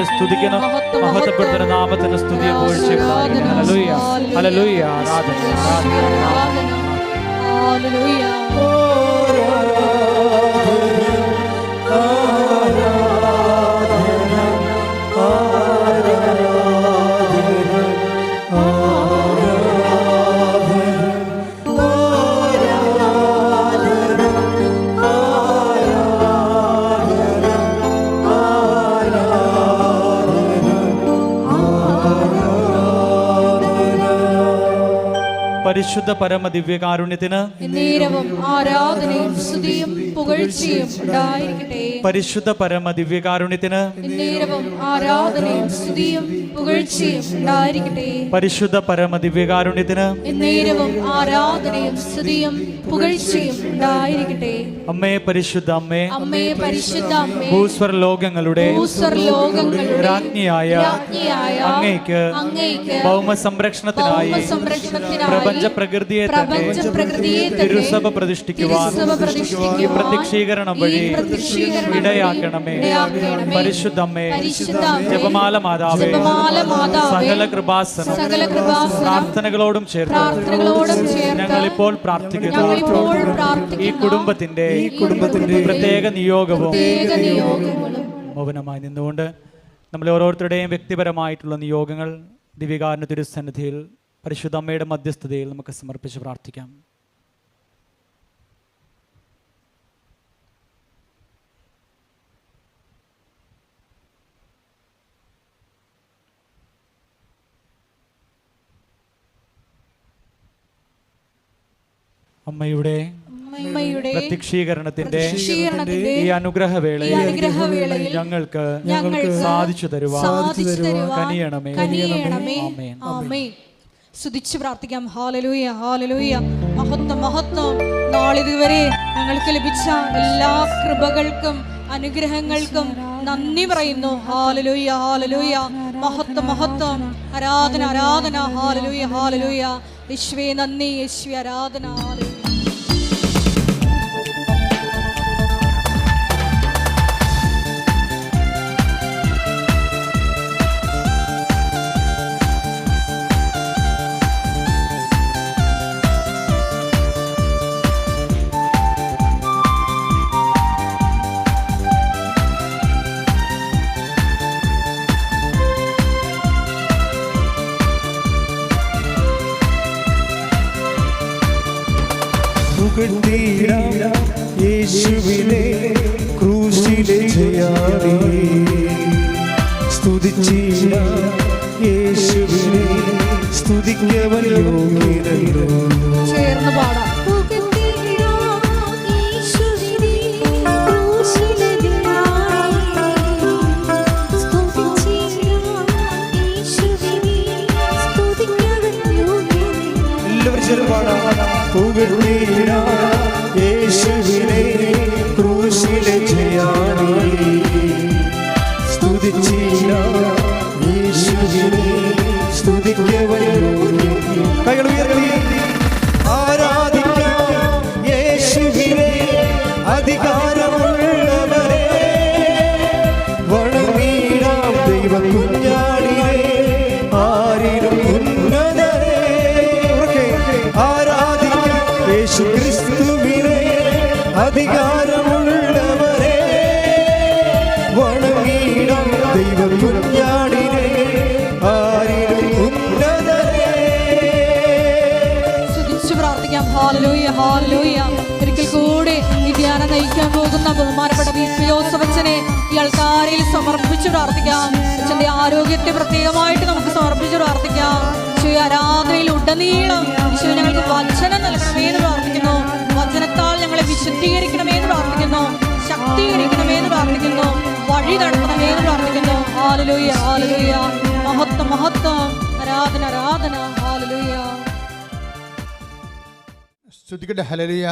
ഞങ്ങൾ സ്തുതിക്കുന്നു. മഹത്വപ്പെടുത്തുന്ന നാമത്തിന് സ്തുതിയെ പുകഴ്ചയും ഹല്ലേലൂയ ഹല്ലേലൂയ. ആരാധന ആരാധന ഹല്ലേലൂയ. പരിശുദ്ധ പരമ ദിവ്യകാരുണ്യത്തിന് നേരവും ആരാധനയും സ്തുതിയും പുകഴ്ചയും ഉണ്ടായിരിക്കട്ടെ. പരിശുദ്ധ പരമ ദിവ്യകാരുണ്യത്തിന് നേരവും ആരാധനയും സ്തുതിയും പുകഴ്ചയും ഉണ്ടായിരിക്കട്ടെ. പരിശുദ്ധ പരമ ദിവ്യകാരുണ്യത്തിന് നേരവും ആരാധനയും സ്തുതിയും പുകഴ്ചയും ഉണ്ടായിരിക്കട്ടെ. അമ്മേ പരിശുദ്ധ അമ്മേ, അമ്മേ പരിശുദ്ധ അമ്മേ, ഭൂസ്വർലോകങ്ങളുടെ രാജ്ഞിയായ അങ്ങേക്ക് ഭൗമ സംരക്ഷണത്തിനായി പ്രപഞ്ച പ്രകൃതിയെ തന്നെ തിരുസഭ പ്രതിഷ്ഠിക്കുവാൻ ഈ പ്രത്യക്ഷീകരണം വഴി ഇടയാക്കണമേ. പരിശുദ്ധമ്മേ, ജപമാല മാതാവേ, സകല കൃപാസനം പ്രാർത്ഥനകളോടും ചേർത്ത് ഞങ്ങളിപ്പോൾ പ്രാർത്ഥിക്കുന്നു. ഈ കുടുംബത്തിന്റെ പ്രത്യേക നിയോഗവും മൗനമായി നിന്നുകൊണ്ട് നമ്മളെ ഓരോരുത്തരുടെയും വ്യക്തിപരമായിട്ടുള്ള നിയോഗങ്ങൾ ദിവ്യകാരുണ്യ തിരുസന്നിധിയിൽ പരിശുദ്ധ അമ്മയുടെ മധ്യസ്ഥതയിൽ നമുക്ക് സമർപ്പിച്ച് പ്രാർത്ഥിക്കാം. അമ്മയുടെ പ്രത്യക്ഷീകരണത്തിന്റെ ഈ അനുഗ്രഹവേളയിൽ ഞങ്ങൾക്ക് സാധിച്ചു തരുവാൻ കനിയണമേ. ആമേൻ. സ്തുതിച്ച് പ്രാർത്ഥിക്കാം. ഹല്ലേലൂയ ഹല്ലേലൂയ. മഹത്വം മഹത്വം. നാളിതുവരെ ഞങ്ങൾക്ക് ലഭിച്ച എല്ലാ കൃപകൾക്കും അനുഗ്രഹങ്ങൾക്കും നന്ദി പറയുന്നു. ഹല്ലേലൂയ ഹല്ലേലൂയ. മഹത്വം മഹത്വം. ആരാധന ആരാധന. ഹല്ലേലൂയ ഹല്ലേലൂയ. യേശുവേ നന്ദി, യേശുവേ ആരാധന. ഹല്ലേലൂയ. യേശുവിനെ ക്രൂശിലെ ജയാളി സ്തുതിച്ചില്ല. യേശുവിനെ സ്തുതിക്കവൻ യോഗ്യനല്ലോ. ചേർന്ന് പാടാം. യേശുവിനെ ക്രൂശിലെ ജയാളി സ്തുതിച്ചില്ല. യേശുവിനെ സ്തുതിക്കവൻ കൈകൾ ഉയർത്തി ആരാധിക്കാം. യേശുവിനെ അധികാരമുള്ളവരെ വണങ്ങിടാം. ദൈവ കുഞ്ഞാടിനെ ആരിലും ഉന്നതരെ ആരാധിക്കാം. യേശു ക്രിസ്തുവിനെ അധികാരമുള്ളവരെ വണങ്ങിടാം. ദൈവ കുഞ്ഞാടിനെ ആരിലും ഉന്നതരെ. സ്തുതിച്ച് പ്രാർത്ഥിക്കാം. Hallelujah hallelujah. ഒരിക്കൽ കൂടി ഈ ധ്യാനം നയിക്കാൻ പോകുന്ന ബഹുമാനപ്പെട്ട ജോസഫച്ചനെ ഈ ആൾക്കാരിൽ സമർപ്പിച്ച് പ്രാർത്ഥിക്കാം. അച്ഛൻ്റെ ആരോഗ്യത്തെ പ്രത്യേകമായിട്ട് നമുക്ക് സമർപ്പിച്ച് പ്രാർത്ഥിക്കാം. ആരാധനയിൽ ഉടനീളം ഈശോ ഞങ്ങൾക്ക് വചനം നൽകണമേ എന്ന് പ്രാർത്ഥിക്കുന്നു. വചനത്താൽ ഞങ്ങളെ വിശുദ്ധീകരിക്കണമേ എന്ന് പ്രാർത്ഥിക്കുന്നു. ശക്തീകരിക്കണമേ എന്ന് പ്രാർത്ഥിക്കുന്നു. വഴി നടത്തണമേ എന്ന് പ്രാർത്ഥിക്കുന്നു. ഹല്ലേലൂയ ഹല്ലേലൂയ. മഹത്വം മഹത്വം. ആരാധന ആരാധന. ഹല്ലേലൂയ. സ്തുതിക്കട്ടെ. ഹല്ലേലൂയ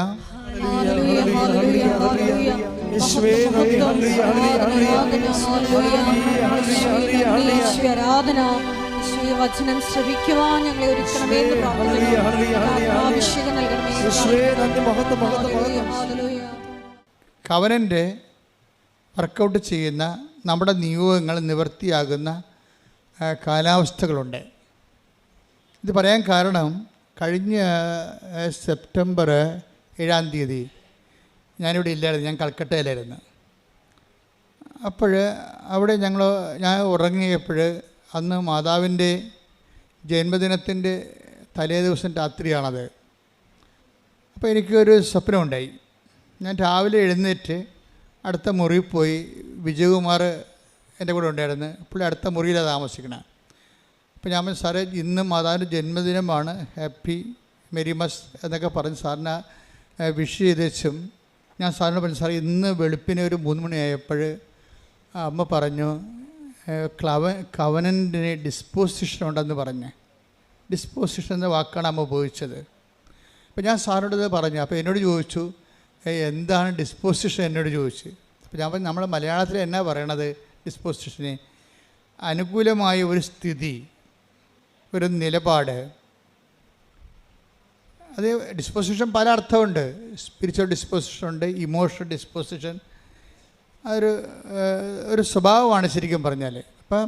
ഹല്ലേലൂയ ഹല്ലേലൂയ ഹല്ലേലൂയ. യേശുവേ നന്ദി. ആരാധന. വചനം ശ്രവിക്കുവാൻ ഞങ്ങളെ ഒരുക്കണമേ എന്ന് പ്രാർത്ഥിക്കുന്നു. അഭിഷേകം നൽകണമേ. കവനൻ്റെ വർക്കൗട്ട് ചെയ്യുന്ന നമ്മുടെ നിയോഗങ്ങൾ നിവൃത്തിയാകുന്ന കാലാവസ്ഥകളുണ്ട്. ഇത് പറയാൻ കാരണം കഴിഞ്ഞ സെപ്റ്റംബർ 7-ാം തീയതി ഞാനിവിടെ ഇല്ലായിരുന്നു, ഞാൻ കൽക്കട്ടയിലായിരുന്നു. അപ്പോൾ അവിടെ ഞാൻ ഉറങ്ങിയപ്പോൾ അന്ന് മാതാവിൻ്റെ ജന്മദിനത്തിൻ്റെ തലേ ദിവസം രാത്രിയാണത്. അപ്പോൾ എനിക്കൊരു സ്വപ്നമുണ്ടായി. ഞാൻ രാവിലെ എഴുന്നേറ്റ് അടുത്ത മുറിയിൽ പോയി. വിജയകുമാർ എൻ്റെ കൂടെ ഉണ്ടായിരുന്നു. പുള്ളി അടുത്ത മുറിയിലാണ് താമസിക്കണം. അപ്പോൾ ഞാൻ പറഞ്ഞു, സാറേ ഇന്ന് മാതാവിൻ്റെ ജന്മദിനമാണ്, ഹാപ്പി മെരിമസ് എന്നൊക്കെ പറഞ്ഞ് സാറിനെ വിഷ് ചെയ്തേച്ചും ഞാൻ സാറിനോട് പറഞ്ഞു, സാറേ ഇന്ന് വെളുപ്പിന് ഒരു 3 മണിയായപ്പോൾ അമ്മ പറഞ്ഞു കവനൻറ്റിന് ഡിസ്പോസിഷൻ ഉണ്ടെന്ന് പറഞ്ഞ്. ഡിസ്പോസിഷൻ എന്ന വാക്കാണ് അമ്മ ഉപയോഗിച്ചത്. അപ്പോൾ ഞാൻ സാറിനോട് ഇത് പറഞ്ഞു. അപ്പോൾ എന്നോട് ചോദിച്ചു എന്താണ് ഡിസ്പോസിഷൻ എന്നോട് ചോദിച്ചു. അപ്പോൾ ഞാൻ പറഞ്ഞു, നമ്മൾ മലയാളത്തിൽ എന്നാ പറയണത് ഡിസ്പോസിഷന്? അനുകൂലമായ ഒരു സ്ഥിതി, ഒരു നിലപാട്. അത് ഡിസ്പോസിഷൻ പല അർത്ഥമുണ്ട്. സ്പിരിച്വൽ ഡിസ്പോസിഷൻ ഉണ്ട്, ഇമോഷണൽ ഡിസ്പോസിഷൻ. ഒരു സ്വഭാവമാണ് ശരിക്കും പറഞ്ഞാൽ. അപ്പം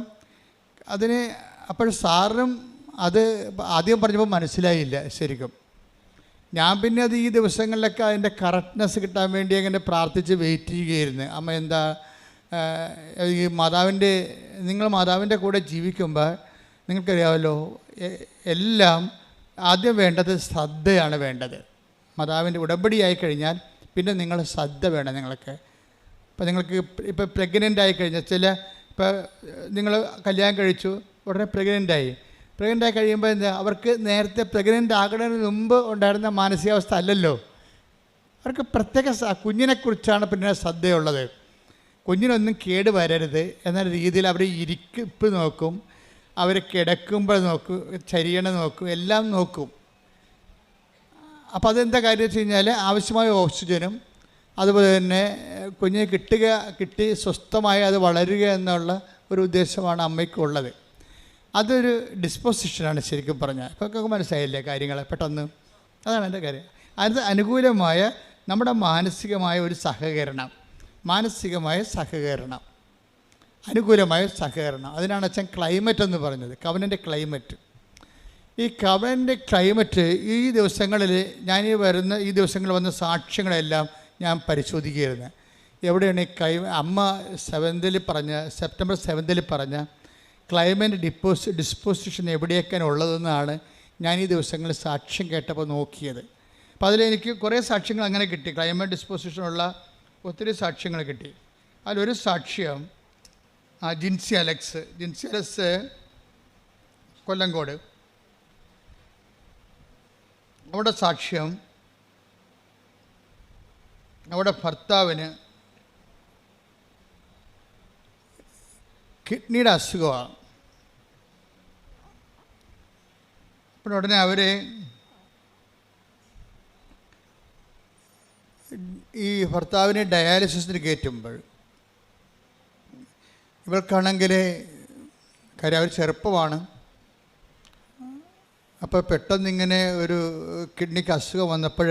അപ്പോൾ സാറിനും അത് ആദ്യം പറഞ്ഞപ്പോൾ മനസ്സിലായില്ല ശരിക്കും. ഞാൻ പിന്നെ അത് ഈ ദിവസങ്ങളിലൊക്കെ അതിൻ്റെ കറക്റ്റ്നെസ് കിട്ടാൻ വേണ്ടി അങ്ങനെ പ്രാർത്ഥിച്ച് വെയിറ്റ് ചെയ്യുകയായിരുന്നു. അമ്മ എന്താ ഈ നിങ്ങൾ മാതാവിൻ്റെ കൂടെ ജീവിക്കുമ്പോൾ നിങ്ങൾക്കറിയാമല്ലോ, എല്ലാം ആദ്യം വേണ്ടത് ശ്രദ്ധയാണ് വേണ്ടത്. മാതാവിൻ്റെ ഉടമ്പടിയായി കഴിഞ്ഞാൽ പിന്നെ നിങ്ങൾ ശ്രദ്ധ വേണം നിങ്ങൾക്ക്. ഇപ്പോൾ നിങ്ങൾക്ക് ഇപ്പോൾ പ്രഗ്നൻ്റ് ആയി കഴിഞ്ഞാൽ ഇപ്പോൾ നിങ്ങൾ കല്യാണം കഴിച്ചു, ഉടനെ പ്രഗ്നൻ്റ് ആയി കഴിയുമ്പോൾ എന്താ, അവർക്ക് നേരത്തെ പ്രഗ്നൻ്റ് ആകുന്നതിന് മുമ്പ് ഉണ്ടായിരുന്ന മാനസികാവസ്ഥ അല്ലല്ലോ. അവർക്ക് പ്രത്യേക കുഞ്ഞിനെക്കുറിച്ചാണ് പിന്നെ ശ്രദ്ധയുള്ളത്. കുഞ്ഞിനൊന്നും കേട് വരരുത് എന്ന രീതിയിൽ അവർ ഇരിപ്പ് നോക്കും, അവർ കിടക്കുമ്പോൾ നോക്കും, ചരിയണം നോക്കും, എല്ലാം നോക്കും. അപ്പോൾ അതെന്താ കാര്യം വെച്ച് കഴിഞ്ഞാൽ ആവശ്യമായ ഓക്സിജനും അതുപോലെ തന്നെ കുഞ്ഞിനെ കിട്ടി സ്വസ്ഥമായി അത് വളരുക എന്നുള്ള ഒരു ഉദ്ദേശമാണ് അമ്മയ്ക്കുള്ളത്. അതൊരു ഡിസ്പോസിഷനാണ് ശരിക്കും പറഞ്ഞാൽ. ഇപ്പോൾ മനസ്സിലായില്ലേ കാര്യങ്ങൾ പെട്ടെന്ന്? അതാണ് എൻ്റെ കാര്യം. അത് അനുകൂലമായ നമ്മുടെ മാനസികമായ ഒരു സഹകരണം, അനുകൂലമായ സഹകരണം. അതിനാണ് അച്ഛൻ ക്ലൈമറ്റ് എന്ന് പറഞ്ഞത്, കവനൻ്റെ ക്ലൈമറ്റ്. ഈ കവനൻ്റെ ക്ലൈമറ്റ് ഈ ദിവസങ്ങളിൽ ഈ ദിവസങ്ങളിൽ വന്ന സാക്ഷ്യങ്ങളെല്ലാം ഞാൻ പരിശോധിക്കുകയായിരുന്നു. എവിടെയാണ് ഈ അമ്മ സെപ്റ്റംബർ 7 പറഞ്ഞ ക്ലൈമറ്റ് ഡിസ്പോസിഷൻ എവിടെയൊക്കെയാണ് ഉള്ളതെന്നാണ് ഞാൻ ഈ ദിവസങ്ങളിൽ സാക്ഷ്യം കേട്ടപ്പോൾ നോക്കിയത്. അപ്പോൾ അതിലെനിക്ക് കുറേ സാക്ഷ്യങ്ങൾ അങ്ങനെ കിട്ടി. ക്ലൈമറ്റ് ഡിസ്പോസിഷനുള്ള ഒത്തിരി സാക്ഷ്യങ്ങൾ കിട്ടി. അതിലൊരു സാക്ഷ്യം ജിൻസി അലക്സ് കൊല്ലങ്കോട്. അവിടെ സാക്ഷ്യം, അവിടെ ഭർത്താവിന് കിഡ്നിയുടെ അസുഖമാണ്. അപ്പോൾ ഉടനെ അവർ ഈ ഭർത്താവിനെ ഡയാലിസിസിന് കയറ്റുമ്പോൾ ഇവർക്കാണെങ്കിൽ കാര്യം അവർ ചെറുപ്പമാണ്. അപ്പോൾ പെട്ടെന്നിങ്ങനെ ഒരു കിഡ്നിക്ക് അസുഖം വന്നപ്പോൾ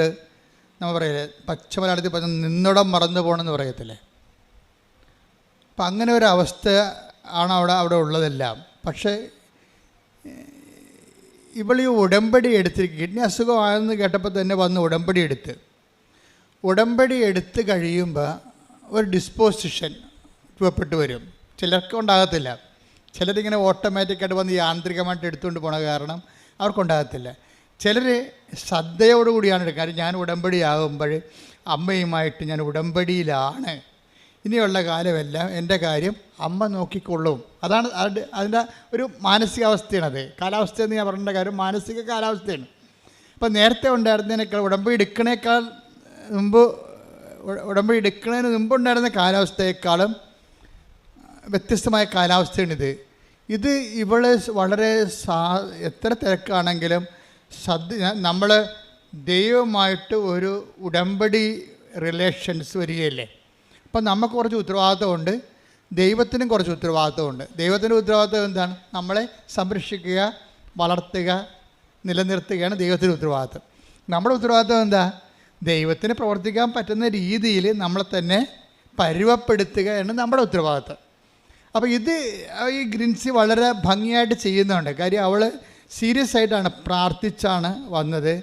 നമ്മൾ പറയില്ലേ, പച്ച മലയാളത്തിൽ പറഞ്ഞാൽ നിന്നിടം മറന്നു പോകണമെന്ന് പറയത്തില്ലേ. അപ്പം അങ്ങനെ ഒരവസ്ഥ ആണ് അവിടെ ഉള്ളതെല്ലാം. പക്ഷേ ഇവൾ ഈ ഉടമ്പടി എടുത്തിരിക്കും. കിഡ്നി അസുഖമാണെന്ന് കേട്ടപ്പോൾ തന്നെ വന്ന് ഉടമ്പടി എടുത്ത് കഴിയുമ്പോൾ ഒരു ഡിസ്പോസിഷൻ രൂപപ്പെട്ട് വരും. ചിലർക്ക് ഉണ്ടാകത്തില്ല. ചിലരിങ്ങനെ ഓട്ടോമാറ്റിക്കായിട്ട് വന്ന് യാന്ത്രികമായിട്ട് എടുത്തുകൊണ്ട് പോണ കാരണം അവർക്കുണ്ടാകത്തില്ല. ചിലർ ശ്രദ്ധയോടുകൂടിയാണ് എടുക്കുക. കാര്യം ഞാൻ ഉടമ്പടി ആകുമ്പോൾ അമ്മയുമായിട്ട് ഞാൻ ഉടമ്പടിയിലാണ്, ഇനിയുള്ള കാലമെല്ലാം എൻ്റെ കാര്യം അമ്മ നോക്കിക്കൊള്ളും. അതാണ് അതിൻ്റെ ഒരു മാനസികാവസ്ഥയാണത്. കാലാവസ്ഥയെന്ന് ഞാൻ പറയേണ്ട കാര്യം മാനസിക കാലാവസ്ഥയാണ്. അപ്പോൾ നേരത്തെ ഉണ്ടായിരുന്നതിനേക്കാൾ ഉടമ്പടി എടുക്കുന്നതിന് മുമ്പുണ്ടായിരുന്ന കാലാവസ്ഥയെക്കാളും വ്യത്യസ്തമായ കാലാവസ്ഥയാണിത്. ഇവള് വളരെ എത്ര തിരക്കാണെങ്കിലും നമ്മൾ ദൈവമായിട്ട് ഒരു ഉടമ്പടി റിലേഷൻസ് വരികയല്ലേ. അപ്പം നമുക്ക് കുറച്ച് ഉത്തരവാദിത്വമുണ്ട്, ദൈവത്തിനും കുറച്ച് ഉത്തരവാദിത്വമുണ്ട്. ദൈവത്തിൻ്റെ ഉത്തരവാദിത്വം എന്താണ്? നമ്മളെ സംരക്ഷിക്കുക, വളർത്തുക, നിലനിർത്തുകയാണ് ദൈവത്തിൻ്റെ ഉത്തരവാദിത്വം. നമ്മുടെ ഉത്തരവാദിത്വം എന്താ? ദൈവത്തിന് പ്രവർത്തിക്കാൻ പറ്റുന്ന രീതിയിൽ നമ്മളെ തന്നെ പരുവപ്പെടുത്തുകയാണ് നമ്മുടെ ഉത്തരവാദിത്വം. അപ്പോൾ ഇത് ഈ ഗ്രിൻസി വളരെ ഭംഗിയായിട്ട് ചെയ്യുന്നുണ്ട്. കാര്യം അവൾ സീരിയസ് ആയിട്ടാണ് പ്രാർത്ഥിച്ചാണ് വന്നത്,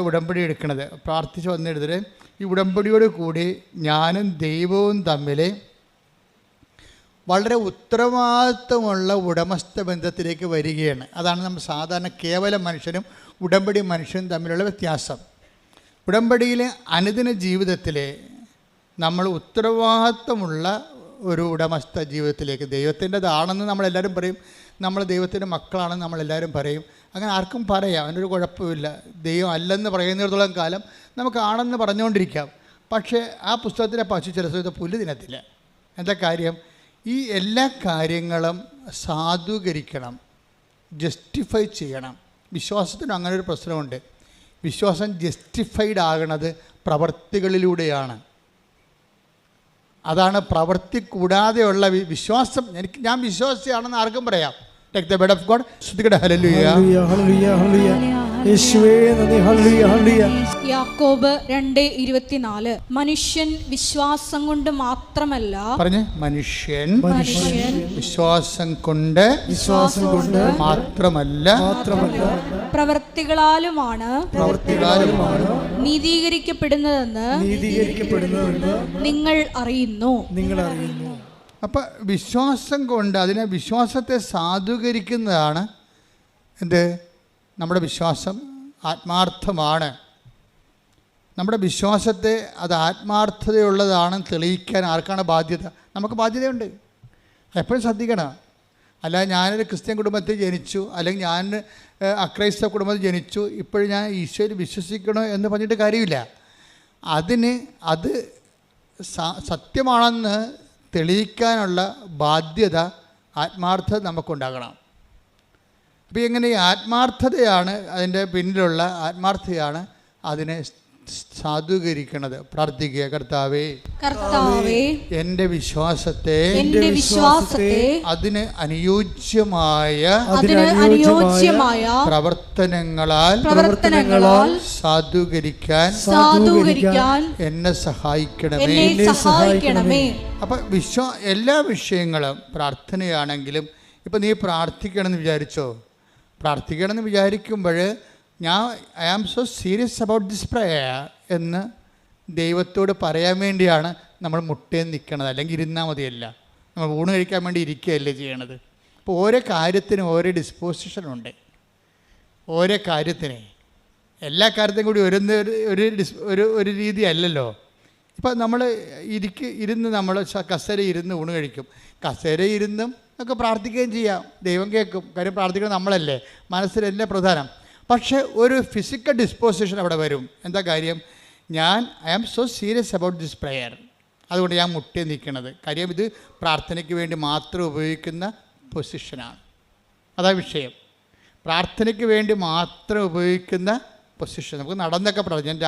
ഉടമ്പടി എടുക്കുന്നത്. പ്രാർത്ഥിച്ച് വന്നെടുത്തിട്ട് ഈ ഉടമ്പടിയോട് കൂടി ഞാനും ദൈവവും തമ്മിൽ വളരെ ഉത്തരവാദിത്വമുള്ള ഉടമസ്ഥ ബന്ധത്തിലേക്ക് വരികയാണ്. അതാണ് നമ്മൾ സാധാരണ കേവല മനുഷ്യനും ഉടമ്പടി മനുഷ്യനും തമ്മിലുള്ള വ്യത്യാസം. ഉടമ്പടിയിലെ അനുദിന ജീവിതത്തിൽ നമ്മൾ ഉത്തരവാദിത്വമുള്ള ഒരു ഉടമസ്ഥ ജീവിതത്തിലേക്ക്, ദൈവത്തിൻ്റെതാണെന്ന് നമ്മളെല്ലാവരും പറയും, നമ്മൾ ദൈവത്തിൻ്റെ മക്കളാണെന്ന് നമ്മളെല്ലാവരും പറയും. അങ്ങനെ ആർക്കും പറയാം, അതിനൊരു കുഴപ്പമില്ല. ദൈവം അല്ലെന്ന് പറയുന്നിടത്തോളം കാലം നമുക്ക് ആണെന്ന് പറഞ്ഞുകൊണ്ടിരിക്കാം. പക്ഷേ ആ പുസ്തകത്തിലെ പശു ചില സമയത്ത് പുല്ല് തിന്നത്തില്ല. എന്താ കാര്യം? ഈ എല്ലാ കാര്യങ്ങളും സാധൂകരിക്കണം, ജസ്റ്റിഫൈ ചെയ്യണം. വിശ്വാസത്തിന് അങ്ങനെ ഒരു പ്രശ്നമുണ്ട്. വിശ്വാസം ജസ്റ്റിഫൈഡ് ആകണത് പ്രവർത്തികളിലൂടെയാണ്. അതാണ് പ്രവൃത്തി കൂടാതെയുള്ള വിശ്വാസം. ഞാൻ വിശ്വാസിയാണെന്ന് ആർക്കും പറയാം. Take the word of God. ശ്രുതികട ഹല്ലേലൂയ. യാക്കോബ് 2:24 മനുഷ്യൻ വിശ്വാസം കൊണ്ട് മാത്രമല്ല, പറഞ്ഞേ, മനുഷ്യൻ വിശ്വാസം കൊണ്ട് മാത്രമല്ല പ്രവൃത്തികളാലുമാണ് നീതീകരിക്കപ്പെടുന്നതെന്ന് നിങ്ങൾ അറിയുന്നു. അപ്പം വിശ്വാസം കൊണ്ട്, അതിനെ വിശ്വാസത്തെ സാധൂകരിക്കുന്നതാണ് എന്ത്? നമ്മുടെ വിശ്വാസം ആത്മാർത്ഥമാണ്. നമ്മുടെ വിശ്വാസത്തെ അത് ആത്മാർത്ഥതയുള്ളതാണെന്ന് തെളിയിക്കാൻ ആർക്കാണ് ബാധ്യത? നമുക്ക് ബാധ്യതയുണ്ട്. എപ്പോഴും ശ്രദ്ധിക്കണം. അല്ല ഞാനൊരു ക്രിസ്ത്യൻ കുടുംബത്തിൽ ജനിച്ചു, അല്ലെങ്കിൽ ഞാൻ അക്രൈസ്തവ കുടുംബത്തിൽ ജനിച്ചു, ഇപ്പോഴും ഞാൻ ഈശോയിൽ വിശ്വസിക്കണോ എന്ന് പറഞ്ഞിട്ട് കാര്യമില്ല. അത് സത്യമാണെന്ന് തെളിയിക്കാനുള്ള ബാധ്യത, ആത്മാർത്ഥത നമുക്കുണ്ടാകണം. അപ്പോൾ എങ്ങനെ ഈ ആത്മാർത്ഥതയാണ് അതിൻ്റെ പിന്നിലുള്ള ആത്മാർത്ഥതയാണ് അതിനെ സാധൂകരിക്കുന്നത്. പ്രാർത്ഥിക്കുക, കർത്താവേ എൻ്റെ വിശ്വാസത്തെ അതിന് അനുയോജ്യമായ പ്രവർത്തനങ്ങളാൽ സാധൂകരിക്കാൻ എന്നെ സഹായിക്കണമേ. അപ്പം എല്ലാ വിഷയങ്ങളും പ്രാർത്ഥനയാണെങ്കിലും, ഇപ്പം നീ പ്രാർത്ഥിക്കണമെന്ന് വിചാരിച്ചോ? പ്രാർത്ഥിക്കണമെന്ന് വിചാരിക്കുമ്പോൾ I am so serious about this prayer എന്ന് ദൈവത്തോട് പറയാൻ വേണ്ടിയാണ് നമ്മൾ മുട്ടേൻ നിൽക്കണത്. അല്ലെങ്കിൽ ഇരുന്നാൽ മതിയല്ല, നമ്മൾ ഊണ് കഴിക്കാൻ വേണ്ടി ഇരിക്കുകയല്ലേ ചെയ്യണത്. അപ്പോൾ ഓരോ കാര്യത്തിനും ഓരോ ഡിസ്പോസിഷനുണ്ട്. ഓരോ കാര്യത്തിന്, എല്ലാ കാര്യത്തിനും കൂടി ഒരു രീതി അല്ലല്ലോ. ഇപ്പം നമ്മൾ ഇരുന്ന് നമ്മൾ കസേര ഇരുന്ന് ഊണ് കഴിക്കും. കസേര ഇരുന്നും ഒക്കെ പ്രാർത്ഥിക്കുകയും ചെയ്യാം, ദൈവം കേൾക്കും. കാര്യം പ്രാർത്ഥിക്കുന്നത് നമ്മളല്ലേ, മനസ്സിലല്ലേ പ്രധാനം. പക്ഷേ ഒരു ഫിസിക്കൽ ഡിസ്പോസിഷൻ അവിടെ വരും. എന്താ കാര്യം? I am so serious about this prayer, അതുകൊണ്ട് ഞാൻ മുട്ടി നിൽക്കുന്നത്. കാര്യം ഇത് പ്രാർത്ഥനയ്ക്ക് വേണ്ടി മാത്രം ഉപയോഗിക്കുന്ന പൊസിഷനാണ്. അതാ വിഷയം. പ്രാർത്ഥനയ്ക്ക് വേണ്ടി മാത്രം ഉപയോഗിക്കുന്ന പൊസിഷൻ. നമുക്ക് നടന്നൊക്കെ പ്രാർത്ഥിക്കാം.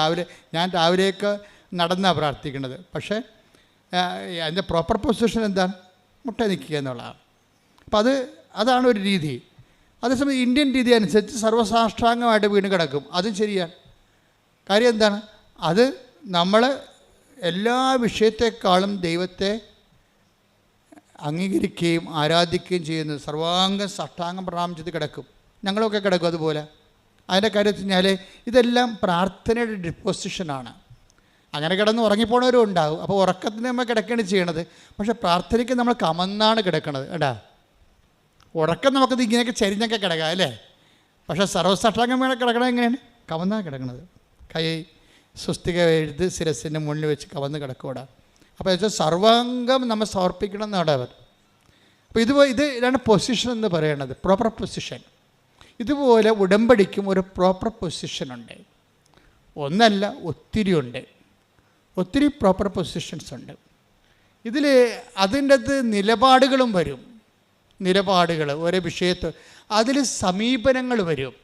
ഞാൻ രാവിലെയൊക്കെ നടന്നാണ് പ്രാർത്ഥിക്കുന്നത്. പക്ഷേ അതിൻ്റെ പ്രോപ്പർ പൊസിഷൻ എന്താണ്? മുട്ട നിൽക്കുക എന്നുള്ളതാണ്. അപ്പം അതാണ് ഒരു രീതി. അതേസമയം ഇന്ത്യൻ രീതി അനുസരിച്ച് സർവ്വസാഷ്ടാംഗമായിട്ട് വീണ് കിടക്കും. അതും ശരിയാണ്. കാര്യം എന്താണ്? അത് നമ്മൾ എല്ലാ വിഷയത്തെക്കാളും ദൈവത്തെ അംഗീകരിക്കുകയും ആരാധിക്കുകയും ചെയ്യുന്നത്. സർവാംഗ സാഷ്ടാംഗം പ്രണാമം ചെയ്ത് കിടക്കും. ഞങ്ങളൊക്കെ കിടക്കും അതുപോലെ. അതിൻ്റെ കാര്യം വെച്ച് കഴിഞ്ഞാൽ ഇതെല്ലാം പ്രാർത്ഥനയുടെ ഡിപ്പോസിഷനാണ്. അങ്ങനെ കിടന്ന് ഉറങ്ങിപ്പോണവരും ഉണ്ടാകും. അപ്പോൾ ഉറക്കത്തിന് നമ്മൾ കിടക്കുകയാണ് ചെയ്യണത്. പക്ഷേ പ്രാർത്ഥനയ്ക്ക് നമ്മൾ കമന്നാണ് കിടക്കണത്. കേട്ടാ, ഉറക്കം നമുക്കത് ഇങ്ങനെയൊക്കെ ചരിഞ്ഞൊക്കെ കിടക്കാം അല്ലേ. പക്ഷേ സർവ്വസാഷ്ടാംഗം വേണം കിടക്കണം. എങ്ങനെയാണ്? കവന്നാണ് കിടക്കണത്. കൈ സ്വസ്തിക എഴുതി ശിരസിൻ്റെ മുന്നിൽ വെച്ച് കവന്ന് കിടക്കൂടാ. അപ്പോൾ വെച്ചാൽ സർവാംഗം നമ്മൾ സമർപ്പിക്കണം എന്നാണ് അവർ. അപ്പോൾ ഇതാണ് പൊസിഷൻ എന്ന് പറയണത്, പ്രോപ്പർ പൊസിഷൻ. ഇതുപോലെ ഉടമ്പടിക്കും ഒരു പ്രോപ്പർ പൊസിഷനുണ്ട്. ഒന്നല്ല, ഒത്തിരി പ്രോപ്പർ പൊസിഷൻസ് ഉണ്ട്. ഇതിൽ അതിൻ്റെ അകത്ത് നിലപാടുകളും വരും. ഓരോ വിഷയത്ത് അതിൽ സമീപനങ്ങൾ വരും.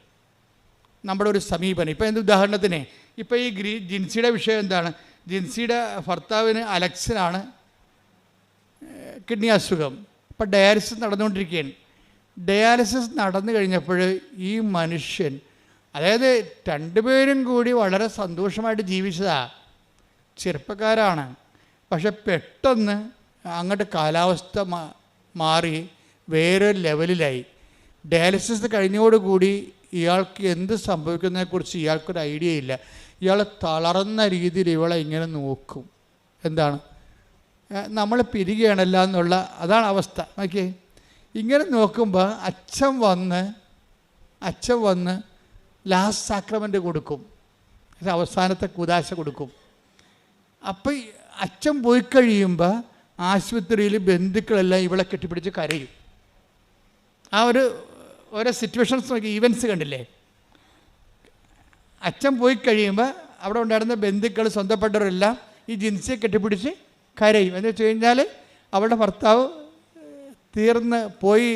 നമ്മുടെ ഒരു സമീപനം. ഇപ്പോൾ എന്ത് ഉദാഹരണത്തിന്, ഇപ്പോൾ ഈ ജിൻസിയുടെ വിഷയം എന്താണ്? ജിൻസിയുടെ ഭർത്താവിന് അലക്സിനാണ് കിഡ്നി അസുഖം. ഇപ്പോൾ ഡയാലിസിസ് നടന്നുകൊണ്ടിരിക്കുകയാണ്. ഡയാലിസിസ് നടന്നു കഴിഞ്ഞപ്പോൾ ഈ മനുഷ്യൻ, അതായത് രണ്ടുപേരും കൂടി വളരെ സന്തോഷമായിട്ട് ജീവിച്ചതാണ്, ചെറുപ്പക്കാരാണ്. പക്ഷെ പെട്ടെന്ന് അങ്ങോട്ട് കാലാവസ്ഥ മാറി വേറൊരു ലെവലിലായി. ഡയാലിസിസ് കഴിഞ്ഞോടുകൂടി ഇയാൾക്ക് എന്ത് സംഭവിക്കുന്നതിനെക്കുറിച്ച് ഇയാൾക്കൊരു ഐഡിയ ഇല്ല. ഇയാൾ തളർന്ന രീതിയിൽ ഇവളെ ഇങ്ങനെ നോക്കും. എന്താണ്, നമ്മൾ പിരികയാണല്ല എന്നുള്ള അതാണ് അവസ്ഥ. ഓക്കെ, ഇങ്ങനെ നോക്കുമ്പോൾ അച്ഛൻ വന്ന് ലാസ്റ്റ് സാക്രമെൻ്റ് കൊടുക്കും, അവസാനത്തെ കുദാശ കൊടുക്കും. അപ്പം അച്ഛൻ പോയി കഴിയുമ്പോൾ ആശുപത്രിയിൽ ബന്ധുക്കളെല്ലാം ഇവളെ കെട്ടിപ്പിടിച്ച് കരയും. ആ ഓരോ സിറ്റുവേഷൻസ് നോക്കി, ഈവൻസ് കണ്ടില്ലേ? അച്ഛൻ പോയി കഴിയുമ്പോൾ അവിടെ ഉണ്ടായിരുന്ന ബന്ധുക്കൾ, സ്വന്തപ്പെട്ടവരെല്ലാം ഈ ജിൻസിയെ കെട്ടിപ്പിടിച്ച് കരയും. എന്ന് വെച്ച് കഴിഞ്ഞാൽ അവളുടെ ഭർത്താവ് തീർന്ന് പോയി,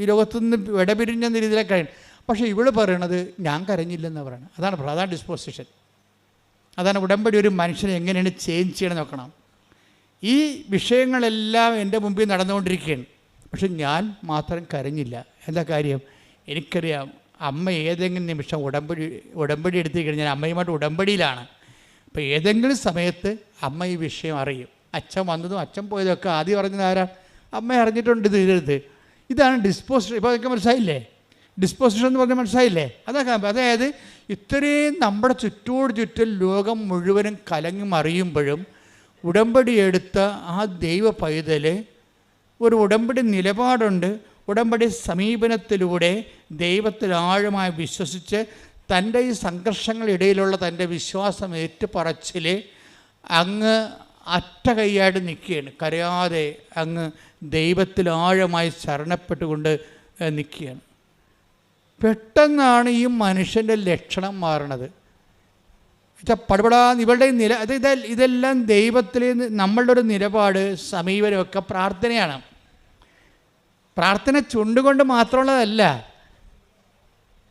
ഈ ലോകത്തുനിന്ന് വിടപിരിഞ്ഞെന്ന രീതിയിലേക്ക് കഴിയും. പക്ഷേ ഇവള് പറയണത് ഞാൻ കരഞ്ഞില്ലെന്ന് പറയണം. അതാണ് ഡിസ്പോസിഷൻ. അതാണ് ഉടമ്പടി ഒരു മനുഷ്യനെ എങ്ങനെയാണ് ചേഞ്ച് ചെയ്യണം നോക്കണം. ഈ വിഷയങ്ങളെല്ലാം എൻ്റെ മുമ്പിൽ നടന്നുകൊണ്ടിരിക്കുകയാണ്, പക്ഷെ ഞാൻ മാത്രം കരഞ്ഞില്ല. എന്താ കാര്യം? എനിക്കറിയാം അമ്മ ഏതെങ്കിലും നിമിഷം ഉടമ്പടി എടുത്തു കഴിഞ്ഞാൽ അമ്മയുമായിട്ട് ഉടമ്പടിയിലാണ്. അപ്പോൾ ഏതെങ്കിലും സമയത്ത് അമ്മ ഈ വിഷയം അറിയും. അച്ഛൻ വന്നതും അച്ഛൻ പോയതൊക്കെ ആദ്യം പറഞ്ഞത് ആരാണ്? അമ്മ അറിഞ്ഞിട്ടുണ്ട് ഇത്. ഇതാണ് ഡിസ്പോസിഷൻ. ഇപ്പോൾ അതൊക്കെ മനസ്സിലായില്ലേ? ഡിസ്പോസിഷൻ എന്ന് പറഞ്ഞാൽ മനസ്സിലായില്ലേ? അതായത് ഇത്രയും നമ്മുടെ ചുറ്റും ലോകം മുഴുവനും കലങ്ങി മറിയുമ്പോഴും ഉടമ്പടി എടുത്ത ആ ദൈവ പൈതൽ ഒരു ഉടമ്പടി നിലപാടുണ്ട്. ഉടമ്പടി സമീപനത്തിലൂടെ ദൈവത്തിൽ ആഴമായി വിശ്വസിച്ച് തൻ്റെ ഈ സംഘർഷങ്ങളിടയിലുള്ള തൻ്റെ വിശ്വാസം ഏറ്റുപറച്ചിൽ അങ്ങ് അറ്റ കൈയായിട്ട് നിൽക്കുകയാണ്. കരയാതെ അങ്ങ് ദൈവത്തിൽ ആഴമായി ശരണപ്പെട്ടുകൊണ്ട് നിൽക്കുകയാണ്. പെട്ടെന്നാണ് ഈ മനുഷ്യൻ്റെ ലക്ഷണം മാറണത്. ഇവളുടെ ഇതെല്ലാം ദൈവത്തിൽ നമ്മളുടെ ഒരു നിലപാട്, സമീപനമൊക്കെ പ്രാർത്ഥനയാണ്. പ്രാർത്ഥന ചുണ്ടുകൊണ്ട് മാത്രമുള്ളതല്ല.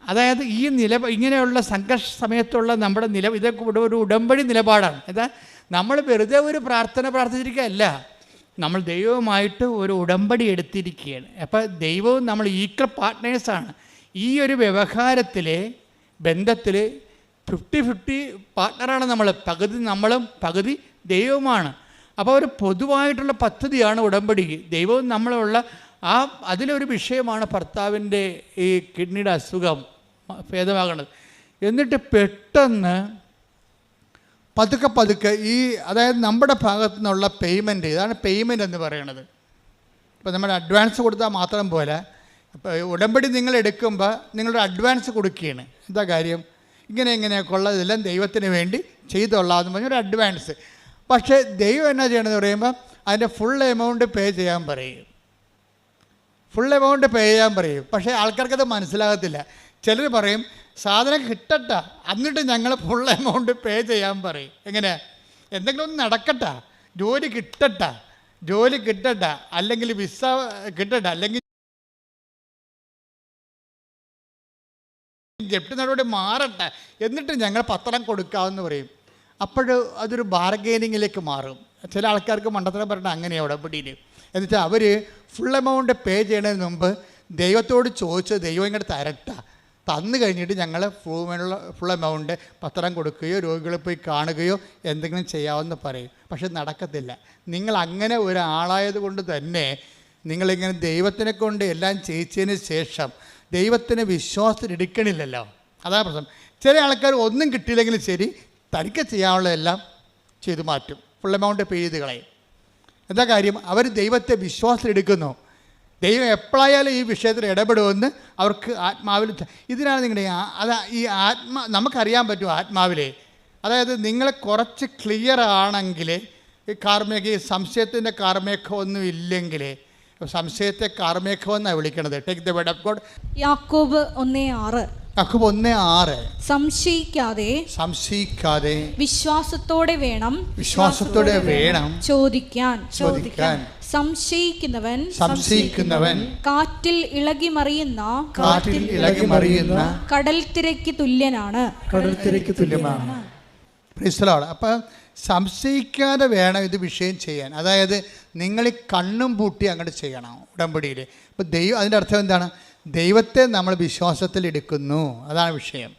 അതായത് ഈ ഇങ്ങനെയുള്ള സംഘർഷ സമയത്തുള്ള നമ്മുടെ ഇതൊക്കെ ഒരു ഉടമ്പടി നിലപാടാണ്. എന്താ, നമ്മൾ വെറുതെ ഒരു പ്രാർത്ഥന പ്രാർത്ഥിച്ചിരിക്കുകയല്ല, നമ്മൾ ദൈവവുമായിട്ട് ഒരു ഉടമ്പടി എടുത്തിരിക്കുകയാണ്. അപ്പോൾ ദൈവവും നമ്മൾ ഈക്വൽ പാർട്ട്നേഴ്സാണ്. ഈ ഒരു വ്യവഹാരത്തിൽ, ബന്ധത്തിൽ 50-50 പാർട്ട്ണറാണ് നമ്മൾ. പകുതി നമ്മളും പകുതി ദൈവവുമാണ്. അപ്പോൾ ഒരു പൊതുവായിട്ടുള്ള പദ്ധതിയാണ് ഉടമ്പടി. ദൈവവും നമ്മളുള്ള അതിലൊരു വിഷയമാണ് ഭർത്താവിൻ്റെ ഈ കിഡ്നിയുടെ അസുഖം ഭേദമാകുന്നത്. എന്നിട്ട് പെട്ടെന്ന് പതുക്കെ അതായത് നമ്മുടെ ഭാഗത്തു നിന്നുള്ള പേയ്മെൻറ്റ്, ഇതാണ് പേയ്മെൻറ്റ് എന്ന് പറയുന്നത്. ഇപ്പോൾ നമ്മൾ അഡ്വാൻസ് കൊടുത്താൽ മാത്രം പോലെ, ഇപ്പോൾ ഉടമ്പടി നിങ്ങൾ എടുക്കുമ്പോൾ നിങ്ങളൊരു അഡ്വാൻസ് കൊടുക്കുകയാണ്. എന്താ കാര്യം? ഇങ്ങനെയൊക്കെ ഉള്ളതെല്ലാം ദൈവത്തിന് വേണ്ടി ചെയ്തുകൊള്ളാമെന്ന് പറഞ്ഞൊരു അഡ്വാൻസ്. പക്ഷേ ദൈവം എന്നാ ചെയ്യണമെന്ന് പറയുമ്പോൾ അതിൻ്റെ ഫുൾ എമൗണ്ട് പേ ചെയ്യാൻ പറയും. പക്ഷേ ആൾക്കാർക്കത് മനസ്സിലാകത്തില്ല. ചിലർ പറയും സാധനം കിട്ടട്ട എന്നിട്ട് ഞങ്ങൾ ഫുൾ എമൗണ്ട് പേ ചെയ്യാൻ പറയും. എങ്ങനെ? എന്തെങ്കിലും ഒന്ന് നടക്കട്ടെ, ജോലി കിട്ടട്ട, അല്ലെങ്കിൽ വിസ കിട്ടട്ട, അല്ലെങ്കിൽ ജപ്തി നടപടി മാറട്ടെ, എന്നിട്ട് ഞങ്ങൾ പത്രം കൊടുക്കാമെന്ന് പറയും. അപ്പോൾ അതൊരു ബാർഗെയിനിങ്ങിലേക്ക് മാറും. ചില ആൾക്കാർക്ക് മണ്ടത്തരം പറഞ്ഞാൽ അങ്ങനെയാണ് ഉടമ്പടിയിൽ. എന്നുവെച്ചാൽ അവർ ഫുൾ എമൗണ്ട് പേ ചെയ്യുന്നതിന് മുമ്പ് ദൈവത്തോട് ചോദിച്ച് ദൈവം ഇങ്ങോട്ട് തന്നു കഴിഞ്ഞിട്ട് ഞങ്ങൾ ഫുൾ എമൗണ്ട് പത്രം കൊടുക്കുകയോ രോഗികളെ പോയി കാണുകയോ എന്തെങ്കിലും ചെയ്യാമെന്ന് പറയും. പക്ഷെ നടക്കത്തില്ല. നിങ്ങൾ അങ്ങനെ ഒരാളായത് കൊണ്ട് തന്നെ നിങ്ങളിങ്ങനെ ദൈവത്തിനെ കൊണ്ട് എല്ലാം ചെയ്യിച്ചതിന് ശേഷം ദൈവത്തിന് വിശ്വാസത്തിൽ എടുക്കണില്ലല്ലോ. അതാണ് പ്രശ്നം. ചില ആൾക്കാർ ഒന്നും കിട്ടിയില്ലെങ്കിലും ശരി, തനിക്ക് ചെയ്യാനുള്ളതെല്ലാം ചെയ്തു മാറ്റും, ഫുൾ എമൗണ്ട് പേ ചെയ്ത് കളയും. എന്താ കാര്യം? അവർ ദൈവത്തെ വിശ്വാസത്തിൽ എടുക്കുന്നു. ദൈവം എപ്പോഴായാലും ഈ വിഷയത്തിൽ ഇടപെടുമെന്ന് അവർക്ക് ആത്മാവിൽ. ഇതിനാണ് നിങ്ങളുടെ നമുക്കറിയാൻ പറ്റും ആത്മാവിൽ. അതായത് നിങ്ങൾ കുറച്ച് ക്ലിയർ ആണെങ്കിൽ ഈ സംശയത്തിൻ്റെ കാർമേഘമൊന്നും ഇല്ലെങ്കിൽ, സംശയത്തെ കാർമേഘമെന്നാണ് വിളിക്കണത്. Take the word of God. യാക്കോബ് 1:6. 1:6. സംശയിക്കാതെ വിശ്വാസത്തോടെ വേണം ചോദിക്കാൻ. സംശയിക്കുന്നവൻ കാറ്റിൽ ഇളകി മറിയുന്ന കടൽ തിരക്ക് തുല്യനാണ്. അപ്പം സംശയിക്കാതെ വേണം ഇത് വിഷയം ചെയ്യാൻ. അതായത് നിങ്ങൾ ഈ കണ്ണും പൂട്ടി അങ്ങോട്ട് ചെയ്യണം ഉടമ്പടിയിൽ. അപ്പോൾ അതിൻ്റെ അർത്ഥം എന്താണ്? ദൈവത്തെ നമ്മൾ വിശ്വാസത്തിൽ എടുക്കുന്നു, അതാണ് വിഷയം.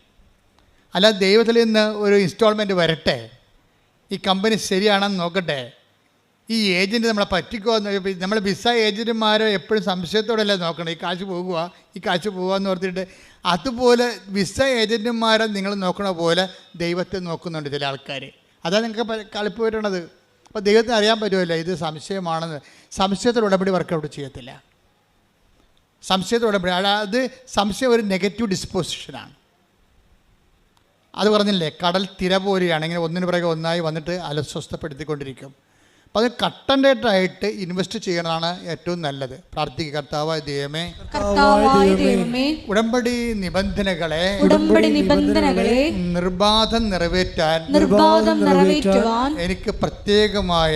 അല്ല ദൈവത്തിൽ നിന്ന് ഒരു ഇൻസ്റ്റാൾമെൻറ്റ് വരട്ടെ, ഈ കമ്പനി ശരിയാണെന്ന് നോക്കട്ടെ, ഈ ഏജൻറ്റ് നമ്മളെ പറ്റിക്കോ എന്ന്. നമ്മൾ വിസ ഏജൻറ്റുമാരെ എപ്പോഴും സംശയത്തോടെയല്ലേ നോക്കണം, ഈ കാശ് പോകുക എന്ന് ഓർത്തിട്ട്. അതുപോലെ വിസ ഏജൻറ്റുമാരെ നിങ്ങൾ നോക്കണ പോലെ ദൈവത്തെ നോക്കുന്നുണ്ട് ചില ആൾക്കാർ. അതാണ് നിങ്ങൾക്ക് കളിപ്പ് വരണത്. അപ്പോൾ ദൈവത്തിന് അറിയാൻ പറ്റുമല്ലോ ഇത് സംശയമാണെന്ന്. സംശയത്തിൽ ഉടമ്പടി വർക്കൗട്ട് ചെയ്യത്തില്ല. സംശയത്തിൽ ഉടമ്പടി അത് സംശയം ഒരു നെഗറ്റീവ് ഡിസ്പോസിഷനാണ്. അത് പറഞ്ഞില്ലേ, കടൽ തിര പോലെയാണ്, ഇങ്ങനെ ഒന്നിനു പിറകെ ഒന്നായി വന്നിട്ട് അലസ്വസ്ഥപ്പെടുത്തിക്കൊണ്ടിരിക്കും. അപ്പോൾ അത് കട്ടൻ്റായിട്ട് ഇൻവെസ്റ്റ് ചെയ്യണതാണ് ഏറ്റവും നല്ലത്. പ്രാർത്ഥിക്കുക, കർത്താവായ ദൈവമേ, ഉടമ്പടി നിബന്ധനകളെ നിർബാധം നിറവേറ്റാൻ എനിക്ക് പ്രത്യേകമായ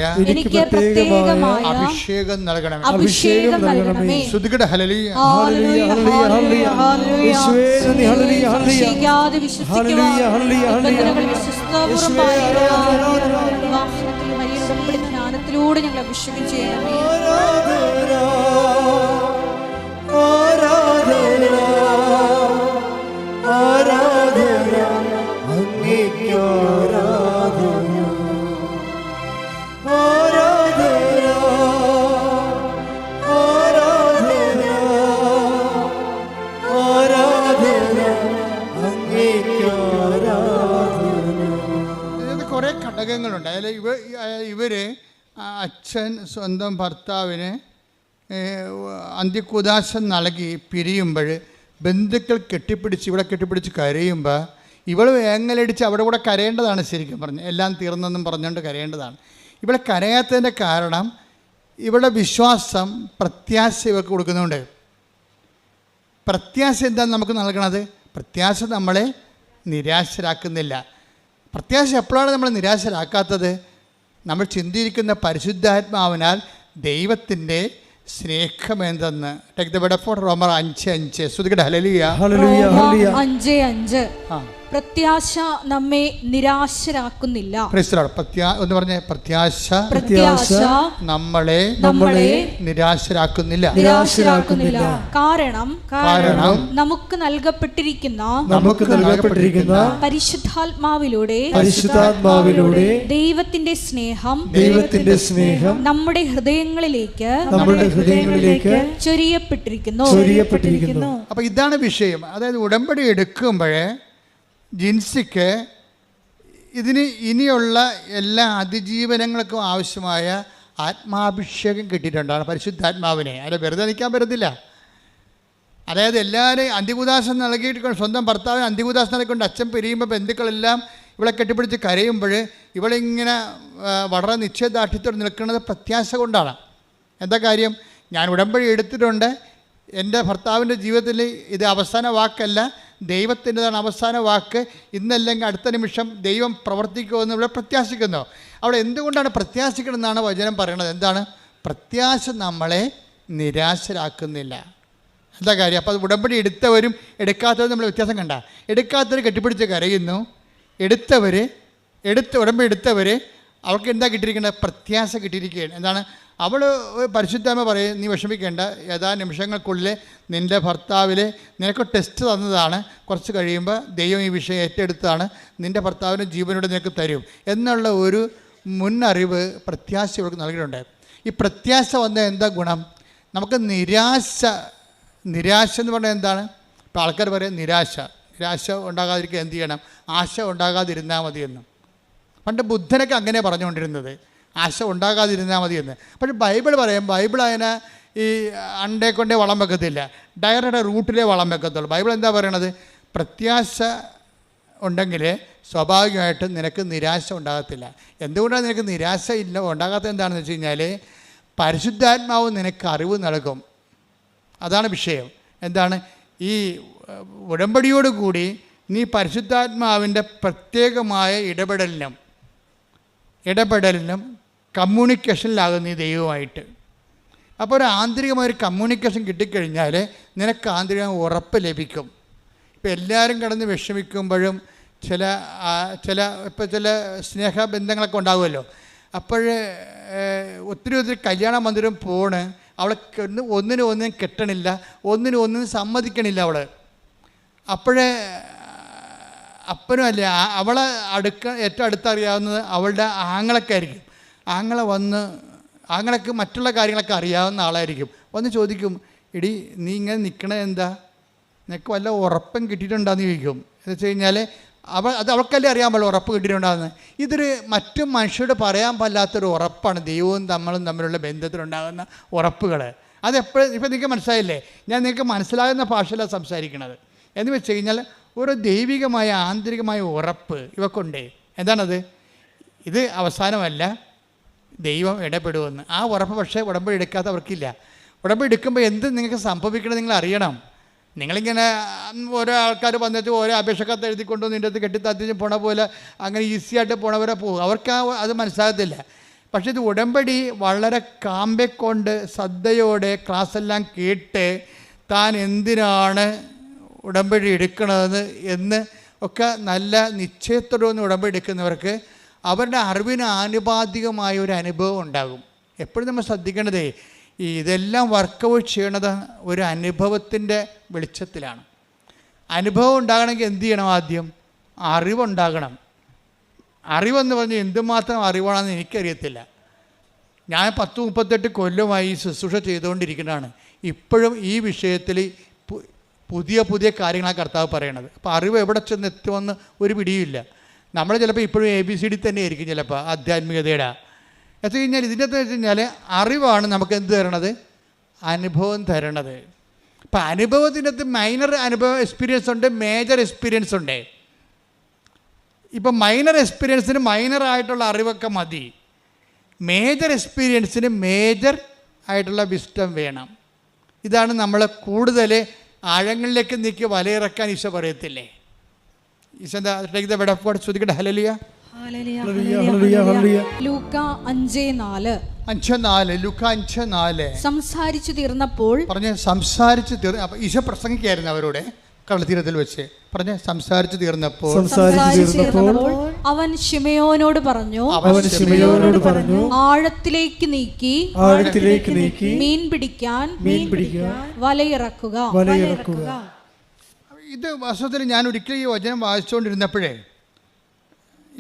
അഭിഷേകം നൽകണമേ. ശ്രുതികട ഹല്ലേലൂയ. ജ്ഞാനത്തിലൂടെ ഞങ്ങൾ അഭിഷേകം ചെയ്യണമേ. കുറേ ഘടകങ്ങളുണ്ട്. അതിൽ ഇവർ അച്ഛൻ സ്വന്തം ഭർത്താവിന് അന്ത്യകുദാശം നൽകി പിരിയുമ്പോൾ ബന്ധുക്കൾ ഇവിടെ കെട്ടിപ്പിടിച്ച് കരയുമ്പോൾ ഇവൾ വേങ്ങലടിച്ച് അവിടെ കൂടെ കരയേണ്ടതാണ്. ശരിക്കും പറഞ്ഞ് എല്ലാം തീർന്നെന്നും പറഞ്ഞുകൊണ്ട് കരയേണ്ടതാണ്. ഇവിടെ കരയാത്തതിൻ്റെ കാരണം ഇവളുടെ വിശ്വാസം, പ്രത്യാശ ഇവർക്ക് കൊടുക്കുന്നുണ്ട്. പ്രത്യാശ എന്താണ് നമുക്ക് നൽകണത്? പ്രത്യാശ നമ്മളെ നിരാശരാക്കുന്നില്ല. പ്രത്യാശ എപ്പോഴാണ് നമ്മൾ നിരാശരാക്കാത്തത്? നമ്മൾ ചിന്തിക്കുന്ന പരിശുദ്ധാത്മാവിനാൽ ദൈവത്തിൻ്റെ സ്നേഹമെന്തെന്ന്. ടേക്ക് ദ വേർഡ് ഓഫ് റോമർ 5:5. ശ്രുതികട ഹല്ലേലൂയ. 5:5. പ്രത്യാശ നമ്മെ നിരാശരാക്കുന്നില്ല. ഒന്ന് പറഞ്ഞേ, പ്രത്യാശ നമ്മളെ നിരാശരാക്കുന്നില്ല. കാരണം നമുക്ക് നൽകപ്പെട്ടിരിക്കുന്ന പരിശുദ്ധാത്മാവിലൂടെ ദൈവത്തിന്റെ സ്നേഹം നമ്മുടെ ഹൃദയങ്ങളിലേക്ക് ചൊരിയപ്പെട്ടിരിക്കുന്നു. അപ്പൊ ഇതാണ് വിഷയം. അതായത് ഉടമ്പടി എടുക്കുമ്പോഴേ ജിൻസിക്ക് ഇതിന് ഇനിയുള്ള എല്ലാ അതിജീവനങ്ങൾക്കും ആവശ്യമായ ആത്മാഭിഷേകം കിട്ടിയിട്ടുണ്ടാണ്, പരിശുദ്ധാത്മാവിനെ. അതിൽ വെറുതെ നിൽക്കാൻ പറ്റത്തില്ല. അതായത് എല്ലാവരെയും അന്ത്യകുദാശം നൽകിയിട്ട് സ്വന്തം ഭർത്താവിന് അന്ത്യകുദാശം നൽകിക്കൊണ്ട് അച്ഛൻ പിരിയുമ്പോൾ ബന്ധുക്കളെല്ലാം ഇവളെ കെട്ടിപ്പിടിച്ച് കരയുമ്പോൾ ഇവളിങ്ങനെ വളരെ നിശ്ചയദാർഢ്യത്തോടെ നിൽക്കുന്നത് പ്രത്യാശ കൊണ്ടാണ്. എന്താ കാര്യം? ഞാൻ ഉടമ്പടി എടുത്തിട്ടുണ്ട്, എൻ്റെ ഭർത്താവിൻ്റെ ജീവിതത്തിൽ ഇത് അവസാന വാക്കല്ല, ദൈവത്തിൻ്റെതാണ് അവസാന വാക്ക്. ഇന്നല്ലെങ്കിൽ അടുത്ത നിമിഷം ദൈവം പ്രവർത്തിക്കുമെന്ന് ഇവിടെ പ്രത്യാശിക്കുന്നു. അവിടെ എന്തുകൊണ്ടാണ് പ്രത്യാശിക്കണമെന്നാണ് വചനം പറയുന്നത്. എന്താണ്? പ്രത്യാശ നമ്മളെ നിരാശരാക്കുന്നില്ല. എന്താ കാര്യം? അപ്പോൾ അത് ഉടമ്പടി എടുത്തവരും എടുക്കാത്തവരും നമ്മൾ വ്യത്യാസം കണ്ട. എടുക്കാത്തവർ കെട്ടിപ്പിടിച്ച് കരയുന്നു, ഉടമ്പടി എടുത്തവർ അവർക്ക് എന്താ കിട്ടിയിരിക്കേണ്ടത്? പ്രത്യാശ കിട്ടിയിരിക്കുകയാണ്. എന്താണ്? അവൾ പരിശുദ്ധാത്മ പറയും, നീ വിഷമിക്കേണ്ട, നിമിഷങ്ങൾക്കുള്ളിൽ നിൻ്റെ ഭർത്താവിൽ നിനക്ക് ടെസ്റ്റ് തന്നതാണ്, കുറച്ച് കഴിയുമ്പോൾ ദൈവം ഈ വിഷയം ഏറ്റെടുത്താണ്, നിൻ്റെ ഭർത്താവിന് ജീവനോടെ നിനക്ക് തരും എന്നുള്ള ഒരു മുന്നറിവ് പ്രത്യാശ ഇവർക്ക് നൽകിയിട്ടുണ്ട്. ഈ പ്രത്യാശ വന്ന എന്താ ഗുണം? നമുക്ക് നിരാശ എന്ന് പറഞ്ഞാൽ എന്താണ്? ഇപ്പോൾ ആൾക്കാർ പറയും നിരാശ ഉണ്ടാകാതിരിക്കുക എന്ത് ചെയ്യണം? ആശ ഉണ്ടാകാതിരുന്നാൽ മതിയെന്ന്. പണ്ട് ബുദ്ധനൊക്കെ അങ്ങനെ പറഞ്ഞുകൊണ്ടിരുന്നത്, ആശ ഉണ്ടാകാതിരുന്നാൽ മതിയെന്ന്. പക്ഷേ ബൈബിൾ അതിനെ ഈ അണ്ടേ കൊണ്ടേ വളം വെക്കത്തില്ല, ഡയറക്റ്റ് റൂട്ടിലേ വളം വെക്കത്തുള്ളൂ. ബൈബിൾ എന്താ പറയണത്? പ്രത്യാശ ഉണ്ടെങ്കിൽ സ്വാഭാവികമായിട്ടും നിനക്ക് നിരാശ ഉണ്ടാകത്തില്ല. എന്തുകൊണ്ടാണ് നിനക്ക് നിരാശ ഉണ്ടാകാത്തത്? എന്താണെന്ന് വെച്ച് കഴിഞ്ഞാൽ പരിശുദ്ധാത്മാവ് നിനക്ക് അറിവ് നൽകും. അതാണ് വിഷയം. എന്താണ്? ഈ ഉടമ്പടിയോടുകൂടി നീ പരിശുദ്ധാത്മാവിൻ്റെ പ്രത്യേകമായ ഇടപെടലിനും കമ്മ്യൂണിക്കേഷനിലാകും നീ ദൈവമായിട്ട്. അപ്പോൾ ഒരു ആന്തരികമായൊരു കമ്മ്യൂണിക്കേഷൻ കിട്ടിക്കഴിഞ്ഞാൽ നിനക്ക് ആന്തരികമായി ഉറപ്പ് ലഭിക്കും. ഇപ്പോൾ എല്ലാവരും കിടന്ന് വിഷമിക്കുമ്പോഴും ചില സ്നേഹബന്ധങ്ങളൊക്കെ ഉണ്ടാകുമല്ലോ. അപ്പോൾ ഒത്തിരി കല്യാണ മന്ദിരം അവളെ ഒന്നിനും കെട്ടണില്ല, ഒന്നിനും സമ്മതിക്കണില്ല അവൾ. അപ്പോഴേ അപ്പനും അല്ലേ, അവളെ ഏറ്റവും അടുത്തറിയാവുന്നത് അവളുടെ ആങ്ങളൊക്കെ ആയിരിക്കും. ആങ്ങളെ വന്ന് അങ്ങനെയൊക്കെ മറ്റുള്ള കാര്യങ്ങളൊക്കെ അറിയാവുന്ന ആളായിരിക്കും. വന്ന് ചോദിക്കും, എടി നീ ഇങ്ങനെ നിൽക്കണത് എന്താ, നിനക്ക് വല്ല ഉറപ്പം കിട്ടിയിട്ടുണ്ടാന്ന് ചോദിക്കും. എന്ന് വെച്ച് കഴിഞ്ഞാൽ അവൾക്കല്ലേ അറിയാൻ പാടില്ല ഉറപ്പ് കിട്ടിയിട്ടുണ്ടാകുന്നത്. ഇതൊരു മറ്റു മനുഷ്യരോട് പറയാൻ പാടില്ലാത്തൊരു ഉറപ്പാണ് ദൈവവും നമ്മളും തമ്മിലുള്ള ബന്ധത്തിലുണ്ടാകുന്ന ഉറപ്പുകൾ. അതെപ്പോഴും ഇപ്പം നിങ്ങൾക്ക് മനസ്സിലായില്ലേ, ഞാൻ നിങ്ങൾക്ക് മനസ്സിലാകുന്ന ഭാഷയിലാണ് സംസാരിക്കുന്നത്. എന്ന് വെച്ച് കഴിഞ്ഞാൽ ഒരു ദൈവികമായ ആന്തരികമായ ഉറപ്പ് ഇവക്കുണ്ടേ. എന്താണത്? ഇത് അവസാനമല്ല, ദൈവം ഇടപെടുമെന്ന്. ആ ഉറപ്പ് പക്ഷേ ഉടമ്പടി എടുക്കാത്തവർക്കില്ല. ഉടമ്പടി എടുക്കുമ്പോൾ എന്ത് നിങ്ങൾക്ക് സംഭവിക്കണം നിങ്ങൾ അറിയണം. നിങ്ങളിങ്ങനെ ഓരോ ആൾക്കാർ വന്നിട്ട് ഓരോ അപേക്ഷക്കത്ത് എഴുതിക്കൊണ്ടു നിൻ്റെ അടുത്ത് കെട്ടിത്താത്തിച്ച് പോണ പോലെ അങ്ങനെ ഈസിയായിട്ട് പോണവരെ പോകും. അവർക്ക് അത് മനസ്സിലാകത്തില്ല. പക്ഷേ ഇത് ഉടമ്പടി വളരെ കാമ്പെക്കൊണ്ട് ശ്രദ്ധയോടെ ക്ലാസ്സെല്ലാം കേട്ട് താൻ എന്തിനാണ് ഉടമ്പടി എടുക്കണതെന്ന് എന്ന് ഒക്കെ നല്ല നിശ്ചയത്തോടെ ഉടമ്പടി എടുക്കുന്നവർക്ക് അവരുടെ അറിവിന് ആനുപാതികമായ ഒരു അനുഭവം ഉണ്ടാകും. എപ്പോഴും നമ്മൾ ശ്രദ്ധിക്കേണ്ടതേ ഇതെല്ലാം വർക്കൗട്ട് ചെയ്യണത് ഒരു അനുഭവത്തിൻ്റെ വെളിച്ചത്തിലാണ്. അനുഭവം ഉണ്ടാകണമെങ്കിൽ എന്ത് ചെയ്യണം? ആദ്യം അറിവുണ്ടാകണം. അറിവെന്ന് പറഞ്ഞാൽ എന്തുമാത്രം അറിവാണെന്ന് എനിക്കറിയത്തില്ല. ഞാൻ 10-38 കൊല്ലമായി ശുശ്രൂഷ ചെയ്തുകൊണ്ടിരിക്കുന്നതാണ്. ഇപ്പോഴും ഈ വിഷയത്തിൽ പുതിയ പുതിയ കാര്യങ്ങളാണ് കർത്താവ് പറയണത്. അപ്പോൾ അറിവ് എവിടെ ചെന്ന് എത്തുമെന്ന് ഒരു പിടിയുമില്ല. നമ്മൾ ചിലപ്പോൾ ഇപ്പോഴും ABCD തന്നെ ആയിരിക്കും ചിലപ്പോൾ ആധ്യാത്മികതയുടെ. എന്ന് കഴിഞ്ഞാൽ ഇതിൻ്റെ അകത്ത് വെച്ച് കഴിഞ്ഞാൽ അറിവാണ് നമുക്ക് എന്ത് തരണത്? അനുഭവം തരണത്. അപ്പം അനുഭവത്തിൻ്റെ അകത്ത് മൈനർ അനുഭവം എക്സ്പീരിയൻസ് ഉണ്ട്, മേജർ എക്സ്പീരിയൻസ് ഉണ്ട്. ഇപ്പം മൈനർ എക്സ്പീരിയൻസിന് മൈനറായിട്ടുള്ള അറിവൊക്കെ മതി. മേജർ എക്സ്പീരിയൻസിന് മേജർ ആയിട്ടുള്ള വിസ്റ്റം വേണം. ഇതാണ് നമ്മൾ കൂടുതൽ ആഴങ്ങളിലേക്ക് നീക്കി വലയിറക്കാൻ ഈശോ പറയത്തില്ലേ? Eesho take the word of God. ശ്രദ്ധിക്കട്ടെ. ഹല്ലേലൂയ. ലൂക്ക 5:4. ലൂക്ക 5:4. സംസാരിച്ചു തീർന്നപ്പോൾ സംസാരിച്ചു തീർന്ന ഈശോ പ്രസംഗിക്കായിരുന്നു അവരോട് കടൽത്തീരത്തിൽ വെച്ച്. സംസാരിച്ചു തീർന്നപ്പോൾ അവൻ ശിമയോനോട് പറഞ്ഞു, ആഴത്തിലേക്ക് നീക്കി മീൻ പിടിക്കാൻ വലയിറക്കുക. ഇത് വാസ്തവത്തിൽ ഞാൻ ഒരിക്കലും ഈ വചനം വായിച്ചുകൊണ്ടിരുന്നപ്പോഴേ,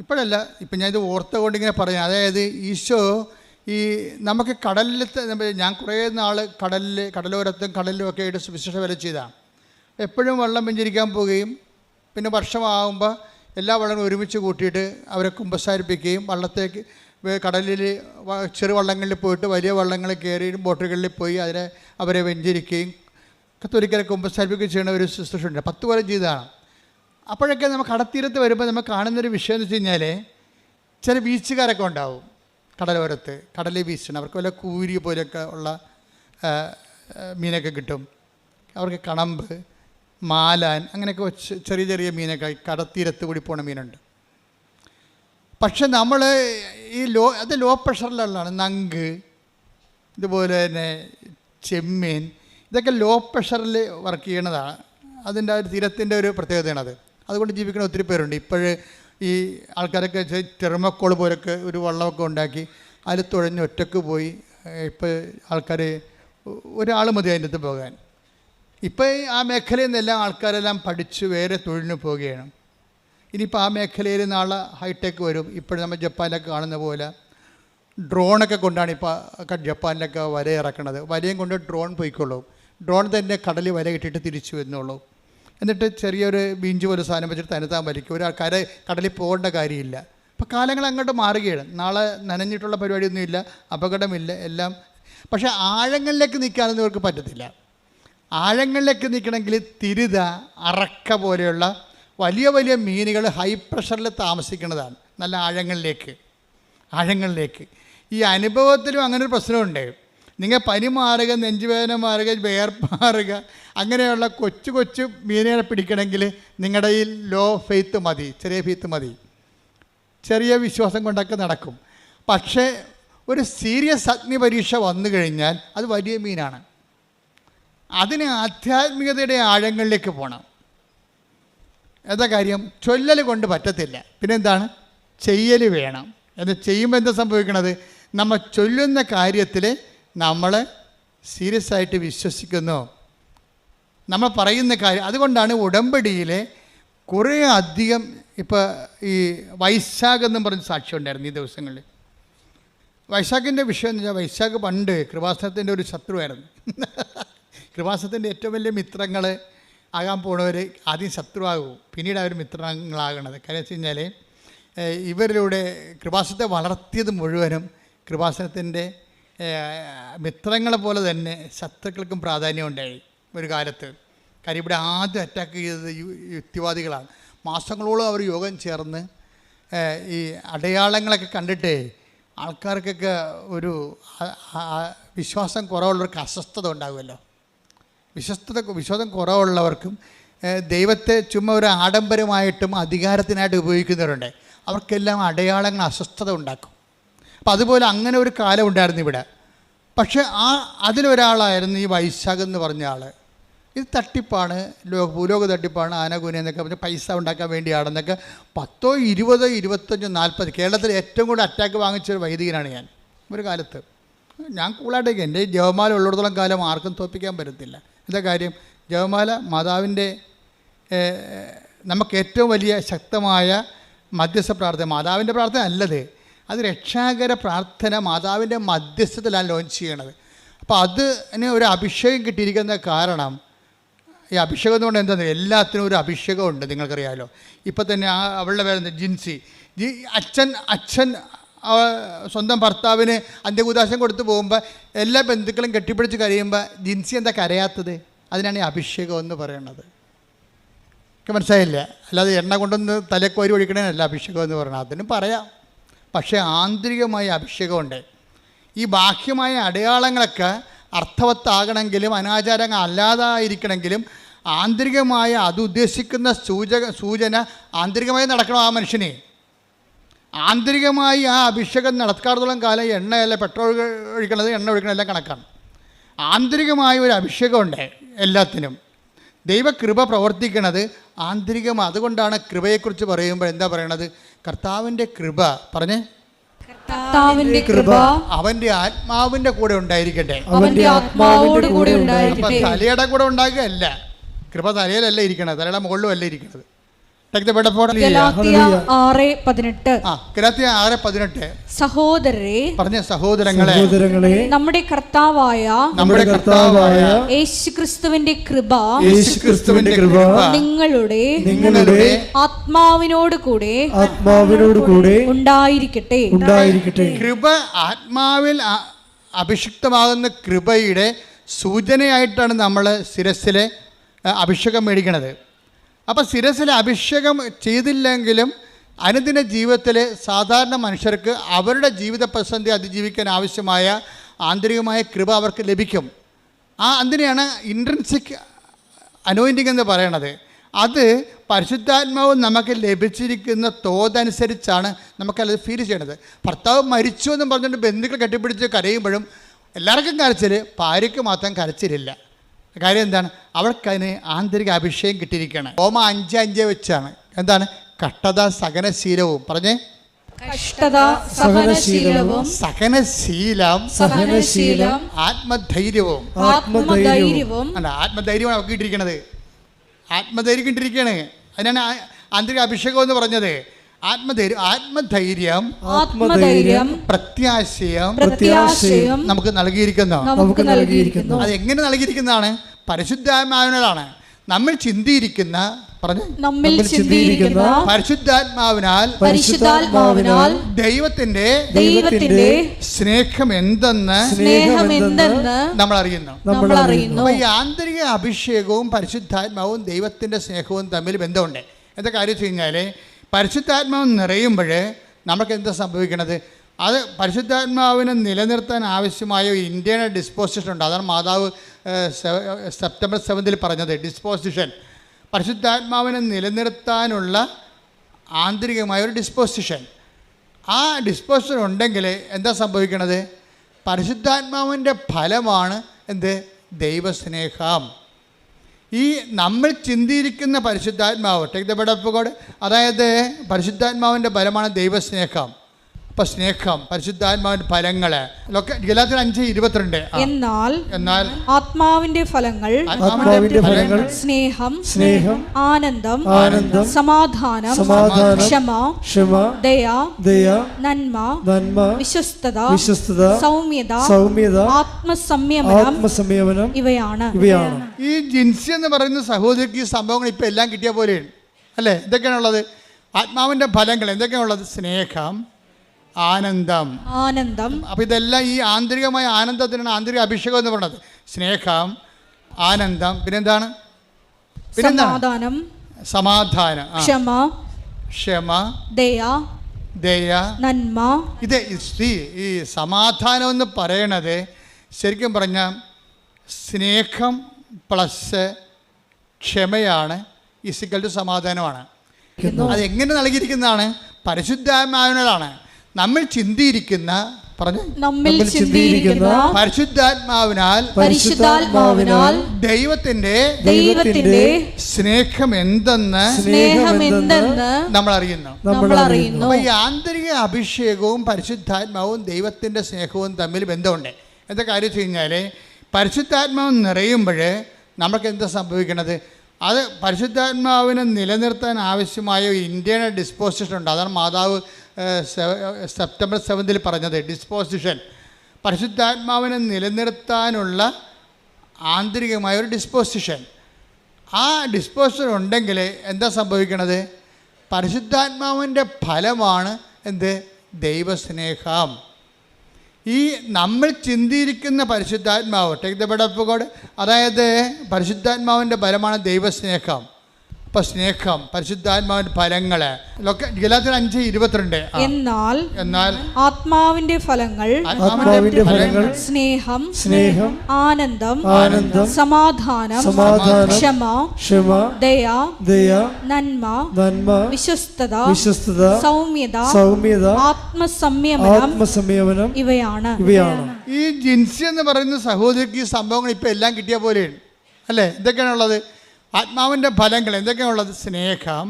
ഇപ്പോഴല്ല, ഇപ്പം ഞാൻ ഇത് ഓർത്തുകൊണ്ട് ഇങ്ങനെ പറയാം. അതായത് ഈശോ ഈ നമുക്ക് കടലിലത്തെ, ഞാൻ കുറേ നാൾ കടലോരത്തും കടലിലും ഒക്കെ ആയിട്ട് വിശേഷ വില ചെയ്താണ്. എപ്പോഴും വെള്ളം വെഞ്ചരിക്കാൻ പോവുകയും പിന്നെ വർഷമാകുമ്പോൾ എല്ലാ വെള്ളങ്ങളും ഒരുമിച്ച് കൂട്ടിയിട്ട് അവരെ കുമ്പസാരിപ്പിക്കുകയും വള്ളത്തേക്ക് കടലിൽ ചെറുവള്ളങ്ങളിൽ പോയിട്ട് വലിയ വള്ളങ്ങളിൽ കയറി ബോട്ടുകളിൽ പോയി അവരെ വെഞ്ചരിക്കുകയും കത്തോലിക്കരെ കുമ്പസാരിപ്പിക്കുകയും ചെയ്യുന്ന ഒരു ശുശ്രൂഷയുണ്ട്. 10 കൊല്ലം ചെയ്തതാണ്. അപ്പോഴൊക്കെ നമുക്ക് കടത്തീരത്ത് വരുമ്പോൾ നമ്മൾ കാണുന്നൊരു വിഷയം എന്ന് വെച്ച് കഴിഞ്ഞാൽ ചില ബീച്ചുകാരൊക്കെ ഉണ്ടാവും കടലോരത്ത്, കടലിൽ ബീച്ചാണ്. അവർക്ക് വല്ല കൂരി പോലെയൊക്കെ ഉള്ള മീനൊക്കെ കിട്ടും. അവർക്ക് കണമ്പ്, മാലാൻ, അങ്ങനെയൊക്കെ ചെറിയ ചെറിയ മീനൊക്കെ കടത്തീരത്ത് കൂടി പോണ മീനുണ്ട്. പക്ഷെ നമ്മൾ അത് ലോ പ്രഷറിലുള്ളതാണ്. നങ്ക്, ഇതുപോലെ തന്നെ ചെമ്മീൻ, ഇതൊക്കെ ലോ പ്രഷറിൽ വർക്ക് ചെയ്യണതാണ്. അതിൻ്റെ ഒരു തീരത്തിൻ്റെ ഒരു പ്രത്യേകതയാണത്. അതുകൊണ്ട് ജീവിക്കുന്ന ഒത്തിരി പേരുണ്ട്. ഇപ്പോഴ് ഈ ആൾക്കാരൊക്കെ ടെർമക്കോൾ പോലൊക്കെ ഒരു വള്ളമൊക്കെ ഉണ്ടാക്കി അതിൽ തുഴഞ്ഞ് ഒറ്റക്ക് പോയി. ഇപ്പോൾ ആൾക്കാർ ഒരാൾ മതി അതിൻ്റെ അടുത്ത് പോകാൻ. ഇപ്പോൾ ആ മേഖലയിൽ നിന്നെല്ലാം ആൾക്കാരെല്ലാം പഠിച്ച് വേറെ തൊഴിലിന് പോവുകയാണ്. ഇനിയിപ്പോൾ ആ മേഖലയിൽ നാളെ ഹൈടെക് വരും. ഇപ്പോഴും നമ്മൾ ജപ്പാനിലൊക്കെ കാണുന്ന പോലെ ഡ്രോണൊക്കെ കൊണ്ടാണ് ഇപ്പോൾ ജപ്പാനിലൊക്കെ വല ഇറക്കണത്. വലയും കൊണ്ട് ഡ്രോൺ പോയിക്കൊള്ളൂ. ഡ്രോൺ തന്നെ കടലിൽ വല ഇട്ടിട്ട് തിരിച്ചു വരുന്നുള്ളൂ. എന്നിട്ട് ചെറിയൊരു ബീഞ്ച് പോലെ സാധനം വെച്ചിട്ട് തനിത്താൻ വലിക്കും. ഒരാൾക്കാരെ കടലിൽ പോകേണ്ട കാര്യമില്ല. ഇപ്പോൾ കാലങ്ങൾ അങ്ങോട്ട് മാറുകയാണ്. നാളെ നനഞ്ഞിട്ടുള്ള പരിപാടിയൊന്നുമില്ല, അപകടമില്ല, എല്ലാം. പക്ഷേ ആഴങ്ങളിലേക്ക് നിൽക്കാനൊന്നും ഇവർക്ക് പറ്റത്തില്ല. ആഴങ്ങളിലേക്ക് നിൽക്കണമെങ്കിൽ തിരുത, അറക്ക പോലെയുള്ള വലിയ വലിയ മീനുകൾ ഹൈ പ്രഷറിൽ താമസിക്കുന്നതാണ്. നല്ല ആഴങ്ങളിലേക്ക്. ഈ അനുഭവത്തിലും അങ്ങനൊരു പ്രശ്നമുണ്ട്. നിങ്ങൾ പനി മാറുക, നെഞ്ചുവേദന മാറുക, വേർപ്പ് മാറുക, അങ്ങനെയുള്ള കൊച്ചു മീനുകളെ പിടിക്കണമെങ്കിൽ നിങ്ങളുടെ ഈ ലോ ഫെയ്ത്ത് മതി, ചെറിയ ഫെയ്ത്ത് മതി. ചെറിയ വിശ്വാസം കൊണ്ടൊക്കെ നടക്കും. പക്ഷേ ഒരു സീരിയസ് അഗ്നി പരീക്ഷ വന്നു കഴിഞ്ഞാൽ അത് വലിയ മീനാണ്. അതിന് ആധ്യാത്മികതയുടെ ആഴങ്ങളിലേക്ക് പോകണം. എന്താ കാര്യം? ചൊല്ലൽ കൊണ്ട് പറ്റത്തില്ല. പിന്നെന്താണ്? ചെയ്യൽ വേണം. എന്ന് ചെയ്യുമ്പോൾ എന്താ സംഭവിക്കണത്? നമ്മൾ ചൊല്ലുന്ന കാര്യത്തിൽ നമ്മൾ സീരിയസ് ആയിട്ട് വിശ്വസിക്കുന്നു, നമ്മൾ പറയുന്ന കാര്യം. അതുകൊണ്ടാണ് ഉടമ്പടിയിലെ കുറേ അധികം, ഇപ്പോൾ ഈ വൈശാഖെന്നും പറഞ്ഞ് സാക്ഷ്യം ഉണ്ടായിരുന്നു ഈ ദിവസങ്ങളിൽ. വൈശാഖിൻ്റെ വിഷയം എന്ന് വെച്ചാൽ വൈശാഖ് പണ്ട് കൃപാസനത്തിൻ്റെ ഒരു ശത്രുവായിരുന്നു. കൃപാസനത്തിൻ്റെ ഏറ്റവും വലിയ മിത്രങ്ങൾ ആകാൻ പോണവർ ആദ്യം ശത്രുവാകും, പിന്നീട് അവർ മിത്രങ്ങളാകണത്. കാര്യം വെച്ച് കഴിഞ്ഞാൽ ഇവരിലൂടെ കൃപാസനത്തെ വളർത്തിയത് മുഴുവനും കൃപാസനത്തിൻ്റെ മിത്രങ്ങളെ പോലെ തന്നെ ശത്രുക്കൾക്കും പ്രാധാന്യം ഉണ്ടായി ഒരു കാലത്ത്. കാര്യം ഇവിടെ ആദ്യം അറ്റാക്ക് ചെയ്തത് യുക്തിവാദികളാണ്. മാസങ്ങളോളം അവർ യോഗം ചേർന്ന് ഈ അടയാളങ്ങളൊക്കെ കണ്ടിട്ട് ആൾക്കാർക്കൊക്കെ ഒരു വിശ്വാസം കുറവുള്ളവർക്ക് അസ്വസ്ഥത ഉണ്ടാകുമല്ലോ. വിശ്വാസം കുറവുള്ളവർക്കും ദൈവത്തെ ചുമ്മാ ഒരു ആഡംബരമായിട്ടും അധികാരത്തിനായിട്ട് ഉപയോഗിക്കുന്നവരുണ്ട്. അവർക്കെല്ലാം അടയാളങ്ങൾ അസ്വസ്ഥത ഉണ്ടാക്കും. അപ്പം അതുപോലെ അങ്ങനെ ഒരു കാലം ഉണ്ടായിരുന്നു ഇവിടെ. പക്ഷേ അതിലൊരാളായിരുന്നു ഈ വൈശാഖ് എന്ന് പറഞ്ഞ ആൾ. ഇത് തട്ടിപ്പാണ്, ഭൂലോക തട്ടിപ്പാണ്, ആനകൂന എന്നൊക്കെ പറഞ്ഞ് പൈസ ഉണ്ടാക്കാൻ വേണ്ടിയാണെന്നൊക്കെ 10, 20, 25, 40 കേരളത്തിൽ ഏറ്റവും കൂടുതൽ അറ്റാക്ക് വാങ്ങിച്ചൊരു വൈദികനാണ് ഞാൻ ഒരു കാലത്ത്. ഞാൻ കൂളായിട്ടേക്ക് എൻ്റെ ഈ ജപമാല ഉള്ളിടത്തോളം കാലം ആർക്കും തോൽപ്പിക്കാൻ പറ്റത്തില്ല. എന്താ കാര്യം? ജപമാല മാതാവിൻ്റെ നമുക്ക് ഏറ്റവും വലിയ ശക്തമായ മധ്യസ്ഥ പ്രാർത്ഥന. മാതാവിൻ്റെ പ്രാർത്ഥന അല്ലത്, അത് രക്ഷാകര പ്രാർത്ഥന മാതാവിൻ്റെ മധ്യസ്ഥത്തിലാണ് ലോഞ്ച് ചെയ്യണത്. അപ്പോൾ അതിന് ഒരു അഭിഷേകം കിട്ടിയിരിക്കുന്ന കാരണം, ഈ അഭിഷേകം എന്നുകൊണ്ട് എന്താണെന്ന് എല്ലാത്തിനും ഒരു അഭിഷേകമുണ്ട്, നിങ്ങൾക്കറിയാമല്ലോ. ഇപ്പം തന്നെ അവളുടെ പേര് ജിൻസി. അച്ഛൻ സ്വന്തം ഭർത്താവിന് അന്ത്യകുദാശം കൊടുത്ത് പോകുമ്പോൾ എല്ലാ ബന്ധുക്കളും കെട്ടിപ്പിടിച്ച് കരയുമ്പോൾ ജിൻസി എന്താ കരയാത്തത്? അതിനാണ് ഈ അഭിഷേകം എന്ന് പറയുന്നത്. ഒക്കെ മനസ്സിലായില്ല? അല്ലാതെ എണ്ണ കൊണ്ടൊന്ന് തലക്കോരി ഒഴിക്കണേനല്ല അഭിഷേകം എന്ന് പറയുന്നത്. അതിനും പറയാം, പക്ഷേ ആന്തരികമായ അഭിഷേകമുണ്ട്. ഈ ബാഹ്യമായ അടയാളങ്ങളൊക്കെ അർത്ഥവത്താകണമെങ്കിലും അനാചാരങ്ങൾ അല്ലാതായിരിക്കണമെങ്കിലും ആന്തരികമായ അത് ഉദ്ദേശിക്കുന്ന സൂചന ആന്തരികമായി നടക്കണം ആ മനുഷ്യനെ. ആന്തരികമായി ആ അഭിഷേകം നടക്കാത്തോളം കാലം എണ്ണയല്ല, പെട്രോൾ ഒഴിക്കണത്, എണ്ണ ഒഴിക്കണത് എല്ലാം കണക്കാണ്. ആന്തരികമായ ഒരു അഭിഷേകമുണ്ട് എല്ലാത്തിനും. ദൈവകൃപ പ്രവർത്തിക്കണത് ആന്തരികമാണ്. അതുകൊണ്ടാണ് കൃപയെക്കുറിച്ച് പറയുമ്പോൾ എന്താ പറയണത്? കർത്താവിൻ്റെ കൃപ പറഞ്ഞേ, കർത്താവിന്റെ കൃപ അവന്റെ ആത്മാവിന്റെ കൂടെ ഉണ്ടായിരിക്കട്ടെ. അവന്റെ ആത്മാവോട് കൂടെ ഉണ്ടായിരിക്കട്ടെ. തലയുടെ കൂടെ ഉണ്ടാകുകയല്ല, കൃപ തലയിലല്ല ഇരിക്കണത്, തലയുടെ മുകളിലും അല്ല ഇരിക്കുന്നത്. ഗലാത്യ 6:18 സഹോദരരെ പറഞ്ഞ സഹോദരങ്ങളെ, നമ്മുടെ കർത്താവായ യേശുക്രിസ്തുവിന്റെ കൃപ നിങ്ങളുടെ ആത്മാവിനോട് കൂടെ ഉണ്ടായിരിക്കട്ടെ. കൃപ ആത്മാവിൽ അഭിഷിക്തമാകുന്ന കൃപയുടെ സൂചനയായിട്ടാണ് നമ്മൾ ശിരസ്സിലെ അഭിഷേകം മേടിക്കണത്. അപ്പോൾ ശിരസ്സിലെ അഭിഷേകം ചെയ്തില്ലെങ്കിലും അനുദിന ജീവിതത്തിൽ സാധാരണ മനുഷ്യർക്ക് അവരുടെ ജീവിത പ്രതിസന്ധി അതിജീവിക്കാൻ ആവശ്യമായ ആന്തരികമായ കൃപ അവർക്ക് ലഭിക്കും. അതിനെയാണ് ഇൻട്രിൻസിക് അനോയിൻറ്റിങ് എന്ന് പറയണത്. അത് പരിശുദ്ധാത്മാവ് നമുക്ക് ലഭിച്ചിരിക്കുന്ന തോതനുസരിച്ചാണ് നമുക്കത് ഫീൽ ചെയ്യണത്. ഭർത്താവ് മരിച്ചു എന്നും പറഞ്ഞുകൊണ്ട് ബന്ധുക്കൾ കെട്ടിപ്പിടിച്ച് കരയുമ്പോഴും എല്ലാവർക്കും കരച്ചിൽ, ഭാര്യയ്ക്ക് മാത്രം കരച്ചിലില്ല. കാര്യം എന്താണ്? അവൾക്കതിന് ആന്തരിക അഭിഷേകം കിട്ടിയിരിക്കുകയാണ്. റോമ 5:5 വെച്ചാണ്. എന്താണ്? കഷ്ടത സഹനശീലവും പറഞ്ഞേ, സഹനശീലം ആത്മധൈര്യവും. അല്ല, ആത്മധൈര്യമാണ് അവർക്ക് കിട്ടിയിരിക്കണത്. ആത്മധൈര്യം കിട്ടിയിരിക്കുകയാണ്. അതിനാണ് ആന്തരിക അഭിഷേകം എന്ന് പറഞ്ഞത്. ആത്മധൈര്യം പ്രത്യാശയം നമുക്ക് നൽകിയിരിക്കുന്നു. അത് എങ്ങനെ നൽകിയിരിക്കുന്നതാണ്? പരിശുദ്ധാത്മാവിനാലാണ്. നമ്മൾ ചിന്തിയിരിക്കുന്ന പരിശുദ്ധാത്മാവിനാൽ ദൈവത്തിന്റെ സ്നേഹം എന്തെന്ന് നമ്മൾ അറിയുന്നു. അപ്പൊ ഈ ആന്തരിക അഭിഷേകവും പരിശുദ്ധാത്മാവും ദൈവത്തിന്റെ സ്നേഹവും തമ്മിൽ ബന്ധമുണ്ട്. എന്താ കാര്യം വെച്ച് കഴിഞ്ഞാൽ, പരിശുദ്ധാത്മാവ് നിറയുമ്പോൾ നമുക്ക് എന്താ സംഭവിക്കണത്? അത് പരിശുദ്ധാത്മാവിനെ നിലനിർത്താൻ ആവശ്യമായ ഒരു ഇൻറ്റേർണൽ ഡിസ്പോസിഷൻ ഉണ്ട്. അതാണ് മാതാവ് സെപ്റ്റംബർ 7 പറഞ്ഞത്. ഡിസ്പോസിഷൻ, പരിശുദ്ധാത്മാവിനെ നിലനിർത്താനുള്ള ആന്തരികമായ ഒരു ഡിസ്പോസിഷൻ. ആ ഡിസ്പോസിഷൻ ഉണ്ടെങ്കിൽ എന്താ സംഭവിക്കണത്? പരിശുദ്ധാത്മാവിൻ്റെ ഫലമാണ് എന്ത്? ദൈവസ്നേഹം. ഈ നമ്മൾ ചിന്തിയിരിക്കുന്ന പരിശുദ്ധാത്മാവ്, take the word of God, അതായത് പരിശുദ്ധാത്മാവിൻ്റെ ഫലമാണ് ദൈവസ്നേഹം. അപ്പൊ സ്നേഹം, പരിശുദ്ധാത്മാവിന്റെ ഫലങ്ങള് ഗലാത്യർ 5:22. എന്നാൽ ആത്മാവിന്റെ ഫലങ്ങൾ സ്നേഹം, ആനന്ദം, സമാധാനം, ക്ഷമ, ദയ, നന്മ, വിശ്വസ്തത, സൗമ്യത, ആത്മസംയമനം ഇവയാണ്. ഈ ജിൻസി എന്ന് പറയുന്ന സഹോദരിക്ക് ഈ സംഭവങ്ങൾ ഇപ്പൊ എല്ലാം കിട്ടിയ പോലെയാണ് അല്ലേ? എന്തൊക്കെയാണുള്ളത്? ആത്മാവിന്റെ ഫലങ്ങൾ എന്തൊക്കെയാണുള്ളത്? സ്നേഹം, ആനന്ദം. അപ്പൊ ഇതെല്ലാം ഈ ആന്തരികമായ ആനന്ദത്തിനാണ് ആന്തരിക അഭിഷേകം എന്ന് പറയുന്നത്. സ്നേഹം, ആനന്ദം, പിന്നെന്താണ്? സമാധാനം, ക്ഷമ, ദയ, നന്മ. ഇത് ഈ സമാധാനം എന്ന് പറയണത് ശരിക്കും പറഞ്ഞാൽ സ്നേഹം പ്ലസ് ക്ഷമയാണ് ഈക്വൽ ടു സമാധാനമാണ്. അതെങ്ങനെ നൽകിയിരിക്കുന്നതാണ്? പരിശുദ്ധാത്മാവിനാലാണ്. നമ്മൾ ചിന്തിയിരിക്കുന്ന പരിശുദ്ധാത്മാവിനാൽ ദൈവത്തിന്റെ സ്നേഹം എന്തെന്ന് നമ്മൾ അറിയുന്നു. അപ്പൊ ഈ ആന്തരിക അഭിഷേകവും പരിശുദ്ധാത്മാവും ദൈവത്തിന്റെ സ്നേഹവും തമ്മിൽ ബന്ധമുണ്ട്. എന്താ കാര്യം വെച്ച് കഴിഞ്ഞാൽ പരിശുദ്ധാത്മാവ് നിറയുമ്പോൾ നമുക്ക് എന്താ സംഭവിക്കണത്? അത് പരിശുദ്ധാത്മാവിനെ നിലനിർത്താൻ ആവശ്യമായ ഇന്റേണൽ ഡിസ്പോസിഷൻ ഉണ്ട്. അതാണ് മാതാവ് സെപ്റ്റംബർ 7 പറഞ്ഞത്. ഡിസ്പോസിഷൻ, പരിശുദ്ധാത്മാവിനെ നിലനിർത്താനുള്ള ആന്തരികമായ ഒരു ഡിസ്പോസിഷൻ. ആ ഡിസ്പോസിഷൻ ഉണ്ടെങ്കിൽ എന്താ സംഭവിക്കണത്? പരിശുദ്ധാത്മാവിൻ്റെ ഫലമാണ് എന്ത്? ദൈവസ്നേഹം. ഈ നമ്മൾ ചിന്തിയിരിക്കുന്ന പരിശുദ്ധാത്മാവ്, take the word of God, അതായത് പരിശുദ്ധാത്മാവിൻ്റെ ഫലമാണ് ദൈവസ്നേഹം. അപ്പം സ്നേഹം, പരിശുദ്ധാത്മാവിന്റെ ഫലങ്ങള് ഗലാത്യർ 5:22. എന്നാൽ ആത്മാവിന്റെ ഫലങ്ങൾ സ്നേഹം, ആനന്ദം, സമാധാനം, ക്ഷമ, ദയ, നന്മ, വിശ്വസ്തത, സൗമ്യത, ആത്മസംയമനം ഇവയാണ്. ഈ ജിൻസി എന്ന് പറയുന്ന സഹോദരിക്ക് ഈ സംഭവങ്ങൾ ഇപ്പൊ എല്ലാം കിട്ടിയ പോലെയാണ് അല്ലേ? എന്തൊക്കെയാണുള്ളത്? ആത്മാവിന്റെ ഫലങ്ങൾ എന്തൊക്കെയാണുള്ളത്? സ്നേഹം,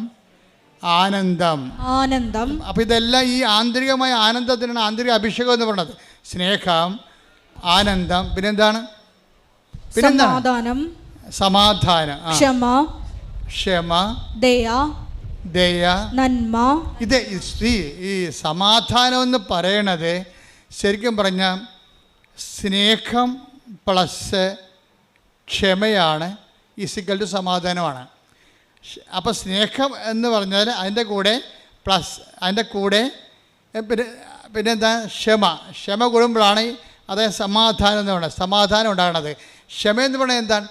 ആനന്ദം. അപ്പൊ ഇതെല്ലാം ഈ ആന്തരികമായ ആനന്ദത്തിനാണ് ആന്തരിക അഭിഷേകം എന്ന് പറയുന്നത്. സ്നേഹം, ആനന്ദം, പിന്നെന്താണ്? സമാധാനം, ക്ഷമ, ദയ, നന്മ. ഇത് ഈ സമാധാനം എന്ന് പറയണത് ശരിക്കും പറഞ്ഞാൽ സ്നേഹം പ്ലസ് ക്ഷമയാണ് ഈക്വൽ ടു സമാധാനമാണ്. അപ്പോൾ സ്നേഹം എന്ന് പറഞ്ഞാൽ അതിൻ്റെ കൂടെ പ്ലസ് അതിൻ്റെ കൂടെ പിന്നെന്താ? ക്ഷമ കൂടുമ്പോഴാണ് അതായത് സമാധാനം എന്ന് പറയുന്നത്. സമാധാനം ഉണ്ടാകണത്. ക്ഷമ എന്ന് പറയുന്നത് എന്താണ്?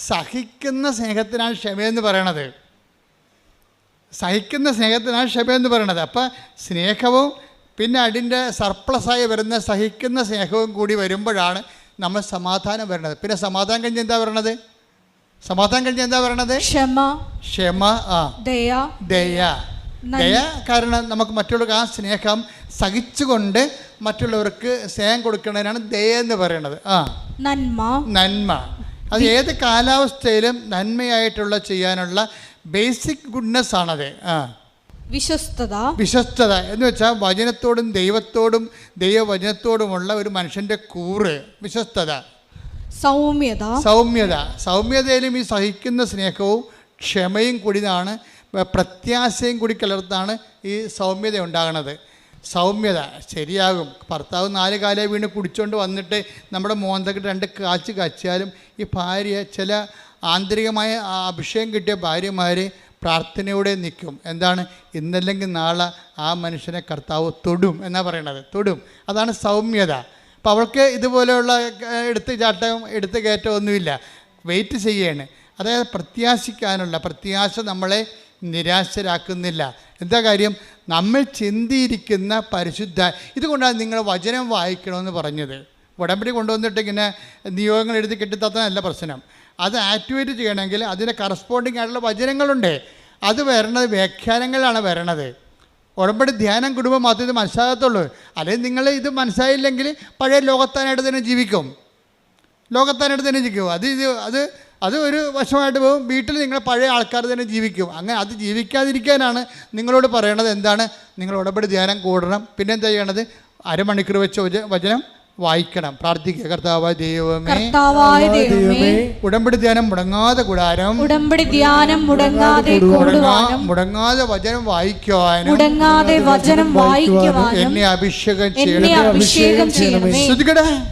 സഹിക്കുന്ന സ്നേഹത്തിനാണ് ക്ഷമയെന്ന് പറയണത്. സഹിക്കുന്ന സ്നേഹത്തിനാണ് ക്ഷമയെന്ന് പറയണത്. അപ്പം സ്നേഹവും പിന്നെ അതിൻ്റെ സർപ്ലസായി വരുന്ന സഹിക്കുന്ന സ്നേഹവും കൂടി വരുമ്പോഴാണ് നമ്മൾ സമാധാനം വരണത്. പിന്നെ സമാധാനം കഴിഞ്ഞ് എന്താ പറയണത്? ക്ഷമ, ദയ. കാരണം നമുക്ക് മറ്റുള്ളവർക്ക് ആ സ്നേഹം സഹിച്ചുകൊണ്ട് മറ്റുള്ളവർക്ക് സ്നേഹം കൊടുക്കുന്നതിനാണ് ദയ എന്ന് പറയുന്നത്. നന്മ. അത് ഏത് കാലാവസ്ഥയിലും നന്മയായിട്ടുള്ള ചെയ്യാനുള്ള ബേസിക് ഗുഡ്നെസ് ആണത്. വിശ്വസ്തത എന്ന് വെച്ചാൽ വചനത്തോടും ദൈവത്തോടും ദൈവവചനത്തോടുമുള്ള ഒരു മനുഷ്യന്റെ കൂറ് വിശ്വസ്തത. സൗമ്യതയിലും ഈ സഹിക്കുന്ന സ്നേഹവും ക്ഷമയും കൂടിയാണ്, പ്രത്യാശയും കൂടി കലർത്താണ് ഈ സൗമ്യത ഉണ്ടാകുന്നത്. സൗമ്യത ശരിയാകും. ഭർത്താവ് 4 കാലേ വീണ് കുടിച്ചുകൊണ്ട് വന്നിട്ട് നമ്മുടെ മോന്തക്ക് 2 കാച്ച് കച്ചാലും ഈ ഭാര്യ ചില ആന്തരികമായ അഭിഷേകം കിട്ടിയ ഭാര്യമാർ പ്രാർത്ഥനയോടെ നിൽക്കും. എന്താണ്? ഇന്നല്ലെങ്കിൽ നാളെ ആ മനുഷ്യനെ കർത്താവ് തൊടും എന്നാണ് പറയണത്. തൊടും, അതാണ് സൗമ്യത. അപ്പോൾ അവൾക്ക് ഇതുപോലെയുള്ള എടുത്ത് കയറ്റമൊന്നുമില്ല, വെയിറ്റ് ചെയ്യാണ്. അതായത് പ്രത്യാശ നമ്മളെ നിരാശരാക്കുന്നില്ല. എന്താ കാര്യം? നമ്മൾ ചിന്തിയിരിക്കുന്ന പരിശുദ്ധ. ഇതുകൊണ്ടാണ് നിങ്ങൾ വചനം വായിക്കണമെന്ന് പറഞ്ഞത്. ഉടമ്പടി കൊണ്ടുവന്നിട്ട് ഇങ്ങനെ നിയോഗങ്ങൾ എഴുതി കെട്ടിത്തന്നല്ല പ്രശ്നം. അത് ആക്ടിവേറ്റ് ചെയ്യണമെങ്കിൽ അതിന് കറസ്പോണ്ടിങ് ആയിട്ടുള്ള വചനങ്ങളുണ്ട്. അത് വരണത് വ്യാഖ്യാനങ്ങളാണ് വരണത്. ഉടമ്പടി ധ്യാനം കുടുംബം മാത്രമേ ഇത് മനസ്സിലാകത്തുള്ളൂ. അല്ലെങ്കിൽ നിങ്ങൾ ഇത് മനസ്സിലായില്ലെങ്കിൽ പഴയ ലോകത്താനായിട്ട് തന്നെ ജീവിക്കും. അത് ഒരു വശമായിട്ട് പോകും. വീട്ടിൽ നിങ്ങൾ പഴയ ആൾക്കാർ തന്നെ ജീവിക്കും. അങ്ങനെ അത് ജീവിക്കാതിരിക്കാനാണ് നിങ്ങളോട് പറയണത്. എന്താണ്? നിങ്ങൾ ഉടമ്പടി ധ്യാനം കൂടണം. പിന്നെ എന്താ ചെയ്യണത്? അരമണിക്കൂർ വെച്ച് വചനം വായിക്കണം, പ്രാർത്ഥിക്കുക. കർത്താവായ ദൈവമേ, ഉടമ്പടി ധ്യാനം മുടങ്ങാതെ കൂടാനും, ഉടമ്പടി ധ്യാനം മുടങ്ങാതെ കൂടുവാനും, മുടങ്ങാതെ വചനം വായിക്കുവാനും, മുടങ്ങാതെ വചനം വായിക്കുവാനും എന്നെ അഭിഷേകം ചെയ്യണമേ.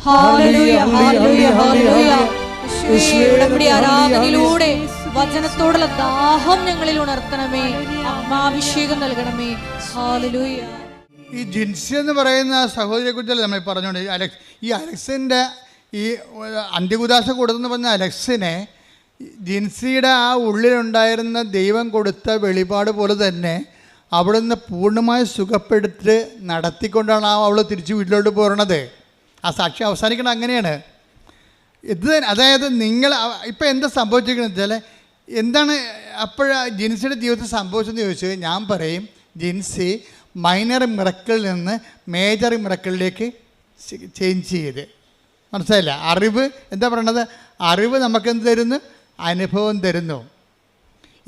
ഹല്ലേലൂയ, ഹല്ലേലൂയ, ഹല്ലേലൂയ. ഉടമ്പടി ആരാധനയിലൂടെ വചനത്തോടുള്ള ദാഹം ഞങ്ങളിൽ ഉണർത്തണമേ. ആത്മാഭിഷേകം നൽകണമേ. ഹല്ലേലൂയ. ഈ ജിൻസി എന്ന് പറയുന്ന സഹോദരിയെക്കുറിച്ചല്ലേ നമ്മൾ പറഞ്ഞുകൊണ്ട് ഈ അലക്സിൻ്റെ ഈ അന്ത്യകുദാശ കൊടുത്തെന്ന് പറഞ്ഞ അലക്സിനെ ജിൻസിയുടെ ആ ഉള്ളിലുണ്ടായിരുന്ന ദൈവം കൊടുത്ത വെളിപാട് പോലെ തന്നെ അവിടുന്ന് പൂർണ്ണമായി സുഖപ്പെടുത്തി നടത്തിക്കൊണ്ടാണ് അവൾ തിരിച്ച് വീട്ടിലോട്ട് പോരണത്. ആ സാക്ഷ്യം അവസാനിക്കണം അങ്ങനെയാണ്. ഇത് അതായത് നിങ്ങൾ ഇപ്പം എന്താ സംഭവിച്ചിരിക്കുന്നത് വെച്ചാൽ എന്താണ് ജിൻസിയുടെ ജീവിതത്തിൽ സംഭവിച്ചതെന്ന് ചോദിച്ചാൽ ഞാൻ പറയും, ജിൻസി മൈനർ മിറക്കിളിൽ നിന്ന് മേജർ മിറക്കിളിലേക്ക് ചേഞ്ച് ചെയ്ത്. മനസ്സിലായില്ല? അറിവ് എന്താ പറയണത്? അറിവ് നമുക്കെന്ത് തരുന്നു? അനുഭവം തരുന്നു.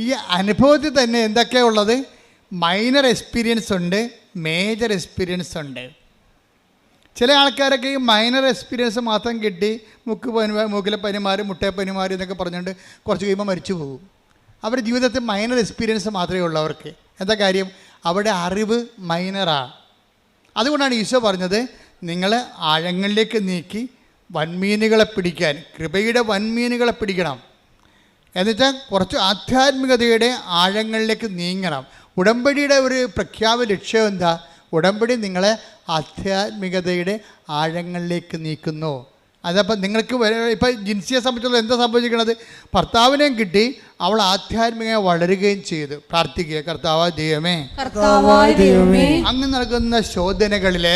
ഈ അനുഭവത്തിൽ തന്നെ എന്തൊക്കെയാണ് ഉള്ളത്? മൈനർ എക്സ്പീരിയൻസ് ഉണ്ട്, മേജർ എക്സ്പീരിയൻസ് ഉണ്ട്. ചില ആൾക്കാരൊക്കെ ഈ മൈനർ എക്സ്പീരിയൻസ് മാത്രം കിട്ടി മൂക്കിലെ പനിമാർ, മുട്ടയപ്പനിമാർ എന്നൊക്കെ പറഞ്ഞുകൊണ്ട് കുറച്ച് കഴിയുമ്പോൾ മരിച്ചു പോകും. അവരുടെ ജീവിതത്തിൽ മൈനർ എക്സ്പീരിയൻസ് മാത്രമേ ഉള്ളൂ അവർക്ക്. എന്താ കാര്യം? അവിടെ അറിവ് മൈനറാണ്. അതുകൊണ്ടാണ് ഈശോ പറഞ്ഞത്, നിങ്ങൾ ആഴങ്ങളിലേക്ക് നീക്കി വൻമീനുകളെ പിടിക്കാൻ, കൃപയുടെ വൻമീനുകളെ പിടിക്കണം. എന്നുവെച്ചാൽ കുറച്ച് ആധ്യാത്മികതയുടെ ആഴങ്ങളിലേക്ക് നീങ്ങണം. ഉടമ്പടിയുടെ ഒരു പ്രഖ്യാപന ലക്ഷ്യം എന്താ? ഉടമ്പടി നിങ്ങളെ ആധ്യാത്മികതയുടെ ആഴങ്ങളിലേക്ക് നീക്കുന്നു. അതപ്പോൾ നിങ്ങൾക്ക് ഇപ്പം ജിൻസിയെ സംബന്ധിച്ചുള്ള എന്താ സംഭവിച്ചിരിക്കുന്നത്? ഭർത്താവിനെയും കിട്ടി, അവൾ ആധ്യാത്മികമായി വളരുകയും ചെയ്തു. പ്രാർത്ഥിക്കുക. കർത്താവായ ദൈവമേ, അങ്ങ് നൽകുന്ന ശോധനകളില്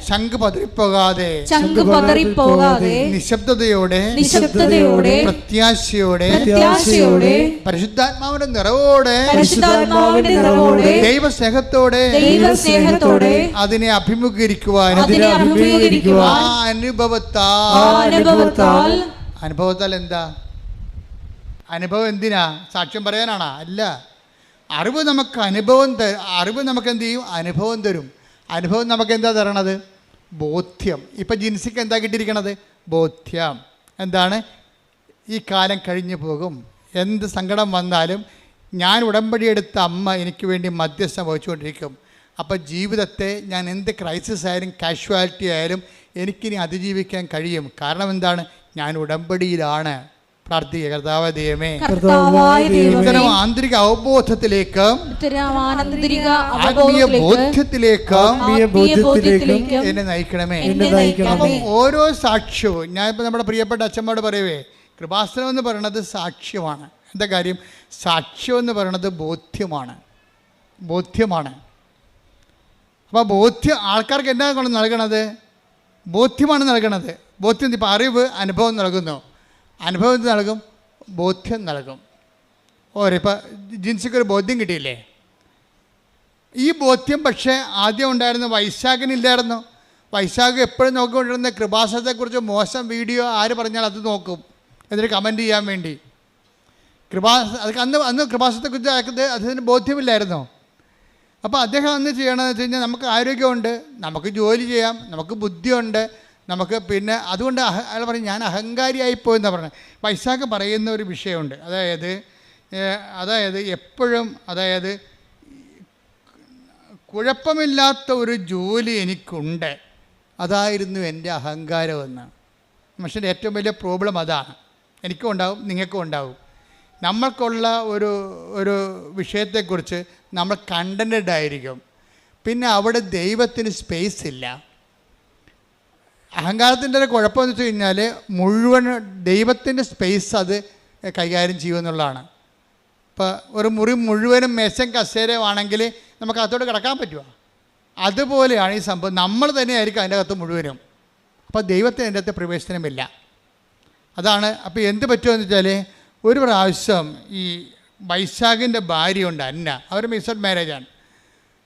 ശംഖ് പതറിപ്പോകാതെ നിശബ്ദതയോടെ പ്രത്യാശയോടെ പരിശുദ്ധാത്മാവിന്റെ നിറവോടെ ദൈവസ്നേഹത്തോടെ അതിനെ അഭിമുഖീകരിക്കുവാൻ അനുഭവത്താൽ എന്താ? അനുഭവം എന്തിനാ? സാക്ഷ്യം പറയാനാണോ? അല്ല. അറിവ് നമുക്ക് അറിവ് നമുക്ക് എന്ത് ചെയ്യും? അനുഭവം തരും. അനുഭവം നമുക്ക് എന്താ തരണത്? ബോധ്യം. ഇപ്പം ജിൻസിക്ക് എന്താ കിട്ടിയിരിക്കണത്? ബോധ്യം. എന്താണ്? ഈ കാലം കഴിഞ്ഞു പോകും. എന്ത് സങ്കടം വന്നാലും ഞാൻ ഉടമ്പടിയെടുത്ത അമ്മ എനിക്ക് വേണ്ടി മധ്യസ്ഥം വഹിച്ചുകൊണ്ടിരിക്കും. അപ്പോൾ ജീവിതത്തെ ഞാൻ എന്ത് ക്രൈസിസ് ആയാലും കാഷ്വാലിറ്റി ആയാലും എനിക്കിനി അതിജീവിക്കാൻ കഴിയും. കാരണം എന്താണ്? ഞാൻ ഉടമ്പടിയിലാണ്. പ്രാർത്ഥിക്കുക. കർത്താവായ ദൈവമേ, ഇത്തരം ആന്തരിക അവബോധത്തിലേക്ക്, ആത്മീയ ബോധ്യത്തിലേക്ക് എന്നെ നയിക്കണമേ. അപ്പം ഓരോ സാക്ഷ്യവും ഞാനിപ്പോൾ നമ്മുടെ പ്രിയപ്പെട്ട അച്ഛന്മാരോട് പറയുവേ, കൃപാസനം എന്ന് പറയുന്നത് സാക്ഷ്യമാണ്. എന്താ കാര്യം? സാക്ഷ്യം എന്ന് പറയുന്നത് ബോധ്യമാണ്. അപ്പോൾ ബോധ്യം ആൾക്കാർക്ക് എന്താ കൊണ്ട് നൽകണത്? ബോധ്യമാണ് നൽകണത്. ബോധ്യം. ഇപ്പോൾ അറിവ് അനുഭവം നൽകുന്നു, അനുഭവം നൽകും, ബോധ്യം നൽകും. ഇപ്പോൾ ജിൻസിക്കൊരു ബോധ്യം കിട്ടിയില്ലേ? ഈ ബോധ്യം പക്ഷേ ആദ്യം ഉണ്ടായിരുന്ന വൈശാഖിനില്ലായിരുന്നു. വൈശാഖ് എപ്പോഴും നോക്കിക്കൊണ്ടിരുന്ന കൃപാസനത്തെക്കുറിച്ച് മോശം വീഡിയോ ആര് പറഞ്ഞാൽ അത് നോക്കും, എന്നിട്ട് കമൻറ്റ് ചെയ്യാൻ വേണ്ടി. അതൊക്കെ അന്ന് കൃപാസനത്തെക്കുറിച്ച് അദ്ദേഹത്തിന് ബോധ്യമില്ലായിരുന്നോ? അപ്പോൾ അദ്ദേഹം അന്ന് ചെയ്യണമെന്ന് വെച്ച് കഴിഞ്ഞാൽ നമുക്ക് ആരോഗ്യമുണ്ട്, നമുക്ക് ജോലി ചെയ്യാം, നമുക്ക് ബുദ്ധിയുണ്ട്, നമുക്ക് പിന്നെ അതുകൊണ്ട് അയാൾ പറയും ഞാൻ അഹങ്കാരിയായിപ്പോയെന്നാണ് പറഞ്ഞത്. വൈശാഖ് പറയുന്ന ഒരു വിഷയമുണ്ട്. അതായത് എപ്പോഴും കുഴപ്പമില്ലാത്ത ഒരു ജോലി എനിക്കുണ്ട്, അതായിരുന്നു എൻ്റെ അഹങ്കാരമെന്ന്. മനുഷ്യൻ്റെ ഏറ്റവും വലിയ പ്രോബ്ലം അതാണ്. എനിക്കും ഉണ്ടാവും, നിങ്ങൾക്കും ഉണ്ടാവും. നമ്മൾക്കുള്ള ഒരു വിഷയത്തെക്കുറിച്ച് നമ്മൾ കണ്ടൻറ്റഡ് ആയിരിക്കും. പിന്നെ അവിടെ ദൈവത്തിന് സ്പേസ് ഇല്ല. അഹങ്കാരത്തിൻ്റെ ഒരു കുഴപ്പമെന്ന് വെച്ച് കഴിഞ്ഞാൽ മുഴുവൻ ദൈവത്തിൻ്റെ സ്പേസ് അത് കൈകാര്യം ചെയ്യുമെന്നുള്ളതാണ്. ഇപ്പോൾ ഒരു മുറി മുഴുവനും മേശം കസേരയാണെങ്കിൽ നമുക്ക് അകത്തോട്ട് കിടക്കാൻ പറ്റുമോ? അതുപോലെയാണ് ഈ സംഭവം. നമ്മൾ തന്നെയായിരിക്കും അതിൻ്റെ അകത്ത് മുഴുവനും. അപ്പോൾ ദൈവത്തിന് അതിൻ്റെ അകത്ത് പ്രവേശനമില്ല. അതാണ്. അപ്പോൾ എന്ത് പറ്റുമെന്ന് വെച്ചാൽ ഒരു പ്രാവശ്യം ഈ വൈശാഖിൻ്റെ ഭാര്യയുണ്ട് അന്ന, അവർ മിക്സഡ് മാരേജാണ്.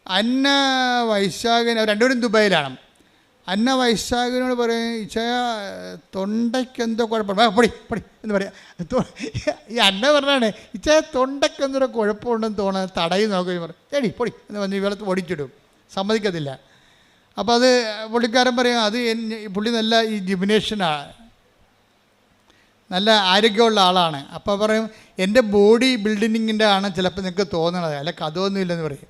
അന്ന വൈശാഖിന് രണ്ടുപേരും ദുബായിലാണ്. അന്ന വൈശാഖിനോട് പറയും ഇച്ചയ തൊണ്ടയ്ക്ക് എന്തോ കുഴപ്പമുണ്ട്, പൊടി പൊടി എന്ന് പറയാം. ഈ അന്ന പറഞ്ഞാണ് ഇച്ചയ തൊണ്ടയ്ക്ക് എന്തോ കുഴപ്പമുണ്ടെന്ന് തോന്നുന്നത്, തടയി നോക്കുകയും പറയും എടി പൊടി എന്ന് പറഞ്ഞ് ഇവളെ ഓടിച്ചിടും, സമ്മതിക്കത്തില്ല. അപ്പോൾ അത് പുള്ളിക്കാരൻ പറയും അത് പുള്ളി നല്ല ഈ ജിംനേഷ്യനാണ്, നല്ല ആരോഗ്യമുള്ള ആളാണ്. അപ്പോൾ പറയും എൻ്റെ ബോഡി ബിൽഡിങ്ങിൻ്റെ ആണ് ചിലപ്പോൾ നിങ്ങൾക്ക് തോന്നണത്, അല്ല കഥയൊന്നുമില്ലെന്ന് പറയും.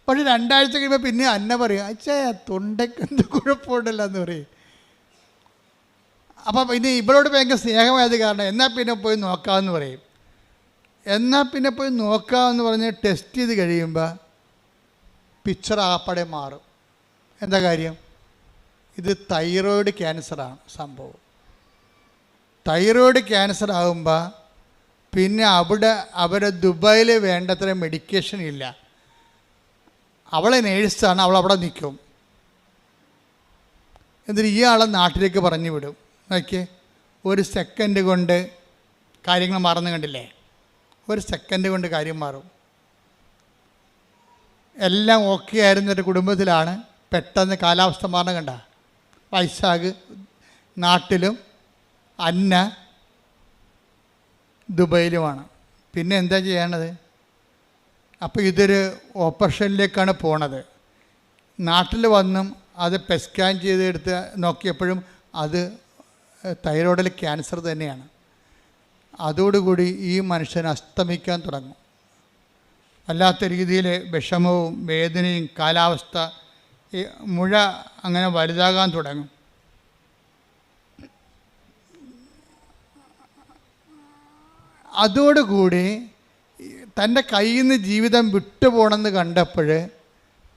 പക്ഷേ 2 ആഴ്ച കഴിയുമ്പോൾ പിന്നെ അന്ന പറയും അച്ഛാ തൊണ്ടയ്ക്ക് എന്ത് കുഴപ്പമുണ്ടല്ലോ എന്ന് പറയും. അപ്പം പിന്നെ ഇവളോട് ഭയങ്കര സ്നേഹമായത് കാരണം എന്നാൽ പിന്നെ പോയി നോക്കാമെന്ന് പറയും. എന്നാൽ പിന്നെ പോയി നോക്കാമെന്ന് പറഞ്ഞ് ടെസ്റ്റ് ചെയ്ത് കഴിയുമ്പോൾ പിക്ചർ ആപ്പടെ മാറും. എന്താ കാര്യം? ഇത് തൈറോയ്ഡ് ക്യാൻസറാണ് സംഭവം. തൈറോയ്ഡ് ക്യാൻസർ ആകുമ്പോൾ പിന്നെ അവിടെ ദുബായിൽ വേണ്ടത്ര മെഡിക്കേഷൻ ഇല്ല. അവളെ നേഴ്സാണ്, അവളവിടെ നിൽക്കും. എന്നിട്ട് ഇയാളെ നാട്ടിലേക്ക് പറഞ്ഞു വിടും. നോക്കിയേ, 1 സെക്കൻഡ് കൊണ്ട് കാര്യങ്ങൾ മാറുന്നു കണ്ടില്ലേ? 1 സെക്കൻഡ് കൊണ്ട് കാര്യം മാറും. എല്ലാം ഓക്കെ ആയിരുന്നൊരു കുടുംബത്തിലാണ് പെട്ടെന്ന് കാലാവസ്ഥ മാറണം. കണ്ട, വൈശാഖ് നാട്ടിലും അന്ന ദുബൈയിലുമാണ്. പിന്നെ എന്താ ചെയ്യണത്? അപ്പോൾ ഇതൊരു ഓപ്പറേഷനിലേക്കാണ് പോണത്. നാട്ടിൽ വന്നും അത് സ്കാൻ ചെയ്തെടുത്ത് നോക്കിയപ്പോഴും അത് തൈറോയ്ഡിൽ ക്യാൻസർ തന്നെയാണ്. അതോടുകൂടി ഈ മനുഷ്യൻ അസ്തമിക്കാൻ തുടങ്ങും. വല്ലാത്ത രീതിയിൽ വിഷമവും വേദനയും, കാലാവസ്ഥ മുഴ അങ്ങനെ വലുതാകാൻ തുടങ്ങും. അതോടുകൂടി തൻ്റെ കയ്യിൽ നിന്ന് ജീവിതം വിട്ടുപോകണമെന്ന് കണ്ടപ്പോൾ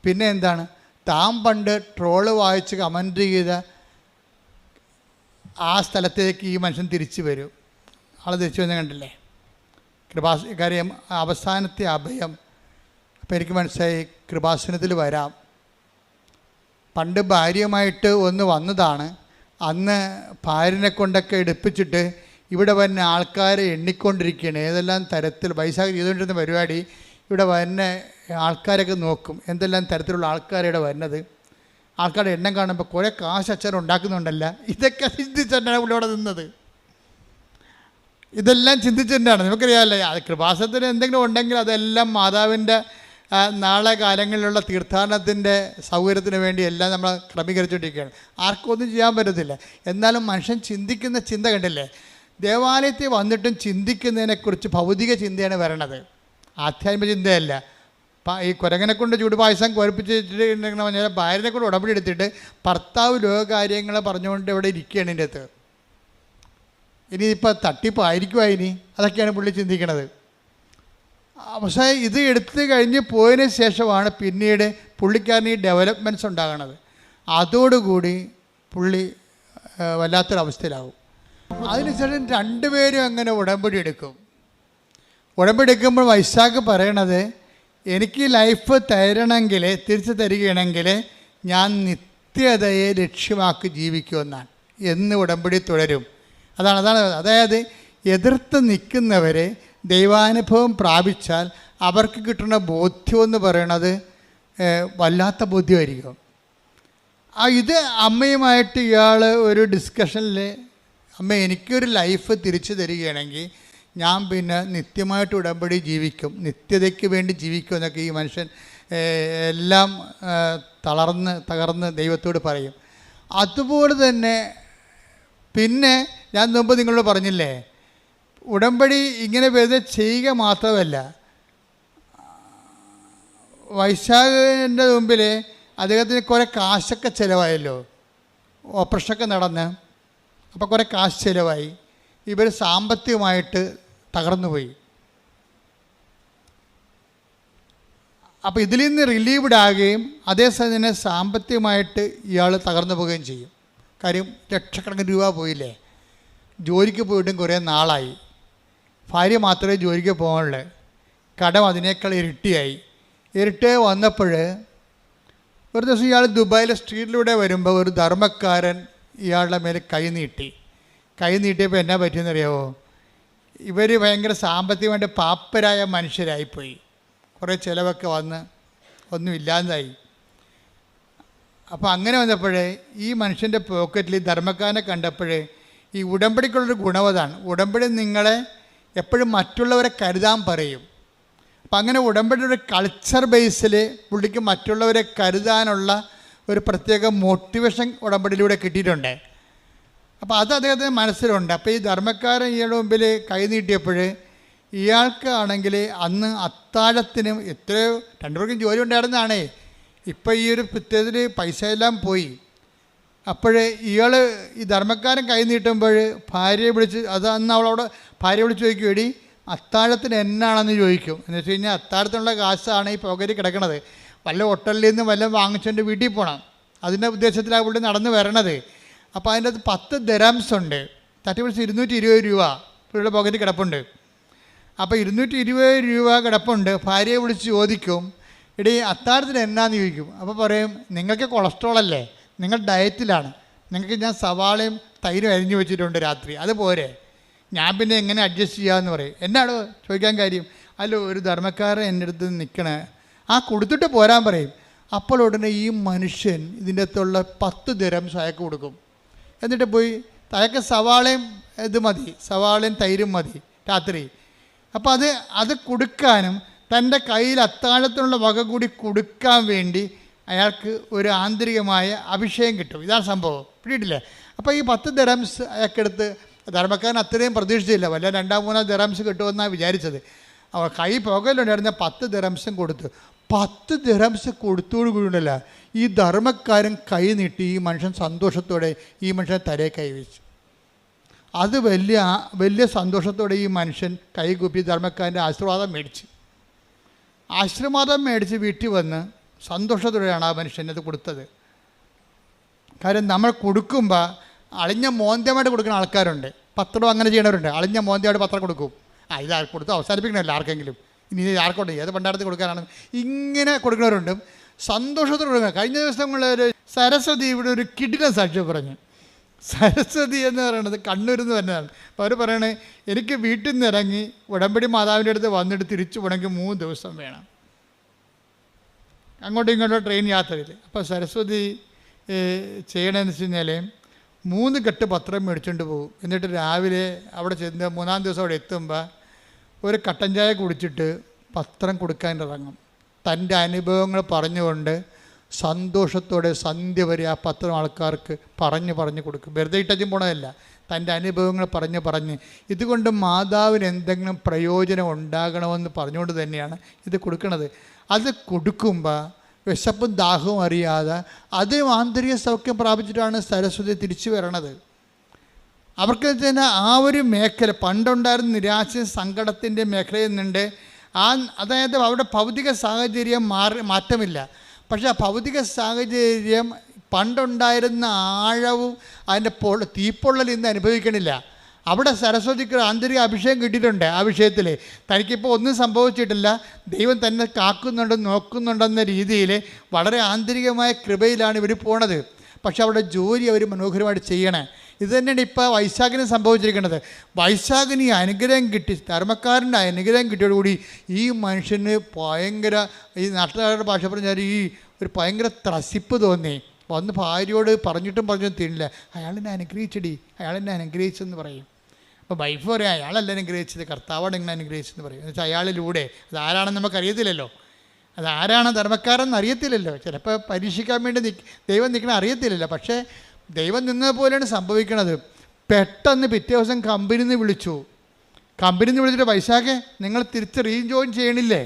പിന്നെ എന്താണ്, താൻ പണ്ട് ട്രോള് വായിച്ച് കമൻറ്റ് ചെയ്ത ആ സ്ഥലത്തേക്ക് ഈ മനുഷ്യൻ തിരിച്ചു വരും. ആൾ തിരിച്ചു വന്ന് കണ്ടില്ലേ? കാര്യം അവസാനത്തെ അഭയം. അപ്പോൾ എനിക്ക് മനസ്സിലായി കൃപാസനത്തിൽ വരാം. പണ്ട് ഭാര്യയുമായിട്ട് ഒന്ന് വന്നതാണ്. അന്ന് ഭാര്യനെ കൊണ്ടൊക്കെ എടുപ്പിച്ചിട്ട് ഇവിടെ വരുന്ന ആൾക്കാരെ എണ്ണിക്കൊണ്ടിരിക്കുകയാണ്. ഏതെല്ലാം തരത്തിൽ വൈശാഖ് ചെയ്തുകൊണ്ടിരുന്ന പരിപാടി, ഇവിടെ വരുന്ന ആൾക്കാരൊക്കെ നോക്കും എന്തെല്ലാം തരത്തിലുള്ള ആൾക്കാരുടെ വരുന്നത്. ആൾക്കാരുടെ എണ്ണം കാണുമ്പോൾ കുറേ കാശ് അച്ഛൻ ഉണ്ടാക്കുന്നുണ്ടല്ല. ഇതൊക്കെ ചിന്തിച്ചിട്ടാണ് പുള്ളി അവിടെ നിന്നത്. ഇതെല്ലാം ചിന്തിച്ചിട്ടാണ്. നമുക്കറിയാമല്ലേ, അത് കൃപാസനത്തിന് എന്തെങ്കിലും ഉണ്ടെങ്കിൽ അതെല്ലാം മാതാവിൻ്റെ നാളെ കാലങ്ങളിലുള്ള തീർത്ഥാടനത്തിൻ്റെ സൗകര്യത്തിന് വേണ്ടി എല്ലാം നമ്മൾ ക്രമീകരിച്ചുകൊണ്ടിരിക്കുകയാണ്. ആർക്കും ഒന്നും ചെയ്യാൻ പറ്റത്തില്ല. എന്നാലും മനുഷ്യൻ ചിന്തിക്കുന്ന ചിന്ത കണ്ടില്ലേ? ദേവാലയത്തിൽ വന്നിട്ടും ചിന്തിക്കുന്നതിനെക്കുറിച്ച് ഭൗതിക ചിന്തയാണ് വരണത്, ആധ്യാത്മിക ചിന്തയല്ല. ഈ കുരങ്ങനെ കൊണ്ട് ചൂടുപായസം കുഴപ്പിച്ചിട്ടുണ്ടെന്ന് പറഞ്ഞാൽ ഭാര്യനെ കൊണ്ട് ഉടമ്പടി എടുത്തിട്ട് ഭർത്താവ് ലോകകാര്യങ്ങളെ പറഞ്ഞുകൊണ്ട് ഇവിടെ ഇരിക്കുകയാണ് ഇതിൻ്റെ അകത്ത്. ഇനിയിപ്പോൾ തട്ടിപ്പായിരിക്കുമോ ഇനി? അതൊക്കെയാണ് പുള്ളി ചിന്തിക്കണത്. പക്ഷേ ഇത് എടുത്തു കഴിഞ്ഞ് പോയതിന് ശേഷമാണ് പിന്നീട് പുള്ളിക്കാരന് ഈ ഡെവലപ്മെൻറ്റ്സ് ഉണ്ടാകണത്. അതോടുകൂടി പുള്ളി വല്ലാത്തൊരവസ്ഥയിലാകും. അതിനുശേഷം 2 പേരും അങ്ങനെ ഉടമ്പടി എടുക്കും. ഉടമ്പടി എടുക്കുമ്പോൾ വൈശാഖ് പറയണത് എനിക്ക് ലൈഫ് തരണമെങ്കിൽ, തിരിച്ചു തരികയാണെങ്കിൽ ഞാൻ നിത്യതയെ ലക്ഷ്യമാക്കി ജീവിക്കുമെന്നാണ്. എന്ന് ഉടമ്പടി തുടരും. അതായത് എതിർത്ത് നിൽക്കുന്നവരെ ദൈവാനുഭവം പ്രാപിച്ചാൽ അവർക്ക് കിട്ടുന്ന ബോധ്യമെന്ന് പറയണത് വല്ലാത്ത ബോധ്യമായിരിക്കും. ഇത് അമ്മയുമായിട്ട് ഇയാൾ ഒരു ഡിസ്കഷനിൽ, അമ്മ എനിക്കൊരു ലൈഫ് തിരിച്ചു തരികയാണെങ്കിൽ ഞാൻ പിന്നെ നിത്യമായിട്ട് ഉടമ്പടി ജീവിക്കും, നിത്യതയ്ക്ക് വേണ്ടി ജീവിക്കും എന്നൊക്കെ ഈ മനുഷ്യൻ എല്ലാം തകർന്ന് ദൈവത്തോട് പറയും. അതുപോലെ തന്നെ പിന്നെ ഞാൻ മുമ്പ് നിങ്ങളോട് പറഞ്ഞില്ലേ, ഉടമ്പടി ഇങ്ങനെ വെറുതെ ചെയ്യുക മാത്രമല്ല, വൈശാഖിൻ്റെ മുമ്പിൽ അദ്ദേഹത്തിന് കുറേ കാശൊക്കെ ചിലവായല്ലോ, ഓപ്പറേഷനൊക്കെ നടന്ന്. അപ്പോൾ കുറേ കാശ് ചിലവായി. ഇവർ സാമ്പത്തികമായിട്ട് തകർന്നുപോയി. അപ്പോൾ ഇതിൽ നിന്ന് റിലീവ്ഡ് ആകുകയും അതേസമയം തന്നെ സാമ്പത്തികമായിട്ട് ഇയാൾ തകർന്നു പോവുകയും ചെയ്യും. കാര്യം ലക്ഷക്കണക്കിന് രൂപ പോയില്ലേ. ജോലിക്ക് പോയിട്ടും കുറേ നാളായി. ഭാര്യ മാത്രമേ ജോലിക്ക് പോകാനുള്ളൂ. കടം അതിനേക്കാൾ ഇരട്ടിയായി വന്നപ്പോൾ ഒരു ദിവസം ഇയാൾ ദുബായിലെ സ്ട്രീറ്റിലൂടെ വരുമ്പോൾ ഒരു ധർമ്മക്കാരൻ ഇയാളുടെ മേലെ കൈ നീട്ടിയപ്പോൾ എന്നാ പറ്റിയെന്നറിയാമോ? ഇവർ ഭയങ്കര സാമ്പത്തികമായിട്ട് പാപ്പരായ മനുഷ്യരായിപ്പോയി. കുറേ ചിലവൊക്കെ വന്ന് ഒന്നുമില്ലാതായി. അപ്പോൾ അങ്ങനെ വന്നപ്പോഴേ ഈ മനുഷ്യൻ്റെ പോക്കറ്റിൽ ഈ ധർമ്മക്കാരനെ കണ്ടപ്പോഴേ ഈ ഉടമ്പടിക്കുള്ളൊരു ഗുണവതാണ്. ഉടമ്പടി നിങ്ങളെ എപ്പോഴും മറ്റുള്ളവരെ കരുതാൻ പറയും. അപ്പം അങ്ങനെ ഉടമ്പടിയുടെ ഒരു കൾച്ചർ ബേസിൽ പുള്ളിക്ക് മറ്റുള്ളവരെ കരുതാനുള്ള ഒരു പ്രത്യേക മോട്ടിവേഷൻ ഉടമ്പടിയിലൂടെ കിട്ടിയിട്ടുണ്ട്. അപ്പോൾ അത് അദ്ദേഹത്തിന് മനസ്സിലുണ്ട്. അപ്പോൾ ഈ ധർമ്മക്കാരൻ ഇയാളുടെ മുമ്പിൽ കൈ നീട്ടിയപ്പോൾ ഇയാൾക്ക് ആണെങ്കിൽ അന്ന് അത്താഴത്തിനും എത്രയോ രണ്ടുപേർക്കും ജോലി ഉണ്ടായിരുന്നതാണേ. ഇപ്പോൾ ഈ ഒരു പ്രത്യേകത്തിൽ പൈസ എല്ലാം പോയി. അപ്പോഴേ ഇയാൾ ഈ ധർമ്മക്കാരൻ കൈ നീട്ടുമ്പോൾ ഭാര്യയെ വിളിച്ച്, അത് അന്ന് അവളവിടെ ഭാര്യയെ വിളിച്ച് ചോദിക്കും, എടി അത്താഴത്തിന് എന്നാണെന്ന് ചോദിക്കും. എന്ന് വെച്ച് കഴിഞ്ഞാൽ അത്താഴത്തിനുള്ള കാശാണ് ഈ പോക്കറ്റിൽ കിടക്കണത്. വല്ല ഹോട്ടലിൽ നിന്ന് വല്ലതും വാങ്ങിച്ചുകൊണ്ട് വീട്ടിൽ പോകണം, അതിൻ്റെ ഉദ്ദേശത്തിലാണ് പുള്ളി നടന്ന് വരണത്. അപ്പോൾ അതിൻ്റെ അകത്ത് 10 ദിർഹംസ് ഉണ്ട്. തട്ടി വിളിച്ച് 220 രൂപ പുള്ളിയുടെ പോക്കറ്റിൽ കിടപ്പുണ്ട്. അപ്പോൾ 220 രൂപ കിടപ്പുണ്ട്. ഭാര്യയെ വിളിച്ച് ചോദിക്കും, എടി അത്താഴത്തിന് എന്നാന്ന് ചോദിക്കും. അപ്പോൾ പറയും, നിങ്ങൾക്ക് കൊളസ്ട്രോൾ അല്ലേ, നിങ്ങൾ ഡയറ്റിലാണ്, നിങ്ങൾക്ക് ഞാൻ സവാളയും തൈരും അരിഞ്ഞു വെച്ചിട്ടുണ്ട് രാത്രി, അതുപോലെ ഞാൻ പിന്നെ എങ്ങനെ അഡ്ജസ്റ്റ് ചെയ്യാമെന്ന് പറയും. എന്നാണോ ചോദിക്കാൻ കാര്യം? അല്ലോ ഒരു ധർമ്മക്കാരൻ എൻ്റെ അടുത്ത് നിൽക്കണേ, ആ കൊടുത്തിട്ട് പോരാൻ പറയും. അപ്പോൾ ഉടനെ ഈ മനുഷ്യൻ ഇതിൻ്റെ അകത്തുള്ള 10 ദിർഹംസ് അയാൾക്ക് കൊടുക്കും. എന്നിട്ട് പോയി അയാൾക്ക് സവാളയും ഇത് മതി, സവാളയും തൈരും മതി രാത്രി. അപ്പോൾ അത് കൊടുക്കാനും തൻ്റെ കയ്യിൽ അത്താഴത്തിനുള്ള വക കൂടി കൊടുക്കാൻ വേണ്ടി അയാൾക്ക് ഒരു ആന്തരികമായ അഭിഷേകം കിട്ടും. ഇതാണ് സംഭവം, പിടിയിട്ടില്ലേ? അപ്പോൾ ഈ 10 ദിർഹംസ് അയാൾക്കെടുത്ത്, ധർമ്മക്കാരൻ അത്രയും പ്രതീക്ഷിച്ചില്ല, വല്ല 2-3 ദിർഹംസ് കിട്ടുമെന്നാണ് വിചാരിച്ചത്. അവൾ കൈ പുകയിലുണ്ടായിരുന്ന 10 ദിർഹംസും കൊടുത്ത്. 10 ദിർഹംസ് കൊടുത്തോടു കൂടിയുണ്ടല്ല ഈ ധർമ്മക്കാരൻ കൈ നീട്ടി ഈ മനുഷ്യൻ സന്തോഷത്തോടെ ഈ മനുഷ്യൻ തലയെ കൈവച്ചു. അത് വലിയ സന്തോഷത്തോടെ ഈ മനുഷ്യൻ കൈകൂപ്പി ധർമ്മക്കാരൻ്റെ ആശീർവാദം മേടിച്ച് വീട്ടിൽ വന്ന് സന്തോഷത്തോടെയാണ് ആ മനുഷ്യനത് കൊടുത്തത്. കാര്യം നമ്മൾ കൊടുക്കുമ്പോൾ അളിഞ്ഞ മോന്തമായിട്ട് കൊടുക്കുന്ന ആൾക്കാരുണ്ട്, പത്രം അങ്ങനെ ചെയ്യണവരുണ്ട്. അളിഞ്ഞ മോന്തമായിട്ട് പത്രം കൊടുക്കും, ഇത് കൊടുത്ത് അവസാനിപ്പിക്കണമല്ലോ ആർക്കെങ്കിലും, ഇനി ആർക്കോട്ടെ ഏത് പണ്ടാരത്തിൽ കൊടുക്കാനാണ്, ഇങ്ങനെ കൊടുക്കുന്നവരുണ്ട്. സന്തോഷത്തോടെ കൊടുക്കുക. കഴിഞ്ഞ ദിവസങ്ങളിൽ സരസ്വതി ഇവിടെ ഒരു കിടിലൻ സാക്ഷ്യം പറഞ്ഞു. സരസ്വതി എന്ന് പറയുന്നത് കണ്ണൂരിൽ നിന്ന് വരുന്നതാണ്. അപ്പോൾ അവർ പറയണേ, എനിക്ക് വീട്ടിൽ നിന്ന് ഇറങ്ങി ഉടമ്പടി മാതാവിൻ്റെ അടുത്ത് വന്നിട്ട് തിരിച്ചു പോകണമെങ്കിൽ 3 ദിവസം വേണം, അങ്ങോട്ടും ഇങ്ങോട്ടും ട്രെയിൻ യാത്രയിൽ. അപ്പോൾ സരസ്വതി ചെയ്യണമെന്ന് വെച്ച് കഴിഞ്ഞാൽ 3 കെട്ട് പത്രം മേടിച്ചുകൊണ്ട് പോകും. എന്നിട്ട് രാവിലെ അവിടെ ചെന്ന് 3-ാം ദിവസം അവിടെ എത്തുമ്പോൾ ഒരു കട്ടൻ ചായ കുടിച്ചിട്ട് പത്രം കൊടുക്കാൻ ഇറങ്ങും. തൻ്റെ അനുഭവങ്ങൾ പറഞ്ഞുകൊണ്ട് സന്തോഷത്തോടെ സന്ധ്യ വരെ ആ പത്രം ആൾക്കാർക്ക് പറഞ്ഞു കൊടുക്കും. വെറുതെ ഇട്ടും പോണതല്ല, തൻ്റെ അനുഭവങ്ങൾ പറഞ്ഞ് ഇതുകൊണ്ട് മാതാവിന് എന്തെങ്കിലും പ്രയോജനം ഉണ്ടാകണമെന്ന് പറഞ്ഞുകൊണ്ട് തന്നെയാണ് ഇത് കൊടുക്കുന്നത്. അത് കൊടുക്കുമ്പോൾ വിശപ്പും ദാഹവും അറിയാതെ അത് ആന്തരിക സൗഖ്യം പ്രാപിച്ചിട്ടാണ് സരസ്വതി തിരിച്ചു വരണത്. അവർക്ക് തന്നെ ആ ഒരു മേഖല പണ്ടുണ്ടായിരുന്ന നിരാശ സങ്കടത്തിൻ്റെ മേഖലയിൽ നിന്നുണ്ട്. അതായത് അവിടെ ഭൗതിക സാഹചര്യം മാറ്റമില്ല, പക്ഷേ ആ ഭൗതിക സാഹചര്യം പണ്ടുണ്ടായിരുന്ന ആഴവും അതിൻ്റെ തീപ്പൊള്ളൽ ഇന്ന് അനുഭവിക്കണില്ല. അവിടെ സരസ്വതിക്ക് ആന്തരിക അഭിഷേകം കിട്ടിയിട്ടുണ്ട്. ആ വിഷയത്തിൽ തനിക്കിപ്പോൾ ഒന്നും സംഭവിച്ചിട്ടില്ല, ദൈവം തന്നെ നോക്കുന്നുണ്ടെന്ന രീതിയിൽ വളരെ ആന്തരികമായ കൃപയിലാണ് ഇവർ പോണത്. പക്ഷെ അവിടെ ജോലി അവർ മനോഹരമായിട്ട് ചെയ്യണേ. ഇത് തന്നെയാണ് ഇപ്പോൾ വൈശാഖിന് സംഭവിച്ചിരിക്കുന്നത്. വൈശാഖിന് ഈ അനുഗ്രഹം കിട്ടി, ധർമ്മക്കാരൻ്റെ അനുഗ്രഹം കിട്ടിയോടുകൂടി ഈ മനുഷ്യന് ഭയങ്കര, ഈ നാട്ടുകാരുടെ ഭാഷ പറഞ്ഞാൽ ഈ ഒരു ഭയങ്കര ത്രസിപ്പ് തോന്നി. വന്ന് ഭാര്യയോട് പറഞ്ഞിട്ടും തീരില്ല, അയാളെന്നെ അനുഗ്രഹിച്ചെന്ന് പറയും. അപ്പോൾ വൈഫ് പറയാം, അയാളല്ല അനുഗ്രഹിച്ചത്, കർത്താവാണ് ഇങ്ങനെ അനുഗ്രഹിച്ചെന്ന് പറയും. എന്ന് വെച്ചാൽ അയാളിലൂടെ. അതാരാണെന്ന് നമുക്കറിയത്തില്ലല്ലോ, അതാരാണ് ധർമ്മക്കാരെന്ന് അറിയത്തില്ലല്ലോ. ചിലപ്പോൾ പരീക്ഷിക്കാൻ വേണ്ടി ദൈവം നിൽക്കണ അറിയത്തില്ലല്ലോ. പക്ഷേ ദൈവം നിന്നതുപോലെയാണ് സംഭവിക്കണത്. പെട്ടെന്ന് പിറ്റേ ദിവസം കമ്പനിയിൽ നിന്ന് വിളിച്ചിട്ട്, വൈശാഖെ നിങ്ങൾ തിരിച്ച് റീജോയിൻ ചെയ്യണില്ലേ,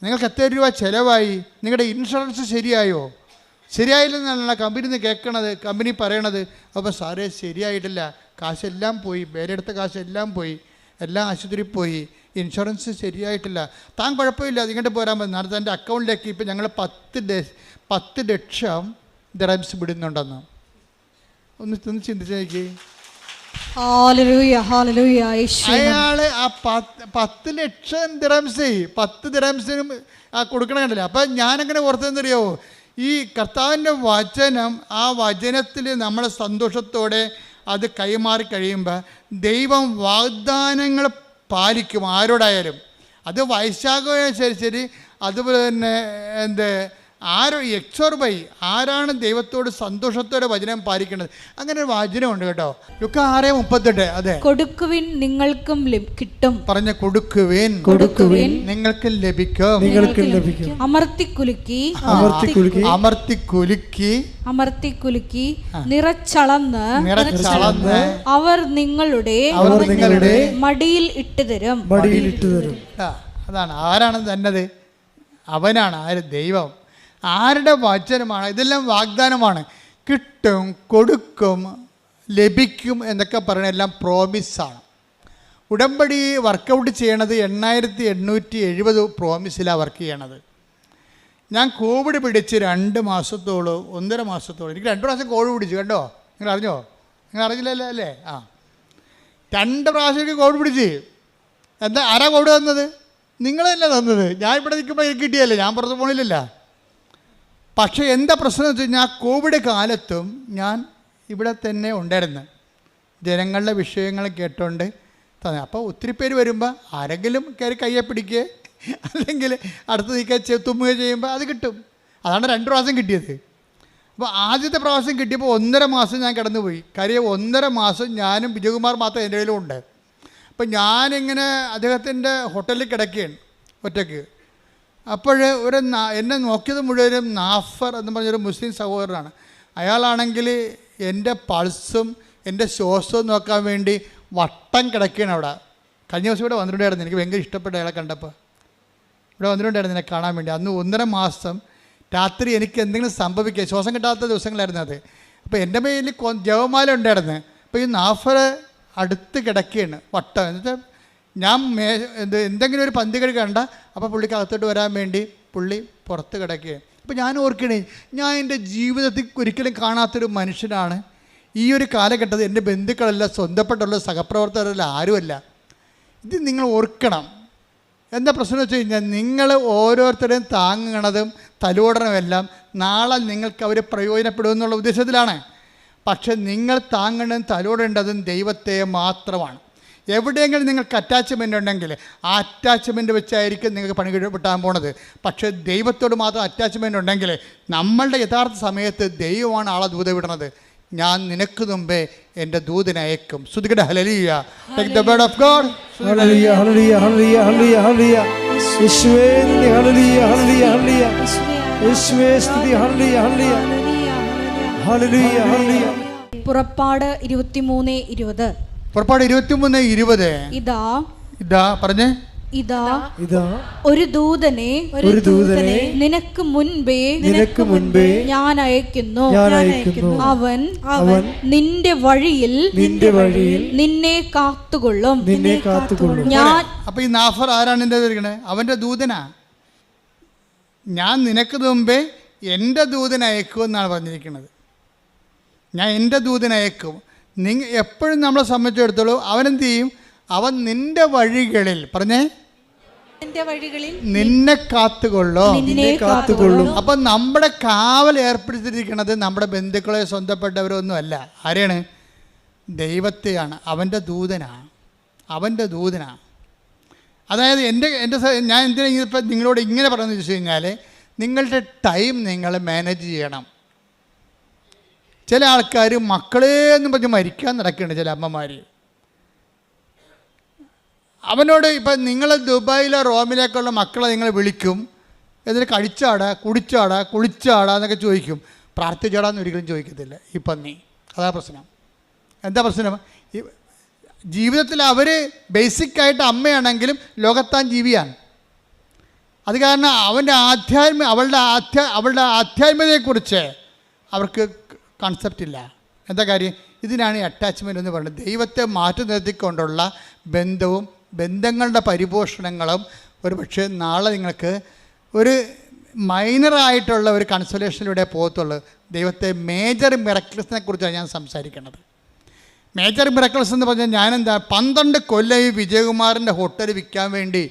നിങ്ങൾക്ക് എത്ര രൂപ ചിലവായി, നിങ്ങളുടെ ഇൻഷുറൻസ് ശരിയായില്ലെന്നാണ് കമ്പനിയിൽ നിന്ന് കേൾക്കണത്, കമ്പനി പറയണത്. അപ്പോൾ സാറേ ശരിയായിട്ടില്ല, കാശെല്ലാം പോയി, വേറെടുത്ത കാശെല്ലാം പോയി, എല്ലാം ആശുപത്രിയിൽ പോയി, ഇൻഷുറൻസ് ശരിയായിട്ടില്ല, താൻ കുഴപ്പമില്ല ഇങ്ങോട്ട് പോരാൻ പറ്റും. നാളെ തൻ്റെ അക്കൗണ്ടിലേക്ക് ഇപ്പം ഞങ്ങൾ 10 ലക്ഷം ദിർഹംസ് വിടുന്നുണ്ടെന്ന്. ഒന്ന് ചിന്തിച്ചേക്ക്. അയാള് ആ 10 ലക്ഷം ദിർഹംസ് 10 ദിർഹംസിനും കൊടുക്കണ കണ്ടില്ല. അപ്പം ഞാനങ്ങനെ ഓർത്തെന്നറിയാവോ, ഈ കർത്താവിൻ്റെ വചനം, ആ വചനത്തിൽ നമ്മൾ സന്തോഷത്തോടെ അത് കൈമാറി കഴിയുമ്പോൾ ദൈവം വാഗ്ദാനങ്ങൾ പാലിക്കും ആരോടായാലും. അത് വൈശാഖ ശരി, അതുപോലെ തന്നെ എക്സോർബൈ ആരാണ് ദൈവത്തോട് സന്തോഷത്തോടെ വചനം പാലിക്കുന്നത്? അങ്ങനെ ഒരു വചനമുണ്ട് കേട്ടോ, ലുക്ക 6:38. അതെ, കൊടുക്കുവിൻ നിങ്ങൾക്കും കിട്ടും, പറഞ്ഞ കൊടുക്കുവിൻ നിങ്ങൾക്കും ലഭിക്കും, അമർത്തിക്കുലുക്കി അമർത്തിക്കുലുക്കി നിറച്ചളന്ന് അവർ നിങ്ങളുടെ മടിയിൽ ഇട്ടുതരും. അതാണ് ആരാണ് തന്നത്? അവനാണ്. ആര്? ദൈവം. ആരുടെ വചനമാണ്? ഇതെല്ലാം വാഗ്ദാനമാണ്. കിട്ടും, കൊടുക്കും, ലഭിക്കും എന്നൊക്കെ പറയുന്ന എല്ലാം പ്രോമിസാണ്. ഉടമ്പടി വർക്കൗട്ട് ചെയ്യണത് 8870 പ്രോമിസിലാണ് വർക്ക് ചെയ്യണത്. ഞാൻ കോവിഡ് പിടിച്ച് 2 മാസത്തോളം 1.5 മാസത്തോളം, എനിക്ക് 2 പ്രാവശ്യം കോവിഡ് പിടിച്ചു കേട്ടോ. നിങ്ങൾ അറിഞ്ഞോ? നിങ്ങൾ അറിഞ്ഞില്ലല്ലോ അല്ലേ? 2 പ്രാവശ്യം എനിക്ക് കോവിഡ് പിടിച്ച്. എന്താ? ആരാ കോവിഡ് തന്നത്? നിങ്ങളല്ല തന്നത്. ഞാൻ ഇവിടെ നിൽക്കുമ്പോൾ എനിക്ക് കിട്ടിയല്ലേ, ഞാൻ പുറത്ത് പോകണില്ലല്ല. പക്ഷേ എന്താ പ്രശ്നം എന്ന് വെച്ച് കഴിഞ്ഞാൽ കോവിഡ് കാലത്തും ഞാൻ ഇവിടെ തന്നെ ഉണ്ടായിരുന്നു, ജനങ്ങളുടെ വിഷയങ്ങൾ കേട്ടോണ്ട് തന്നെ. അപ്പോൾ ഒത്തിരി പേര് വരുമ്പോൾ ആരെങ്കിലും കയറി കയ്യെ പിടിക്കുക അല്ലെങ്കിൽ അടുത്ത് നിൽക്കുക തുമ്മുക ചെയ്യുമ്പോൾ അത് കിട്ടും. അതാണ് 2 പ്രാവശ്യം കിട്ടിയത്. അപ്പോൾ ആദ്യത്തെ പ്രാവശ്യം കിട്ടിയപ്പോൾ 1.5 മാസം ഞാൻ കിടന്നുപോയി. കാര്യം 1.5 മാസം ഞാനും വിജയകുമാർ മാത്രം എൻ്റെ കയ്യിലും ഉണ്ട്. അപ്പം ഞാനിങ്ങനെ അദ്ദേഹത്തിൻ്റെ ഹോട്ടലിൽ കിടക്കുകയാണ് ഒറ്റയ്ക്ക്. അപ്പോൾ എന്നെ നോക്കിയത് മുഴുവനും നാഫർ എന്ന് പറഞ്ഞൊരു മുസ്ലിം സഹോദരനാണ്. അയാളാണെങ്കിൽ എൻ്റെ പൾസും എൻ്റെ ശ്വാസവും നോക്കാൻ വേണ്ടി വട്ടം കിടക്കുകയാണ് അവിടെ. കഴിഞ്ഞ ദിവസം ഇവിടെ വന്നിട്ടുണ്ടായിരുന്നു. എനിക്ക് ഭയങ്കര ഇഷ്ടപ്പെട്ട അയാളെ കണ്ടപ്പോൾ ഇവിടെ വന്നിട്ടുണ്ടായിരുന്നു എന്നെ കാണാൻ വേണ്ടി. അന്ന് 1.5 മാസം രാത്രി എനിക്ക് എന്തെങ്കിലും സംഭവിക്കുക, ശ്വാസം കിട്ടാത്ത ദിവസങ്ങളായിരുന്നു അത്. അപ്പോൾ എൻ്റെ മേലിൽ ജവമാല ഉണ്ടായിരുന്നു. അപ്പോൾ ഈ നാഫർ അടുത്ത് കിടക്കുകയാണ് വട്ടം. എന്നിട്ട് ഞാൻ എന്തെങ്കിലും ഒരു പന്തികേട് കണ്ട അപ്പോൾ പുള്ളിക്ക് അകത്തോട്ട് വരാൻ വേണ്ടി പുള്ളി പുറത്ത് കിടക്കുകയാണ്. അപ്പോൾ ഞാൻ ഓർക്കണേ, ഞാൻ എൻ്റെ ജീവിതത്തിൽ ഒരിക്കലും കാണാത്തൊരു മനുഷ്യനാണ്. ഈ ഒരു കാലഘട്ടത്തിൽ എൻ്റെ ബന്ധുക്കളല്ല, സ്വന്തപ്പെട്ടുള്ള സഹപ്രവർത്തകരല്ല, ആരുമല്ല. ഇത് നിങ്ങൾ ഓർക്കണം. എന്താ പ്രശ്നം വെച്ച് കഴിഞ്ഞാൽ, നിങ്ങൾ ഓരോരുത്തരെയും താങ്ങണതും തലോടണമെല്ലാം നാളെ നിങ്ങൾക്ക് അവർ പ്രയോജനപ്പെടുമെന്നുള്ള ഉദ്ദേശത്തിലാണ്. പക്ഷെ നിങ്ങൾ താങ്ങേണ്ടതും തലോടേണ്ടതും ദൈവത്തെ മാത്രമാണ്. എവിടെയെങ്കിലും നിങ്ങൾക്ക് അറ്റാച്ച്മെൻ്റ് ഉണ്ടെങ്കിൽ ആ അറ്റാച്ച്മെൻറ്റ് വെച്ചായിരിക്കും നിങ്ങൾക്ക് പണി കിട്ടാൻ പോണത്. പക്ഷേ ദൈവത്തോട് മാത്രം അറ്റാച്ച്മെൻ്റ് ഉണ്ടെങ്കിൽ നമ്മളുടെ യഥാർത്ഥ സമയത്ത് ദൈവമാണ് ആളെ ദൂത വിടണത്. ഞാൻ നിനക്ക് മുമ്പേ എൻ്റെ ദൂതനെ അയക്കും. ശ്രുതികട ഹല്ലേലൂയ. Take the word of God. ഹല്ലേലൂയ ഹല്ലേലൂയ ഹല്ലേലൂയ ഹല്ലേലൂയ ഹല്ലേലൂയ. യേശുവേ ഹല്ലേലൂയ ഹല്ലേലൂയ ഹല്ലേലൂയ. യേശുവേ സ്തുതി. ഹല്ലേലൂയ ഹല്ലേലൂയ ഹല്ലേലൂയ ഹല്ലേലൂയ. പുറപ്പാട് 23:20. പുറപ്പാട് 23:20. ഇതാ പറഞ്ഞേ. ഇതാ ഒരു ദൂതനെ നിനക്ക് മുൻപേ ഞാൻ അയക്കുന്നു. അവൻ നിന്റെ വഴിയിൽ നിന്നെ കാത്തുകൊള്ളും. ഞാൻ. അപ്പൊ ഈ നാഫർ ആരാണ് എൻ്റെ ഇരിക്കണേ? അവൻ്റെ ദൂതനാ. ഞാൻ നിനക്ക് മുമ്പേ എൻ്റെ ദൂതനെ അയക്കുമെന്നാണ് പറഞ്ഞിരിക്കുന്നത്. ഞാൻ എൻ്റെ ദൂതനെ അയക്കും. എപ്പോഴും നമ്മളെ സംബന്ധിച്ചിടത്തോളം അവനെന്ത് ചെയ്യും? അവൻ നിന്റെ വഴികളിൽ, പറഞ്ഞേ, നിന്നെ കാത്തുകൊള്ളും. അപ്പം നമ്മുടെ കാവൽ ഏർപ്പെടുത്തിയിരിക്കുന്നത് നമ്മുടെ ബന്ധുക്കളെ സ്വന്തപ്പെട്ടവരൊന്നും അല്ല. ആരെയാണ്? ദൈവത്തെയാണ്. അവൻ്റെ ദൂതനാണ്. അതായത് ഞാൻ എന്തിനാ ഇപ്പം നിങ്ങളോട് ഇങ്ങനെ പറയുന്നത് വെച്ച് കഴിഞ്ഞാൽ, നിങ്ങളുടെ ടൈം നിങ്ങൾ മാനേജ് ചെയ്യണം. ചില ആൾക്കാർ മക്കളെ എന്ന് പറഞ്ഞ് മരിക്കാൻ നടക്കുന്നുണ്ട്. ചില അമ്മമാർ അവനോട് ഇപ്പം നിങ്ങൾ ദുബായിലോ റോമിലേക്കുള്ള മക്കളെ നിങ്ങൾ വിളിക്കും, എന്നിട്ട് കഴിച്ചാടാ, കുടിച്ചാടാ, കുളിച്ചാടാ എന്നൊക്കെ ചോദിക്കും. പ്രാർത്ഥിച്ചാടാന്ന് ഒരിക്കലും ചോദിക്കത്തില്ല ഈ പന്നി. അതാ പ്രശ്നം. എന്താ പ്രശ്നം? ജീവിതത്തിൽ അവർ ബേസിക്കായിട്ട് അമ്മയാണെങ്കിലും ലോകത്താൻ ജീവിയാണ്. അത് കാരണം അവളുടെ ആധ്യാത്മികതയെക്കുറിച്ച് അവർക്ക് കൺസെപ്റ്റ് ഇല്ല. എന്താ കാര്യം? ഇതിനാണ് ഈ അറ്റാച്ച്മെൻ്റ് എന്ന് പറയുന്നത്. ദൈവത്തെ മാറ്റി നിർത്തിക്കൊണ്ടുള്ള ബന്ധവും ബന്ധങ്ങളുടെ പരിപോഷണങ്ങളും ഒരു പക്ഷേ നാളെ നിങ്ങൾക്ക് ഒരു മൈനറായിട്ടുള്ള ഒരു കൺസോലേഷനിലൂടെ പോകത്തുള്ളൂ. ദൈവത്തെ മേജർ മിറക്കിൾസിനെ കുറിച്ചാണ് ഞാൻ സംസാരിക്കുന്നത്. മേജർ മിറക്കിൾസ് എന്ന് പറഞ്ഞാൽ ഞാനെന്താ 12 കൊല്ലം ഈ വിജയകുമാറിൻ്റെ ഹോട്ടൽ വിൽക്കാൻ വേണ്ടി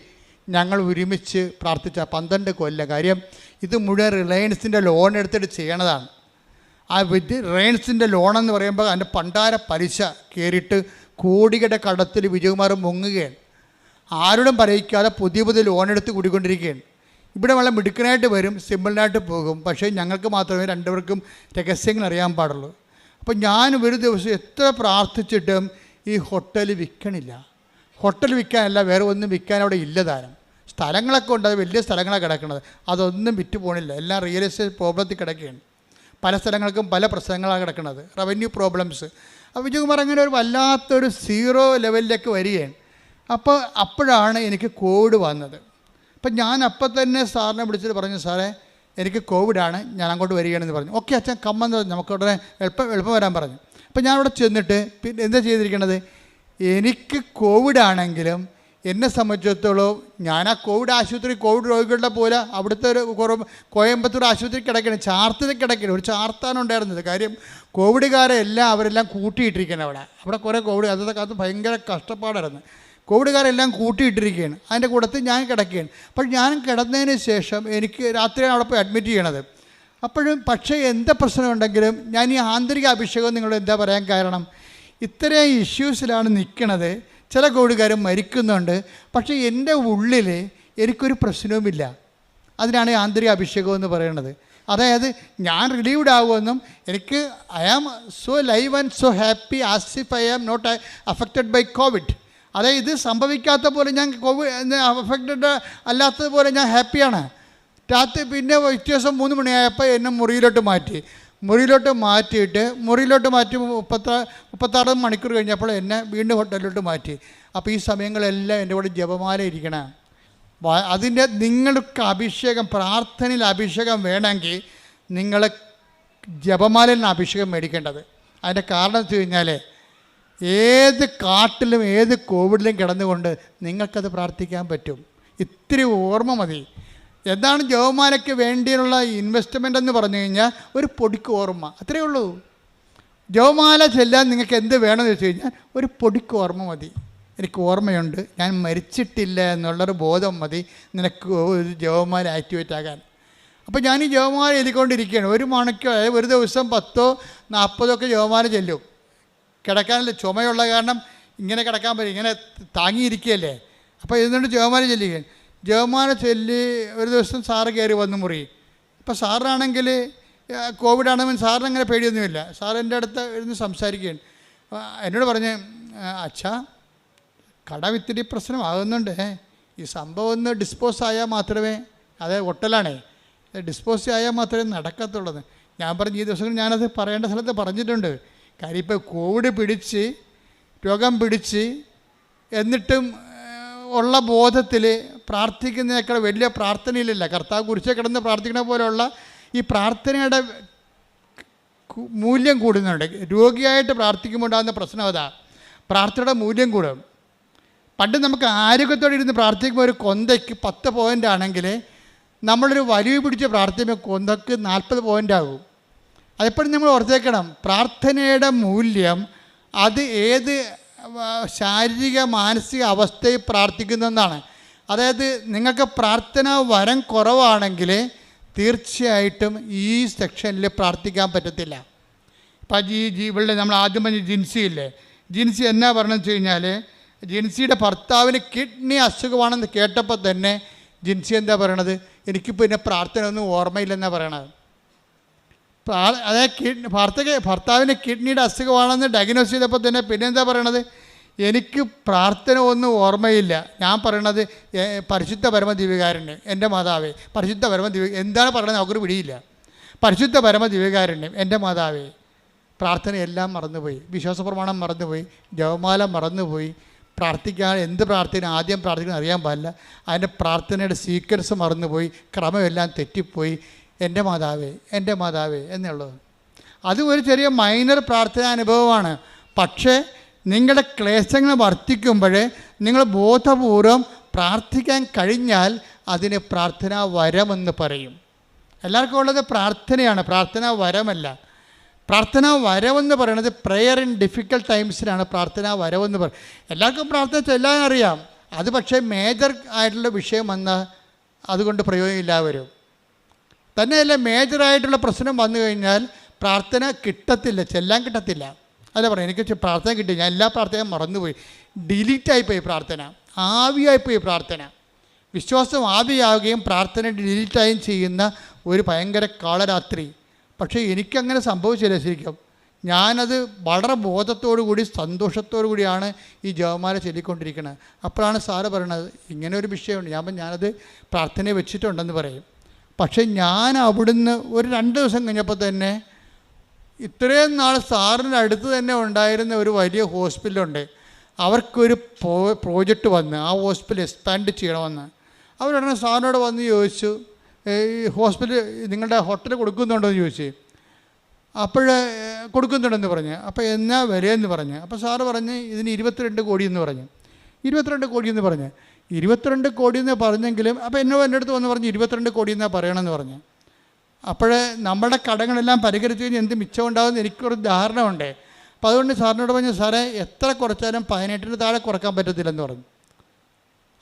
ഞങ്ങൾ ഒരുമിച്ച് പ്രാർത്ഥിച്ച 12 കൊല്ലം. കാര്യം ഇത് മുഴുവൻ റിലയൻസിൻ്റെ ലോൺ എടുത്തിട്ട് ചെയ്യണതാണ്. ആ റിലയൻസിൻ്റെ ലോണെന്ന് പറയുമ്പോൾ അതിൻ്റെ പണ്ടാര പലിശ കയറിയിട്ട് കോടികളുടെ കടത്തിൽ വിജയകുമാർ മുങ്ങുകയാണ്. ആരോടും പറയിക്കാതെ പുതിയ ലോൺ എടുത്ത് കൂടിക്കൊണ്ടിരിക്കുകയാണ്. ഇവിടെ വളരെ മിടുക്കനായിട്ട് വരും, സിമ്പിളിനായിട്ട് പോകും. പക്ഷേ ഞങ്ങൾക്ക് മാത്രമേ രണ്ടുപേർക്കും രഹസ്യങ്ങൾ അറിയാൻ പാടുള്ളൂ. അപ്പം ഞാൻ ഒരു ദിവസം എത്ര പ്രാർത്ഥിച്ചിട്ടും ഈ ഹോട്ടൽ വിൽക്കണില്ല. ഹോട്ടൽ വിൽക്കാനല്ല, വേറെ ഒന്നും വിൽക്കാൻ അവിടെ ഇല്ല താനും. സ്ഥലങ്ങളൊക്കെ ഉണ്ട്, അത് വലിയ സ്ഥലങ്ങളാണ് കിടക്കുന്നത്, അതൊന്നും വിറ്റ് പോകണില്ല. എല്ലാം റിയൽ എസ്റ്റേറ്റ് പ്രോബ്ലത്തിൽ കിടക്കുകയാണ്. പല സ്ഥലങ്ങൾക്കും പല പ്രശ്നങ്ങളാണ് കിടക്കുന്നത്, റവന്യൂ പ്രോബ്ലംസ്. അപ്പോൾ വിജയകുമാർ അങ്ങനെ ഒരു വല്ലാത്തൊരു 0 ലെവലിലേക്ക് വരികയാണ്. അപ്പോഴാണ് എനിക്ക് കോവിഡ് വന്നത്. അപ്പം ഞാൻ അപ്പം തന്നെ സാറിനെ വിളിച്ചിട്ട് പറഞ്ഞു, സാറേ എനിക്ക് കോവിഡാണ്, ഞാൻ അങ്ങോട്ട് വരികയാണെന്ന് പറഞ്ഞു. ഓക്കെ അച്ഛൻ കമ്മെന്ന് പറഞ്ഞു, നമുക്ക് ഉടനെ എളുപ്പം വരാൻ പറഞ്ഞു. അപ്പം ഞാൻ അവിടെ ചെന്നിട്ട് പിന്നെ എന്താ ചെയ്തിരിക്കണത്, എനിക്ക് കോവിഡാണെങ്കിലും എന്നെ സംബന്ധിച്ചിടത്തോളം ഞാൻ ആ കോവിഡ് ആശുപത്രി, കോവിഡ് രോഗികളുടെ പോലെ അവിടുത്തെ ഒരു കോയമ്പത്തൂർ ആശുപത്രി കിടക്കണം, ചാർത്തിൽ കിടക്കണം. ഒരു ചാർത്താണ് ഉണ്ടായിരുന്നത്. കാര്യം കോവിഡുകാരെ അവരെല്ലാം കൂട്ടിയിട്ടിരിക്കണം അവിടെ കുറേ കോവിഡ്, അന്നത്തെ കാലത്ത് ഭയങ്കര കഷ്ടപ്പാടായിരുന്നു. കോവിഡുകാരെല്ലാം കൂട്ടിയിട്ടിരിക്കുകയാണ്. അതിൻ്റെ കൂട്ടത്തിൽ ഞാൻ കിടക്കുകയാണ്. അപ്പോൾ ഞാൻ കിടന്നതിന് ശേഷം എനിക്ക് രാത്രിയാണ് അവിടെ പോയി അഡ്മിറ്റ് ചെയ്യണത്. പക്ഷേ എന്താ പ്രശ്നമുണ്ടെങ്കിലും ഞാൻ ഈ ആന്തരിക അഭിഷേകം നിങ്ങളോട് എന്താ പറയാൻ കാരണം, ഇത്രയും ഇഷ്യൂസിലാണ് നിൽക്കണത്. ചില കോവിഡുകാരും മരിക്കുന്നുണ്ട്, പക്ഷേ എൻ്റെ ഉള്ളിൽ എനിക്കൊരു പ്രശ്നവുമില്ല. അതിനാണ് ആന്തരിക അഭിഷേകം എന്ന് പറയുന്നത്. അതായത് ഞാൻ റിലീവ്ഡ് ആകുമെന്നും എനിക്ക് I am so live and so happy as if I am not affected by Covid. അതായത് ഇത് സംഭവിക്കാത്ത പോലെ, ഞാൻ കോവിഡ് അഫക്റ്റഡ് അല്ലാത്തതുപോലെ ഞാൻ ഹാപ്പിയാണ്. രാത്രി പിന്നെ വ്യത്യാസം 3 മണിയായപ്പോൾ എന്നെ മുറിയിലോട്ട് മാറ്റി 36 മണിക്കൂർ കഴിഞ്ഞപ്പോൾ എന്നെ വീണ്ടും ഹോട്ടലിലോട്ട് മാറ്റി. അപ്പോൾ ഈ സമയങ്ങളെല്ലാം എൻ്റെ കൂടെ ജപമാല ഇരിക്കണം. അതിൻ്റെ നിങ്ങൾക്ക് അഭിഷേകം, പ്രാർത്ഥനയിൽ അഭിഷേകം വേണമെങ്കിൽ നിങ്ങൾ ജപമാലയിൽ നിന്ന് അഭിഷേകം മേടിക്കേണ്ടത്. അതിൻ്റെ കാരണം എന്ന് വെച്ച് കഴിഞ്ഞാൽ ഏത് കാട്ടിലും ഏത് കോവിഡിലും കിടന്നുകൊണ്ട് നിങ്ങൾക്കത് പ്രാർത്ഥിക്കാൻ പറ്റും. ഇത്തിരി ഓർമ്മ മതി. എന്താണ് ജപമാലയ്ക്ക് വേണ്ടിയുള്ള ഇൻവെസ്റ്റ്മെൻ്റ് എന്ന് പറഞ്ഞു കഴിഞ്ഞാൽ ഒരു പൊടിക്ക് ഓർമ്മ, അത്രയേ ഉള്ളൂ. ജപമാല ചെല്ലാൻ നിങ്ങൾക്ക് എന്ത് വേണമെന്ന് വെച്ച് കഴിഞ്ഞാൽ ഒരു പൊടിക്ക് ഓർമ്മ മതി. എനിക്ക് ഓർമ്മയുണ്ട്, ഞാൻ മരിച്ചിട്ടില്ല എന്നുള്ളൊരു ബോധം മതി നിനക്ക് ഒരു ജപമാല ആക്ടിവേറ്റ് ആകാൻ. അപ്പോൾ ഞാൻ ഈ ജപമാല എഴുതിക്കൊണ്ടിരിക്കുകയാണ്. 1 മണിക്കൂർ, ഒരു ദിവസം 10 40 ഒക്കെ ജപമാല ചെല്ലും. കിടക്കാനല്ല, ചുമയുള്ള കാരണം ഇങ്ങനെ കിടക്കാൻ പറ്റും, ഇങ്ങനെ താങ്ങിയിരിക്കുകയല്ലേ. അപ്പോൾ എന്നിട്ട് ജപമാല ചെല്ലുകയാണ്. ജപമാല ചൊല്ലി ഒരു ദിവസം സാറ് കയറി വന്ന് മുറി. ഇപ്പോൾ സാറിനാണെങ്കിൽ കോവിഡാണെങ്കിൽ സാറിന് അങ്ങനെ പേടിയൊന്നുമില്ല. സാർ എൻ്റെ അടുത്ത് ഇരുന്ന് സംസാരിക്കുകയാണ്. എന്നോട് പറഞ്ഞ്, അച്ഛാ കടം ഇത്തിരി പ്രശ്നമാകുന്നുണ്ട്, ഈ സംഭവം ഒന്ന് ഡിസ്പോസ് ആയാൽ മാത്രമേ, അതായത് ഹോട്ടലാണേ, ഡിസ്പോസ് ആയാൽ മാത്രമേ നടക്കത്തുള്ളത്. ഞാൻ പറഞ്ഞു, ഈ ദിവസങ്ങൾ ഞാനത് പറയേണ്ട സ്ഥലത്ത് പറഞ്ഞിട്ടുണ്ട്. കാര്യം ഇപ്പോൾ കോവിഡ് പിടിച്ച്, രോഗം പിടിച്ച്, എന്നിട്ടും ഉള്ള ബോധത്തിൽ പ്രാർത്ഥിക്കുന്നതിനേക്കാൾ വലിയ പ്രാർത്ഥനയിലില്ല. കർത്താവ് കുരിശിൽ കിടന്ന് പ്രാർത്ഥിക്കുന്ന പോലെയുള്ള ഈ പ്രാർത്ഥനയുടെ മൂല്യം കൂടുന്നുണ്ട്. രോഗിയായിട്ട് പ്രാർത്ഥിക്കുമ്പോൾ ഉണ്ടാകുന്ന പ്രശ്നം അതാ, പ്രാർത്ഥനയുടെ മൂല്യം കൂടും. പണ്ട് നമുക്ക് ആരോഗ്യത്തോടെ ഇരുന്ന് പ്രാർത്ഥിക്കുമ്പോൾ ഒരു കൊന്തയ്ക്ക് 10 പോയിൻ്റ് ആണെങ്കിൽ നമ്മളൊരു വലിയ പിടിച്ച് പ്രാർത്ഥിക്കുമ്പോൾ കൊന്തക്ക് 40 പോയിൻ്റ് ആകും. അതെപ്പോഴും നമ്മൾ ഓർത്തേക്കണം. പ്രാർത്ഥനയുടെ മൂല്യം അത് ഏത് ശാരീരിക മാനസിക അവസ്ഥയിൽ പ്രാർത്ഥിക്കുന്നതെന്നാണ്. അതായത് നിങ്ങൾക്ക് പ്രാർത്ഥന വരം കുറവാണെങ്കിൽ തീർച്ചയായിട്ടും ഈ സെക്ഷനിൽ പ്രാർത്ഥിക്കാൻ പറ്റത്തില്ല. ഇപ്പം ഇവിടെ നമ്മൾ ആദ്യം പറഞ്ഞ ജിൻസിയില്ലേ, ജിൻസി എന്നാ പറഞ്ഞതെന്ന് വെച്ച് കഴിഞ്ഞാൽ, ജിൻസിയുടെ ഭർത്താവിന് കിഡ്നി അസുഖമാണെന്ന് കേട്ടപ്പോൾ തന്നെ ജിൻസി എന്താ പറയണത്, എനിക്കിപ്പോൾ പിന്നെ പ്രാർത്ഥന ഒന്നും ഓർമ്മയില്ലെന്നാണ് പറയണത്. അതായത് ഭർത്താവിന് കിഡ്നിയുടെ അസുഖമാണെന്ന് ഡയഗ്നോസ് ചെയ്തപ്പോൾ തന്നെ പിന്നെ എന്താ പറയണത്, എനിക്ക് പ്രാർത്ഥന ഒന്നും ഓർമ്മയില്ല. ഞാൻ പറയണത് പരിശുദ്ധ പരമദിവ്യകാരുണ്യം, എൻ്റെ മാതാവേ പരിശുദ്ധ എന്താണ് പറയണത് നമുക്കൊരു പിടിയില്ല. പരിശുദ്ധ പരമദിവ്യകാരുണ്യം, എൻ്റെ മാതാവേ. പ്രാർത്ഥനയെല്ലാം മറന്നുപോയി, വിശ്വാസപ്രമാണം മറന്നുപോയി, ജപമാല മറന്നുപോയി. പ്രാർത്ഥിക്കാൻ എന്ത് പ്രാർത്ഥന ആദ്യം പ്രാർത്ഥിക്കണം അറിയാൻ പാടില്ല. അതിൻ്റെ പ്രാർത്ഥനയുടെ സീക്വൻസ് മറന്നുപോയി, ക്രമമെല്ലാം തെറ്റിപ്പോയി. എൻ്റെ മാതാവേ എൻ്റെ മാതാവേ എന്നുള്ളത് അത് ഒരു ചെറിയ മൈനർ പ്രാർത്ഥനാ അനുഭവമാണ്. പക്ഷേ നിങ്ങളുടെ ക്ലേശങ്ങൾ വർദ്ധിക്കുമ്പോൾ നിങ്ങൾ ബോധപൂർവം പ്രാർത്ഥിക്കാൻ കഴിഞ്ഞാൽ അതിന് പ്രാർത്ഥനാ വരമെന്ന് പറയും. എല്ലാവർക്കും ഉള്ളത് പ്രാർത്ഥനയാണ്, പ്രാർത്ഥനാ വരമല്ല. പ്രാർത്ഥനാ വരവെന്ന് പറയുന്നത് പ്രെയർ ഇൻ ഡിഫിക്കൽട്ട് ടൈംസിനാണ് പ്രാർത്ഥനാ വരവെന്ന് പറയും. എല്ലാവർക്കും പ്രാർത്ഥന ചൊല്ലാൻ അറിയാം, അത് പക്ഷേ മേജർ ആയിട്ടുള്ള വിഷയം വന്നാൽ അതുകൊണ്ട് പ്രയോജനമില്ല വരും. തന്നെയല്ല, മേജറായിട്ടുള്ള പ്രശ്നം വന്നു കഴിഞ്ഞാൽ പ്രാർത്ഥന കിട്ടത്തില്ല, ചെല്ലാൻ കിട്ടത്തില്ല. അല്ല പറയാം, എനിക്ക് പ്രാർത്ഥന കിട്ടി, ഞാൻ എല്ലാ പ്രാർത്ഥനയും മറന്നുപോയി, ഡിലീറ്റായിപ്പോയി പ്രാർത്ഥന, ആവിയായിപ്പോയി പ്രാർത്ഥന. വിശ്വാസം ആവിയാവുകയും പ്രാർത്ഥന ഡിലീറ്റായും ചെയ്യുന്ന ഒരു ഭയങ്കര കാളരാത്രി. പക്ഷേ എനിക്കങ്ങനെ സംഭവിച്ചില്ല ശരിക്കും. ഞാനത് വളരെ ബോധത്തോടു കൂടി സന്തോഷത്തോടു കൂടിയാണ് ഈ ജപമാല ചൊല്ലിക്കൊണ്ടിരിക്കുന്നത്. അപ്പോഴാണ് സാറ് പറയണത് ഇങ്ങനെ ഒരു വിഷയമുണ്ട്. ഞാനത് പ്രാർത്ഥനയെ വെച്ചിട്ടുണ്ടെന്ന് പറയും. പക്ഷേ ഞാൻ അവിടുന്ന് ഒരു 2 ദിവസം കഴിഞ്ഞപ്പോൾ തന്നെ ഇത്രയും നാൾ സാറിൻ്റെ അടുത്ത് തന്നെ ഉണ്ടായിരുന്ന ഒരു വലിയ ഹോസ്പിറ്റലുണ്ട്, അവർക്കൊരു പ്രോജക്റ്റ് വന്ന് ആ ഹോസ്പിറ്റൽ എക്സ്പാൻഡ് ചെയ്യണമെന്ന്. അവരുടനെ സാറിനോട് വന്ന് ചോദിച്ചു, ഈ ഹോസ്പിറ്റൽ നിങ്ങളുടെ ഹോട്ടൽ കൊടുക്കുന്നുണ്ടോ എന്ന് ചോദിച്ചു. അപ്പോൾ കൊടുക്കുന്നുണ്ടെന്ന് പറഞ്ഞ്. അപ്പോൾ എന്നാ വിലയെന്ന് പറഞ്ഞ്. അപ്പോൾ സാറ് പറഞ്ഞ് ഇതിന് 22 കോടി എന്ന് പറഞ്ഞു. 22 കോടി എന്ന് പറഞ്ഞ്. 22 കോടി എന്ന് പറഞ്ഞെങ്കിലും അപ്പോൾ എൻ്റെ അടുത്ത് വന്ന് പറഞ്ഞ് 22 കോടി എന്നാണ് പറയണമെന്ന് പറഞ്ഞു. അപ്പോൾ നമ്മുടെ കടങ്ങളെല്ലാം പരിഹരിച്ച് കഴിഞ്ഞാൽ എന്ത് മിച്ചം ഉണ്ടാകുമെന്ന് എനിക്കൊരു ധാരണ ഉണ്ട്. അപ്പോൾ അതുകൊണ്ട് സാറിനോട് പറഞ്ഞു, സാറേ എത്ര കുറച്ചാലും 18-ന് താഴെ കുറക്കാൻ പറ്റത്തില്ലെന്ന് പറഞ്ഞു.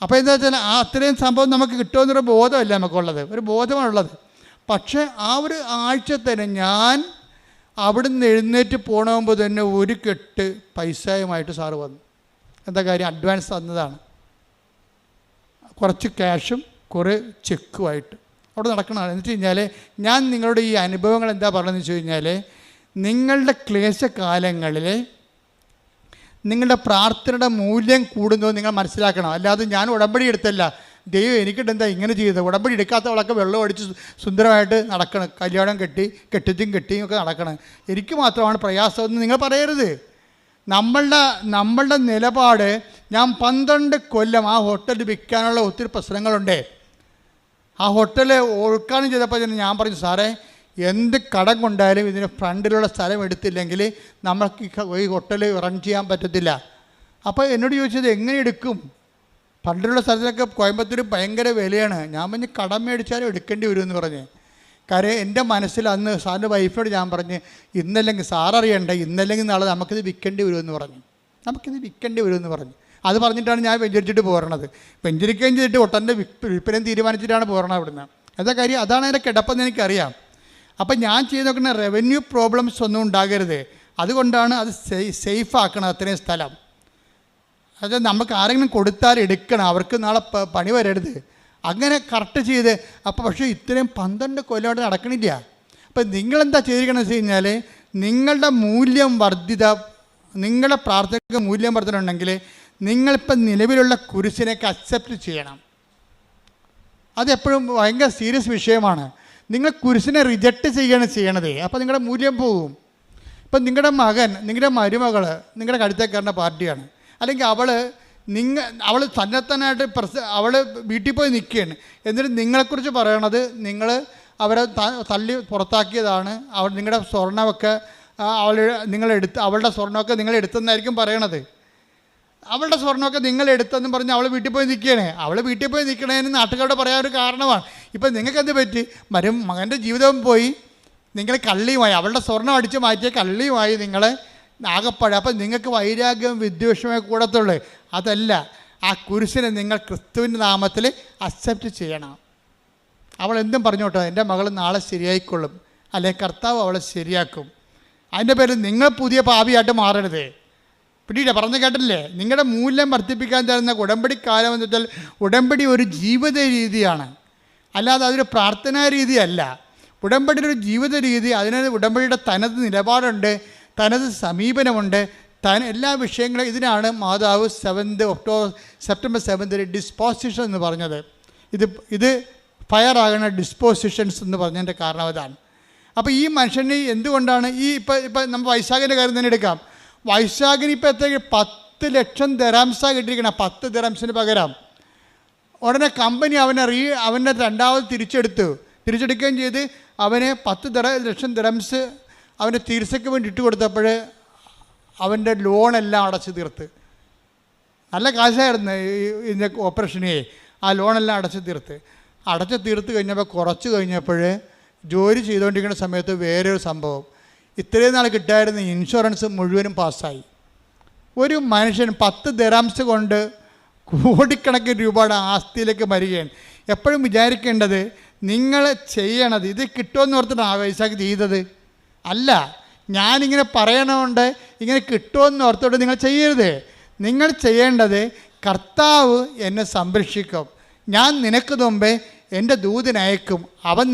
അപ്പോൾ എന്താ വെച്ചാൽ അത്രയും സംഭവം നമുക്ക് കിട്ടുമെന്നൊരു ബോധമല്ല നമുക്കുള്ളത്, ഒരു ബോധമാണുള്ളത്. പക്ഷേ ആ ഒരു ആഴ്ച തന്നെ ഞാൻ അവിടുന്ന് എഴുന്നേറ്റ് പോകണമെമ്പോൾ തന്നെ ഒരു കെട്ട് പൈസയുമായിട്ട് സാറ് വന്നു. എന്താ കാര്യം? അഡ്വാൻസ് തന്നതാണ്. കുറച്ച് ക്യാഷും കുറേ ചെക്കുമായിട്ട് അവിടെ നടക്കണതാണ്. എന്ന് വെച്ച് കഴിഞ്ഞാൽ ഞാൻ നിങ്ങളുടെ ഈ അനുഭവങ്ങൾ എന്താ പറഞ്ഞതെന്ന് വെച്ച് കഴിഞ്ഞാൽ, നിങ്ങളുടെ ക്ലേശകാലങ്ങളിൽ നിങ്ങളുടെ പ്രാർത്ഥനയുടെ മൂല്യം കൂടുന്നത് നിങ്ങൾ മനസ്സിലാക്കണം. അല്ലാതെ ഞാൻ ഉടമ്പടി എടുത്തല്ല, ദൈവം എനിക്കിട്ട് എന്താ ഇങ്ങനെ ചെയ്തത്, ഉടമ്പടി എടുക്കാത്തവളൊക്കെ വെള്ളം അടിച്ച് സുന്ദരമായിട്ട് നടക്കണം, കല്യാണം കെട്ടിയും ഒക്കെ നടക്കണം, എനിക്ക് മാത്രമാണ് പ്രയാസമെന്ന് നിങ്ങൾ പറയരുത്. നമ്മളുടെ നിലപാട്, ഞാൻ 12 കൊല്ലം ആ ഹോട്ടൽ വിൽക്കാനുള്ള ഒത്തിരി പ്രശ്നങ്ങളുണ്ട്. ആ ഹോട്ടൽ ഉദ്ഘാടനം ചെയ്തപ്പോൾ തന്നെ ഞാൻ പറഞ്ഞു, സാറേ എന്ത് കടം കൊണ്ടായാലും ഇതിന് ഫ്രണ്ടിലുള്ള സ്ഥലം എടുത്തില്ലെങ്കിൽ നമ്മൾക്ക് ഈ ഹോട്ടൽ റൺ ചെയ്യാൻ പറ്റത്തില്ല. അപ്പോൾ എന്നോട് ചോദിച്ചത് എങ്ങനെ എടുക്കും, ഫ്രണ്ടിലുള്ള സ്ഥലത്തിലൊക്കെ കോയമ്പത്തൂർ ഭയങ്കര വിലയാണ്. ഞാൻ പറഞ്ഞ് കടം മേടിച്ചാലും എടുക്കേണ്ടി വരുമെന്ന് പറഞ്ഞ്. കാര്യം എൻ്റെ മനസ്സിൽ അന്ന് സാറിൻ്റെ വൈഫിനോട് ഞാൻ പറഞ്ഞ്, ഇന്നല്ലെങ്കിൽ സാററിയണ്ട, ഇന്നല്ലെങ്കിൽ നാളെ നമുക്കിത് വിൽക്കേണ്ടി വരുമെന്ന് പറഞ്ഞു. അത് പറഞ്ഞിട്ടാണ് ഞാൻ വെഞ്ചരിച്ചിട്ട് പോരണത്. വെഞ്ചരിക്കുകയും ചെയ്തിട്ട് ഒട്ടൻ്റെ വിൽപ്പനയും തീരുമാനിച്ചിട്ടാണ് പോരണത് അവിടുന്ന്. എന്താ കാര്യം? അതാണ് എൻ്റെ കിടപ്പെന്ന് എനിക്കറിയാം. അപ്പം ഞാൻ ചെയ്ത് നോക്കുന്ന റവന്യൂ പ്രോബ്ലംസ് ഒന്നും ഉണ്ടാകരുത്, അതുകൊണ്ടാണ് അത് സേഫ് ആക്കണം അത്രയും സ്ഥലം. അത് നമുക്ക് ആരെങ്കിലും കൊടുത്താൽ എടുക്കണം, അവർക്ക് നാളെ പണി വരരുത്, അങ്ങനെ കറക്റ്റ് ചെയ്ത്. അപ്പോൾ പക്ഷേ ഇത്രയും 12 കൊല്ലമായിട്ട് നടക്കണില്ല. അപ്പം നിങ്ങളെന്താ ചെയ്തിരിക്കണമെന്ന് വെച്ച് കഴിഞ്ഞാൽ, നിങ്ങളുടെ മൂല്യം വർദ്ധിത, നിങ്ങളുടെ പ്രാർത്ഥനയ്ക്ക് മൂല്യം വർദ്ധനയുണ്ടെങ്കിൽ നിങ്ങളിപ്പം നിലവിലുള്ള കുരിശിനെയൊക്കെ അക്സെപ്റ്റ് ചെയ്യണം. അതെപ്പോഴും ഭയങ്കര സീരിയസ് വിഷയമാണ്. നിങ്ങൾ കുരിശിനെ റിജക്റ്റ് ചെയ്യണത്. അപ്പോൾ നിങ്ങളുടെ മൂല്യം പോകും. ഇപ്പം നിങ്ങളുടെ മകൻ, നിങ്ങളുടെ മരുമകൾ നിങ്ങളുടെ കടുത്തേക്കാരൻ്റെ പാർട്ടിയാണ്, അല്ലെങ്കിൽ അവൾ തന്നെത്താനായിട്ട് അവൾ വീട്ടിൽ പോയി നിൽക്കുകയാണ്. എന്നിട്ട് നിങ്ങളെക്കുറിച്ച് പറയണത് നിങ്ങൾ അവരെ തള്ളി പുറത്താക്കിയതാണ്, നിങ്ങളുടെ സ്വർണ്ണമൊക്കെ അവളുടെ സ്വർണ്ണമൊക്കെ നിങ്ങളെടുത്തെന്നായിരിക്കും പറയണത്. അവളുടെ സ്വർണ്ണമൊക്കെ നിങ്ങളെടുത്തെന്ന് പറഞ്ഞ് അവൾ വീട്ടിൽ പോയി നിൽക്കുകയാണ്. അവൾ വീട്ടിൽ പോയി നിൽക്കണതിന് നാട്ടുകാരോട് പറയാൻ ഒരു കാരണമാണ്. ഇപ്പം നിങ്ങൾക്കെന്ത് പറ്റി? മകൻ്റെ ജീവിതം പോയി, നിങ്ങൾ കള്ളിയുമായി, അവളുടെ സ്വർണ്ണം അടിച്ച് മാറ്റിയ കള്ളിയുമായി നിങ്ങൾ ആകപ്പാട്. അപ്പം നിങ്ങൾക്ക് വൈരാഗ്യവും വിദ്വേഷമേ കൂടത്തുള്ളൂ. അതല്ല, ആ കുരിശിനെ നിങ്ങൾ ക്രിസ്തുവിൻ്റെ നാമത്തിൽ അക്സെപ്റ്റ് ചെയ്യണം. അവൾ എന്തും പറഞ്ഞോട്ടോ, എൻ്റെ മകൾ നാളെ ശരിയായിക്കൊള്ളും, അല്ലെങ്കിൽ കർത്താവ് അവളെ ശരിയാക്കും. അതിൻ്റെ പേരിൽ നിങ്ങൾ പുതിയ പാപിയായിട്ട് മാറരുത്. പിന്നീട് പറഞ്ഞു കേട്ടില്ലേ, നിങ്ങളുടെ മൂല്യം വർദ്ധിപ്പിക്കാൻ തരുന്ന ഉടമ്പടി കാലം എന്ന് വെച്ചാൽ ഉടമ്പടി ഒരു ജീവിത രീതിയാണ്, അല്ലാതെ അതൊരു പ്രാർത്ഥനാ രീതിയല്ല. ഉടമ്പടിയുടെ ഒരു ജീവിത രീതി, അതിന് ഉടമ്പടിയുടെ തനത് നിലപാടുണ്ട്, തനത് സമീപനമുണ്ട്, എല്ലാ വിഷയങ്ങളും. ഇതിനാണ് മാതാവ് സെപ്റ്റംബർ 7 ഡിസ്പോസിഷൻ എന്ന് പറഞ്ഞത്. ഇത് ഫയറാകുന്ന ഡിസ്പോസിഷൻസ് എന്ന് പറഞ്ഞതിൻ്റെ കാരണം അതാണ്. അപ്പോൾ ഈ മനുഷ്യന് എന്തുകൊണ്ടാണ് ഇപ്പം നമ്മൾ വൈശാഖിൻ്റെ കാര്യം തന്നെ എടുക്കാം. വൈശാഖിന് ഇപ്പോൾ എത്ര 10 ലക്ഷം ദിറംസാണ് കിട്ടിയിരിക്കണം. 10 ദിറംസിന് പകരം ഉടനെ കമ്പനി അവനെ രണ്ടാമത് തിരിച്ചെടുക്കുകയും ചെയ്ത് അവന് 10 ലക്ഷം ദിറംസ് അവൻ്റെ ചികിത്സയ്ക്ക് വേണ്ടി ഇട്ട് കൊടുത്തപ്പോൾ അവൻ്റെ ലോണെല്ലാം അടച്ചു തീർത്ത്. നല്ല കാശായിരുന്നു ഇതിൻ്റെ ഓപ്പറേഷനെ. ആ ലോണെല്ലാം അടച്ചു തീർത്ത് കഴിഞ്ഞപ്പോൾ കുറച്ച് കഴിഞ്ഞപ്പോൾ ജോലി ചെയ്തുകൊണ്ടിരിക്കുന്ന സമയത്ത് വേറൊരു സംഭവം, ഇത്രയും നാൾ കിട്ടായിരുന്ന ഇൻഷുറൻസ് മുഴുവനും പാസ്സായി. ഒരു മനുഷ്യൻ 10 ദിറംസ് കൊണ്ട് കോടിക്കണക്കിന് രൂപയുടെ ആസ്തിയിലേക്ക് വരികയാണ്. എപ്പോഴും വിചാരിക്കേണ്ടത്, നിങ്ങൾ ചെയ്യണത് ഇത് കിട്ടുമെന്ന് ഓർത്തിട്ടാണ് വൈശാഖ് ചെയ്തത് അല്ല. ഞാനിങ്ങനെ പറയണതുകൊണ്ട് ഇങ്ങനെ കിട്ടുമെന്ന് ഓർത്തോട്ട് നിങ്ങൾ ചെയ്യരുത്. നിങ്ങൾ ചെയ്യേണ്ടത്, കർത്താവ് എന്നെ സംരക്ഷിക്കും, ഞാൻ നിനക്ക് മുമ്പേ എൻ്റെ ദൂതനയക്കും, അവൻ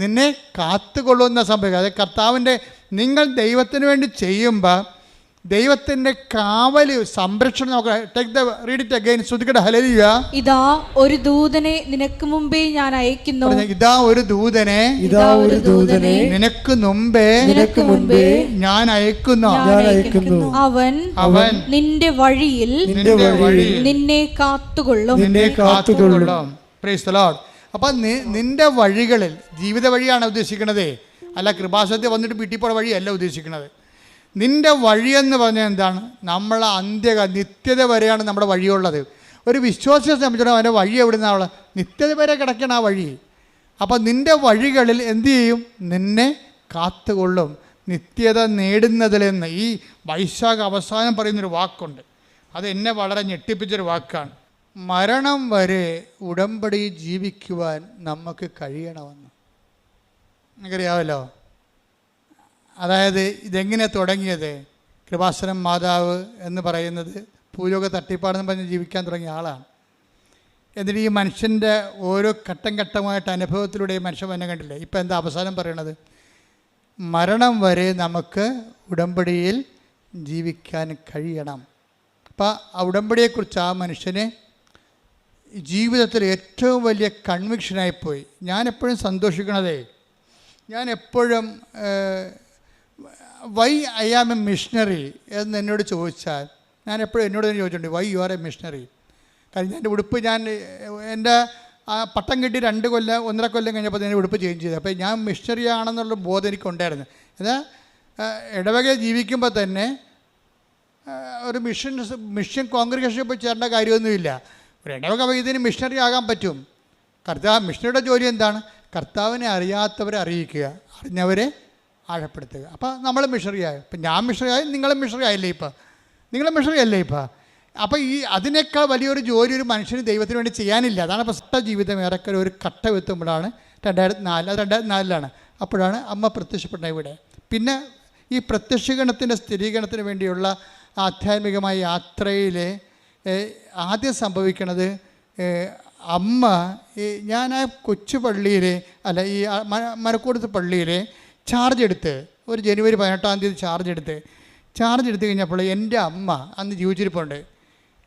നിന്നെ കാത്തുകൊള്ളുന്ന സംഭവിക്കുക. അതായത് കർത്താവിൻ്റെ, നിങ്ങൾ ദൈവത്തിന് വേണ്ടി ചെയ്യുമ്പോൾ ദൈവത്തിൻ്റെ കാവല്, സംരക്ഷണം നോക്കുക. Take the read it again. ശ്രുതിക്കട്ടെ ഹല്ലേലൂയ. ഇതാ ഒരു ദൂതനെ നിനക്ക് മുമ്പേ ഞാൻ അയക്കുന്നു. ഇതാ ഒരു ദൂതനെ നിനക്ക് മുമ്പേ ഞാൻ അയക്കുന്നു. അവൻ നിന്റെ വഴിയിൽ നിന്നെ കാത്തുകൊള്ളും. Praise the Lord. അപ്പം നിന്റെ വഴികളിൽ, ജീവിത വഴിയാണ് ഉദ്ദേശിക്കുന്നത്, അല്ല കൃപാസനത്തിൽ വന്നിട്ട് വീട്ടിൽ പോയ വഴിയല്ല ഉദ്ദേശിക്കുന്നത്. നിന്റെ വഴിയെന്ന് പറഞ്ഞാൽ എന്താണ്? നമ്മളെ നിത്യത വരെയാണ് നമ്മുടെ വഴിയുള്ളത്. ഒരു വിശ്വാസിയെ സംബന്ധിച്ചിടത്തോളം അവൻ്റെ വഴി എവിടെ നിന്നാണ്? നിത്യത വരെ കിടക്കണം ആ വഴി. അപ്പം നിന്റെ വഴികളിൽ എന്തു ചെയ്യും? നിന്നെ കാത്തുകൊള്ളും, നിത്യത നേടുന്നതിലെന്ന്. ഈ വൈശാഖ അവസാനം പറയുന്നൊരു വാക്കുണ്ട്, അത് എന്നെ വളരെ ഞെട്ടിപ്പിച്ചൊരു വാക്കാണ്. മരണം വരെ ഉടമ്പടി ജീവിക്കുവാൻ നമുക്ക് കഴിയണമെന്ന്. നിങ്ങൾക്കറിയാമല്ലോ. അതായത് ഇതെങ്ങനെ തുടങ്ങിയത്? കൃപാസനം മാതാവ് എന്ന് പറയുന്നത് ഭൂലോക തട്ടിപ്പാടെന്ന് പറഞ്ഞ് ജീവിക്കാൻ തുടങ്ങിയ ആളാണ്. എന്നിട്ട് ഈ മനുഷ്യൻ്റെ ഓരോ ഘട്ടം ഘട്ടമായിട്ട് അനുഭവത്തിലൂടെ ഈ മനുഷ്യൻ തന്നെ കണ്ടില്ലേ. ഇപ്പം എന്താ അവസാനം പറയണത്? മരണം വരെ നമുക്ക് ഉടമ്പടിയിൽ ജീവിക്കാൻ കഴിയണം. അപ്പം ആ ഉടമ്പടിയെക്കുറിച്ച് ആ മനുഷ്യന് ജീവിതത്തിൽ ഏറ്റവും വലിയ കൺവിക്ഷനായിപ്പോയി. ഞാനെപ്പോഴും സന്തോഷിക്കണതേ, ഞാൻ എപ്പോഴും why I am a missionary എന്ന് എന്നോട് ചോദിച്ചാൽ, ഞാൻ എപ്പോഴും എന്നോട് തന്നെ ചോദിച്ചിട്ടുണ്ട്, why you are a missionary. കാരണം എൻ്റെ ഉടുപ്പ്, എൻ്റെ ആ പട്ടം കിട്ടി 1.5 കൊല്ലം കഴിഞ്ഞപ്പോൾ എൻ്റെ ഉടുപ്പ് ചേഞ്ച് ചെയ്തു. അപ്പോൾ ഞാൻ മിഷണറി ആണെന്നുള്ള ബോധം എനിക്കുണ്ടായിരുന്നു. എന്നാൽ ഇടവകയിൽ ജീവിക്കുമ്പോൾ തന്നെ ഒരു മിഷൻ കോൺഗ്രിഗേഷനിൽ പോയി ചേരേണ്ട കാര്യമൊന്നുമില്ല. ഒരു ഇടവക വൈദ്യന് മിഷണറി ആകാൻ പറ്റും. മിഷണറിയുടെ ജോലി എന്താണ്? കർത്താവിനെ അറിയാത്തവരെ അറിയിക്കുക, അറിഞ്ഞവരെ ആഴപ്പെടുത്തുക. അപ്പോൾ നമ്മൾ മിഷണറിയായി. ഇപ്പം ഞാൻ മിഷണറിയായി, നിങ്ങളും മിഷണറി ആയില്ലേ? നിങ്ങളും മിഷണറി അല്ലേ? അപ്പോൾ അതിനേക്കാൾ വലിയൊരു ജോലി ഒരു മനുഷ്യന് ദൈവത്തിന് വേണ്ടി ചെയ്യാനില്ല. അതാണ് പ്രസ്തുത ജീവിതം ഏറെക്കുറെ ഒരു ഘട്ടം എത്തുമ്പോഴാണ് 2004, അത് 2004 അപ്പോഴാണ് അമ്മ പ്രത്യക്ഷപ്പെട്ടത് ഇവിടെ. പിന്നെ ഈ പ്രത്യക്ഷീകരണത്തിൻ്റെ സ്ഥിരീകരണത്തിന് വേണ്ടിയുള്ള ആധ്യാത്മികമായ യാത്രയിൽ ആദ്യം സംഭവിക്കണത്, അമ്മ ഞാൻ ആ കൊച്ചു പള്ളിയിൽ, അല്ല ഈ മരക്കൂടത്ത് പള്ളിയിൽ ചാർജ് എടുത്ത്, ഒരു ജനുവരി 18-ാം തീയതി ചാർജ് എടുത്ത് കഴിഞ്ഞപ്പോൾ എൻ്റെ അമ്മ അന്ന് ജീവിച്ചിരിപ്പുണ്ട്.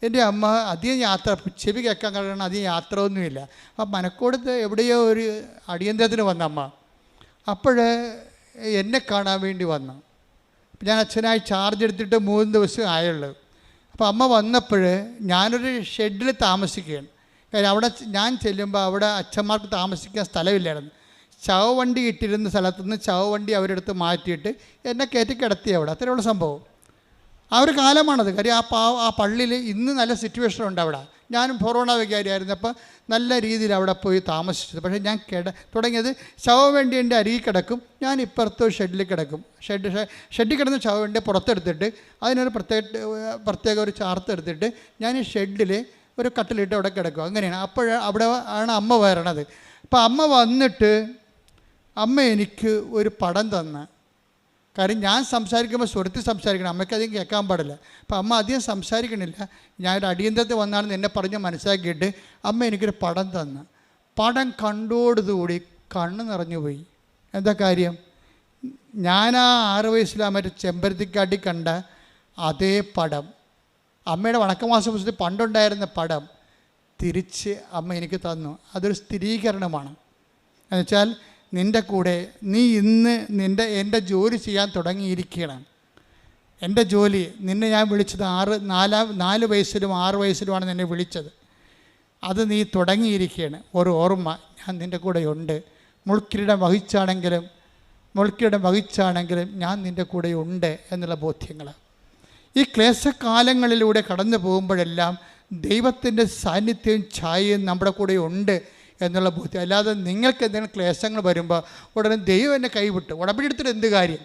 എൻ്റെ അമ്മ അധികം യാത്ര, ചെവി കേൾക്കാൻ കാരണം അധികം യാത്ര ഒന്നുമില്ല. ആ മനക്കോടത്ത് എവിടെയോ ഒരു അടിയന്തരത്തിന് വന്ന അമ്മ അപ്പോൾ എന്നെ കാണാൻ വേണ്ടി വന്നു. ഞാൻ അച്ഛനായി ചാർജ് എടുത്തിട്ട് 3 ദിവസം ആയുള്ളൂ. അപ്പോൾ അമ്മ വന്നപ്പോൾ ഞാനൊരു ഷെഡിൽ താമസിക്കുകയാണ്. കാര്യം അവിടെ ഞാൻ ചെല്ലുമ്പോൾ അവിടെ അച്ഛന്മാർക്ക് താമസിക്കാൻ സ്ഥലമില്ലായിരുന്നു. ചവവണ്ടി ഇട്ടിരുന്ന സ്ഥലത്തുനിന്ന് ചവവണ്ടി അവരെടുത്ത് മാറ്റിയിട്ട് എന്നെ കയറ്റി കിടത്തി അവിടെ. അത്രയുള്ള സംഭവം. ആ ഒരു കാലമാണത്. കാര്യം ആ പള്ളിയിൽ ഇന്ന് നല്ല സിറ്റുവേഷൻ ഉണ്ട് അവിടെ. ഞാനും കൊറോണ വികാരിയായിരുന്നു. അപ്പോൾ നല്ല രീതിയിൽ അവിടെ പോയി താമസിച്ചത്. പക്ഷേ ഞാൻ തുടങ്ങിയത് ശവവണ്ടി എൻ്റെ അരികിൽ കിടക്കും, ഞാൻ ഇപ്പുറത്ത് ഷെഡിൽ കിടക്കും. ഷെഡിൽ കിടന്ന് ശവവണ്ടി പുറത്തെടുത്തിട്ട് അതിനൊരു പ്രത്യേക ഒരു ചാർത്തെടുത്തിട്ട് ഞാൻ ഈ ഷെഡിൽ ഒരു കട്ടിലിട്ട് അവിടെ കിടക്കും. അങ്ങനെയാണ്. അവിടെ ആണ് അമ്മ വരണത്. അപ്പോൾ അമ്മ വന്നിട്ട് അമ്മ എനിക്ക് ഒരു പടം തന്ന. കാര്യം ഞാൻ സംസാരിക്കുമ്പോൾ സ്വരത്തിൽ സംസാരിക്കണം, അമ്മയ്ക്ക് അധികം കേൾക്കാൻ പാടില്ല. അപ്പോൾ അമ്മ അധികം സംസാരിക്കണില്ല. ഞാനൊരു അടിയന്തരത്തിൽ വന്നാണെന്ന് എന്നെ പറഞ്ഞ് മനസ്സിലാക്കിയിട്ട് അമ്മ എനിക്കൊരു പടം തന്നു. പടം കണ്ടോടുകൂടി കണ്ണ് നിറഞ്ഞു പോയി. എന്താ കാര്യം? ഞാൻ ആ 6 വയസ്സിലാ മറ്റേ ചെമ്പരത്തിക്കാട്ടി കണ്ട അതേ പടം, അമ്മയുടെ വണക്കമാസ പുസ്തകത്തിൽ പണ്ടുണ്ടായിരുന്ന പടം തിരിച്ച് അമ്മ എനിക്ക് തന്നു. അതൊരു സ്ഥിരീകരണമാണ്. എന്നുവെച്ചാൽ നിൻ്റെ കൂടെ നീ ഇന്ന് എൻ്റെ ജോലി ചെയ്യാൻ തുടങ്ങിയിരിക്കണം. എൻ്റെ ജോലി നിന്നെ ഞാൻ വിളിച്ചത് 4 വയസ്സിലും 6 വയസ്സിലുമാണ് നിന്നെ വിളിച്ചത്. അത് നീ തുടങ്ങിയിരിക്കുകയാണ്. ഒരു ഓർമ്മ, ഞാൻ നിൻ്റെ കൂടെ ഉണ്ട്. മുൾക്കിരീടം വഹിച്ചാണെങ്കിലും ഞാൻ നിൻ്റെ കൂടെ ഉണ്ട് എന്നുള്ള ബോധ്യങ്ങൾ. ഈ ക്ലേശകാലങ്ങളിലൂടെ കടന്നു പോകുമ്പോഴെല്ലാം ദൈവത്തിൻ്റെ സാന്നിധ്യവും ഛായയും നമ്മുടെ കൂടെ ഉണ്ട് എന്നുള്ള ബോധ്യം. അല്ലാതെ നിങ്ങൾക്ക് എന്തെങ്കിലും ക്ലേശങ്ങൾ വരുമ്പോൾ ഉടനെ ദൈവം എന്നെ കൈവിട്ടു, ഉടമ്പടി എടുത്തിട്ട് എന്ത് കാര്യം?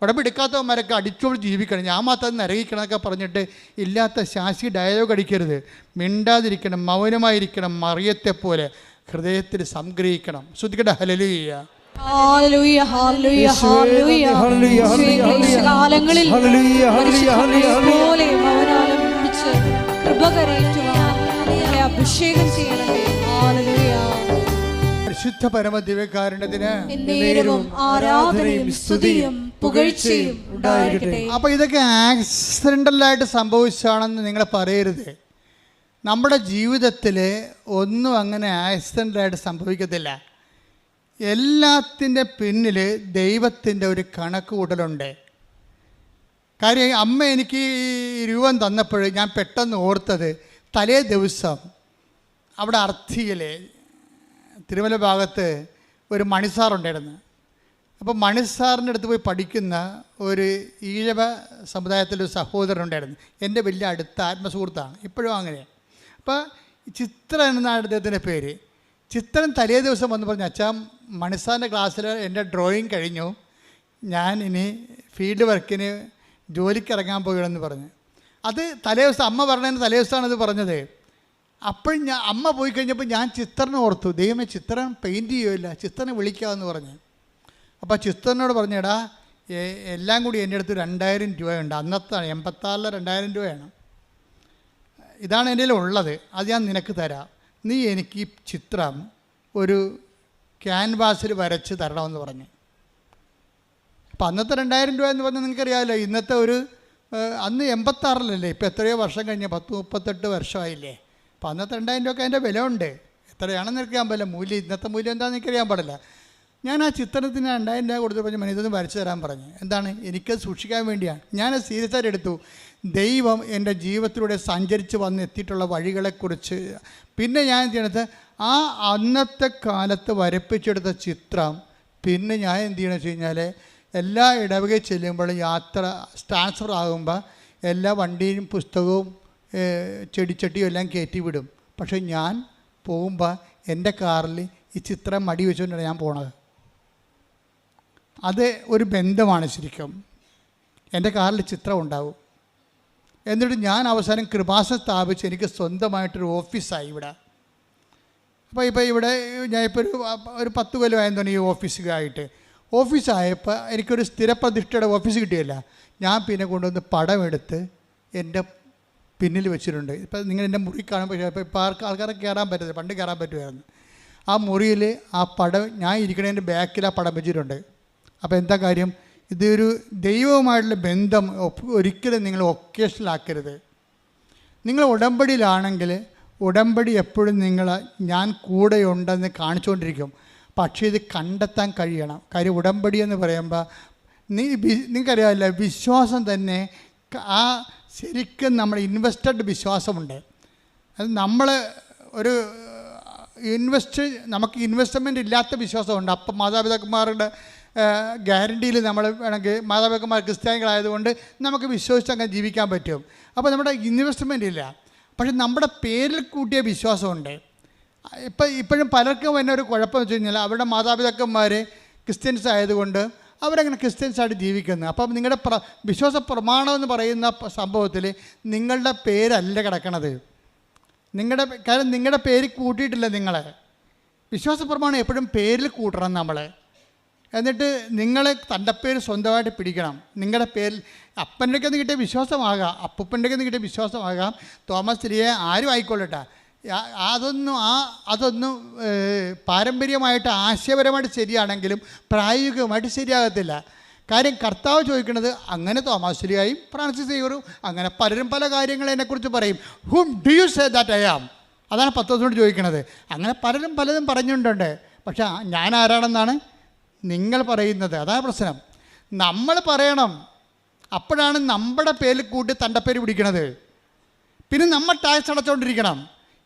ഉടമ്പടി എടുക്കാത്തവന്മാരൊക്കെ അടിച്ചോട് ജീവിക്കണം, ഞാൻ മാത്രം നിറയിക്കണം എന്നൊക്കെ പറഞ്ഞിട്ട് ഇല്ലാത്ത ശാസി ഡയലോഗ് അടിക്കരുത്. മിണ്ടാതിരിക്കണം, മൗനമായിരിക്കണം. മറിയത്തെ പോലെ ഹൃദയത്തിൽ സംഗ്രഹിക്കണം. ശ്രദ്ധിക്കട്ടെ. ഹല്ലേലൂയ. ഹല്ലേലൂയ, ഹല്ലേലൂയ, ഹല്ലേലൂയ. കാലങ്ങളിൽ പോലെ മൗനാലംബിച്ച് കൃപ കരയറ്റുവാൻ അഭിഷേകം പരിശുദ്ധ പരമദിവ്യകാരുണ്യത്തിന് എന്നേരവും ആരാധനയും സ്തുതിയും പുകഴ്ചയും ഉണ്ടായിരിക്കട്ടെ. അപ്പോൾ ഇതൊക്കെ ആക്സിഡൻ്റലായിട്ട് സംഭവിച്ചാണെന്ന് നിങ്ങൾ പറയരുത്. നമ്മുടെ ജീവിതത്തിൽ ഒന്നും അങ്ങനെ ആക്സിഡൻ്റലായിട്ട് സംഭവിക്കത്തില്ല. എല്ലാത്തിൻ്റെ പിന്നിൽ ദൈവത്തിൻ്റെ ഒരു കണക്ക് കൂട്ടലുണ്ട്. കാര്യം അമ്മ എനിക്ക് ഈ രൂപം തന്നപ്പോൾ ഞാൻ പെട്ടെന്ന് ഓർത്തത്, തലേ ദിവസം അവിടെ അർത്ഥിയിൽ തിരുമല ഭാഗത്ത് ഒരു മണിസാറുണ്ടായിരുന്നു. അപ്പോൾ മണിസാറിൻ്റെ അടുത്ത് പോയി പഠിക്കുന്ന ഒരു ഈഴവ സമുദായത്തിലൊരു സഹോദരനുണ്ടായിരുന്നു. എൻ്റെ വലിയ അടുത്ത ആത്മസുഹൃത്താണ്, ഇപ്പോഴും അങ്ങനെയാണ്. അപ്പോൾ ചിത്ര എന്നാണ് അദ്ദേഹത്തിൻ്റെ പേര്. ചിത്രൻ തലേ ദിവസം വന്ന് പറഞ്ഞു, അച്ഛാ മണിസാറിൻ്റെ ക്ലാസ്സിൽ എൻ്റെ ഡ്രോയിങ് കഴിഞ്ഞു, ഞാൻ ഇനി ഫീൽഡ് വർക്കിന് ജോലിക്ക് ഇറങ്ങാൻ പോകണമെന്ന് പറഞ്ഞു. അത് തലേ ദിവസം അമ്മ പറഞ്ഞതിന് തലേ ദിവസമാണ് അത് പറഞ്ഞത്. അപ്പോഴും അമ്മ പോയി കഴിഞ്ഞപ്പോൾ ഞാൻ ചിത്രനെ ഓർത്തു, ദൈവമേ ചിത്രം പെയിൻറ്റ് ചെയ്യുമില്ല, ചിത്രനെ വിളിക്കാമെന്ന് പറഞ്ഞു. അപ്പോൾ ചിത്രനോട് പറഞ്ഞേടാ, എല്ലാം കൂടി എൻ്റെ അടുത്ത് 2000 രൂപയുണ്ട്. അന്നത്താണ് 86 2000 രൂപയാണ്. ഇതാണ് എൻ്റെ ഉള്ളത്, അത് ഞാൻ നിനക്ക് തരാം. നീ എനിക്ക് ഈ ചിത്രം ഒരു ക്യാൻവാസിൽ വരച്ച് തരണമെന്ന് പറഞ്ഞു. അപ്പം അന്നത്തെ 2000 രൂപ എന്ന് പറഞ്ഞാൽ നിങ്ങൾക്കറിയാമല്ലോ, ഇന്നത്തെ ഒരു അന്ന് 86 ഇപ്പോൾ എത്രയോ വർഷം കഴിഞ്ഞ് 38 വർഷമായില്ലേ. അപ്പോൾ അന്നത്തെ 2000 രൂപയ്ക്ക് അതിൻ്റെ വില ഉണ്ട്. എത്രയാണെന്ന് എനിക്കറിയാൻ പാടില്ല, മൂല്യം ഇന്നത്തെ മൂല്യം എന്താണെന്ന് എനിക്കറിയാൻ പാടില്ല. ഞാൻ ആ ചിത്രത്തിന് 2000 രൂപ കൊടുത്ത് പറഞ്ഞ് ഇതൊന്ന് വരച്ച് തരാൻ പറഞ്ഞു. എന്താണ്, എനിക്കത് സൂക്ഷിക്കാൻ വേണ്ടിയാണ്. ഞാനത് സീരിയസ് ആയിട്ട് എടുത്തു. ദൈവം എൻ്റെ ജീവിതത്തിലൂടെ സഞ്ചരിച്ച് വന്ന് എത്തിയിട്ടുള്ള വഴികളെക്കുറിച്ച് പിന്നെ ഞാൻ ചെയ്യണത് ആ അന്നത്തെ കാലത്ത് വരപ്പിച്ചെടുത്ത ചിത്രം പിന്നെ ഞാൻ എന്ത് ചെയ്യണമെന്ന് വെച്ച് കഴിഞ്ഞാൽ എല്ലാ ഇടവകയിൽ ചെല്ലുമ്പോഴും യാത്ര ട്രാൻസ്ഫർ ആകുമ്പോൾ എല്ലാ വണ്ടിയും പുസ്തകവും ചെടിച്ചട്ടിയും എല്ലാം കയറ്റി വിടും. പക്ഷേ ഞാൻ പോകുമ്പോൾ എൻ്റെ കാറിൽ ഈ ചിത്രം മടി വെച്ചുകൊണ്ടാണ് ഞാൻ പോണത്. അത് ഒരു ബന്ധമാണ് ശരിക്കും. എൻ്റെ കാറിൽ ചിത്രം ഉണ്ടാവും. എന്നിട്ട് ഞാൻ അവസാനം കൃപാസനം സ്ഥാപിച്ച് എനിക്ക് സ്വന്തമായിട്ടൊരു ഓഫീസായി ഇവിടെ. അപ്പോൾ ഇവിടെ ഞാൻ ഇപ്പോൾ ഒരു 10 കൊല്ലമായെന്ന് ഈ ഓഫീസുകായിട്ട്. ഓഫീസായപ്പോൾ എനിക്കൊരു സ്ഥിരപ്രതിഷ്ഠയുടെ ഓഫീസ് കിട്ടിയല്ല. ഞാൻ പിന്നെ കൊണ്ടുവന്ന് പടമെടുത്ത് എൻ്റെ പിന്നിൽ വെച്ചിട്ടുണ്ട്. ഇപ്പോൾ നിങ്ങൾ എൻ്റെ മുറി കാണുമ്പോൾ ഇപ്പോൾ ആൾക്കാരെ കയറാൻ പറ്റത്തില്ല, പണ്ട് കയറാൻ പറ്റുമായിരുന്നു. ആ മുറിയിൽ ആ പടം ഞാൻ ഇരിക്കണതിൻ്റെ ബാക്കിൽ ആ പടം വെച്ചിട്ടുണ്ട്. അപ്പോൾ എന്താ കാര്യം, ഇതൊരു ദൈവവുമായിട്ടുള്ള ബന്ധം ഒരിക്കലും നിങ്ങൾ ഒക്കേഷനിലാക്കരുത്. നിങ്ങൾ ഉടമ്പടിയിലാണെങ്കിൽ ഉടമ്പടി എപ്പോഴും ഞാൻ കൂടെയുണ്ടെന്ന് കാണിച്ചുകൊണ്ടിരിക്കും. പക്ഷേ ഇത് കണ്ടെത്താൻ കഴിയണം. കാര്യം ഉടമ്പടി എന്ന് പറയുമ്പോൾ നിങ്ങൾക്കറിയാമല്ല, വിശ്വാസം തന്നെ ആ ശരിക്കും നമ്മൾ ഇൻവെസ്റ്റഡ് വിശ്വാസമുണ്ട്. അത് നമ്മൾ ഒരു നമുക്ക് ഇൻവെസ്റ്റ്മെൻറ്റ് ഇല്ലാത്ത വിശ്വാസമുണ്ട്. അപ്പം മാതാപിതാക്കന്മാരുടെ ഗ്യാരണ്ടിയിൽ നമ്മൾ വേണമെങ്കിൽ മാതാപിതാക്കന്മാർ ക്രിസ്ത്യാനികളായതുകൊണ്ട് നമുക്ക് വിശ്വസിച്ച് അങ്ങനെ ജീവിക്കാൻ പറ്റും. അപ്പോൾ നമ്മുടെ ഇൻവെസ്റ്റ്മെൻ്റ് ഇല്ല. പക്ഷെ നമ്മുടെ പേരിൽ കൂട്ടിയ വിശ്വാസമുണ്ട്. ഇപ്പോഴും പലർക്കും തന്നെ ഒരു കുഴപ്പമെന്ന് വെച്ച് കഴിഞ്ഞാൽ അവരുടെ മാതാപിതാക്കന്മാർ ക്രിസ്ത്യൻസ് ആയതുകൊണ്ട് അവരങ്ങനെ ക്രിസ്ത്യൻസായിട്ട് ജീവിക്കുന്നു. അപ്പം നിങ്ങളുടെ വിശ്വാസ പ്രമാണം എന്ന് പറയുന്ന സംഭവത്തിൽ നിങ്ങളുടെ പേരല്ല കിടക്കണത്. കാര്യം നിങ്ങളുടെ പേര് കൂട്ടിയിട്ടില്ല. നിങ്ങളെ വിശ്വാസ പ്രമാണം എപ്പോഴും പേരിൽ കൂട്ടണം നമ്മൾ. എന്നിട്ട് നിങ്ങൾ തൻ്റെ പേര് സ്വന്തമായിട്ട് പിടിക്കണം. നിങ്ങളുടെ പേരിൽ അപ്പൻ്റെ ഒക്കെ കിട്ടിയ വിശ്വാസമാകാം, അപ്പൂപ്പൻ്റെ ഒക്കെ കിട്ടിയ വിശ്വാസമാകാം, തോമസ് ലിയെ ആരും ആയിക്കൊള്ളട്ടെ. അതൊന്നും പാരമ്പര്യമായിട്ട് ആശയപരമായിട്ട് ശരിയാണെങ്കിലും പ്രായോഗികമായിട്ട് ശരിയാകത്തില്ല. കാര്യം കർത്താവ് ചോദിക്കുന്നത്, അങ്ങനെ തോമസ് ലിയായും ഫ്രാൻസിസ് സേവ്യറും അങ്ങനെ പലരും പല കാര്യങ്ങൾ എന്നെക്കുറിച്ച് പറയും. Whom do you say that I am? അതാണ് പത്രോസിനോട് ചോദിക്കുന്നത്. അങ്ങനെ പലരും പലതും പറഞ്ഞിട്ടുണ്ട്. പക്ഷെ ഞാൻ ആരാണെന്നാണ് നിങ്ങൾ പറയുന്നത്. അതാണ് പ്രശ്നം. നമ്മൾ പറയണം. അപ്പോഴാണ് നമ്മുടെ പേരിൽ കൂട്ടി തൻ്റെ പേര് പിടിക്കണത്. പിന്നെ നമ്മൾ ടാക്സ് അടച്ചുകൊണ്ടിരിക്കണം.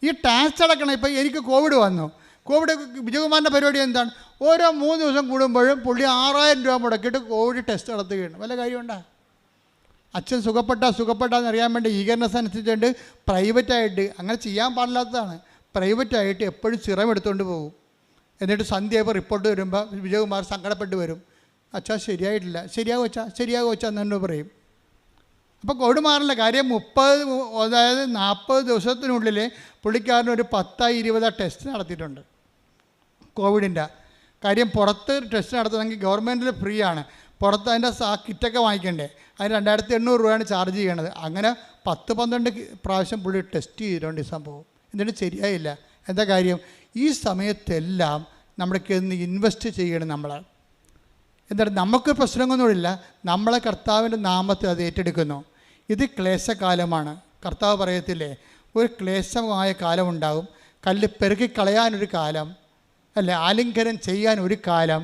ഈ ടാക്സ് അടക്കണം. ഇപ്പോൾ എനിക്ക് കോവിഡ് വന്നു. കോവിഡ് വിജയകുമാറിൻ്റെ പരിപാടി എന്താണ്? ഓരോ 3 ദിവസം കൂടുമ്പോഴും പുള്ളി 6000 രൂപ മുടക്കിയിട്ട് കോവിഡ് ടെസ്റ്റ് നടത്തുകയാണ്. വല്ല കാര്യമുണ്ടോ? അച്ഛൻ സുഖപ്പെട്ടാന്ന് അറിയാൻ വേണ്ടി ഈഗർനെസ് അനുസരിച്ചുകൊണ്ട് പ്രൈവറ്റായിട്ട്, അങ്ങനെ ചെയ്യാൻ പാടില്ലാത്തതാണ്, പ്രൈവറ്റായിട്ട് എപ്പോഴും സിറം എടുത്തുകൊണ്ട് പോകും. എന്നിട്ട് സന്ധ്യയായപ്പോൾ റിപ്പോർട്ട് വരുമ്പോൾ വിജയകുമാർ സങ്കടപ്പെട്ട് വരും. അച്ഛാ ശരിയായിട്ടില്ല. ശരിയാകും അച്ഛാ എന്നു പറയും. അപ്പോൾ കോവിഡ് മാറില്ല. കാര്യം 40 ദിവസത്തിനുള്ളിൽ പുള്ളിക്കാരന് ഒരു 10-20 ടെസ്റ്റ് നടത്തിയിട്ടുണ്ട് കോവിഡിൻ്റെ. കാര്യം പുറത്ത് ടെസ്റ്റ് നടത്തണമെങ്കിൽ ഗവൺമെൻറ്റിൽ ഫ്രീ ആണ്, പുറത്ത് അതിൻ്റെ കിറ്റൊക്കെ വാങ്ങിക്കണ്ടേ, അതിന് 2800 രൂപയാണ് ചാർജ് ചെയ്യണത്. അങ്ങനെ 10-12 പ്രാവശ്യം പുള്ളി ടെസ്റ്റ് ചെയ്തിട്ടുണ്ട് ഈ സംഭവം. എന്നിട്ട് ശരിയായില്ല. എന്താ കാര്യം? ഈ സമയത്തെല്ലാം നമ്മൾക്ക് ഇന്ന് ഇൻവെസ്റ്റ് ചെയ്യണം നമ്മൾ. എന്നിട്ട് നമുക്ക് പ്രശ്നങ്ങളൊന്നുമില്ല, നമ്മളെ കർത്താവിൻ്റെ നാമത്തിൽ അത് ഏറ്റെടുക്കുന്നു. ഇത് ക്ലേശകാലമാണ്. കർത്താവ് പറയത്തില്ലേ, ഒരു ക്ലേശമായ കാലമുണ്ടാകും, കല്ല് പെറുക്കിക്കളയാനൊരു കാലം, അല്ലേ, ആലിംഗനം ചെയ്യാൻ ഒരു കാലം,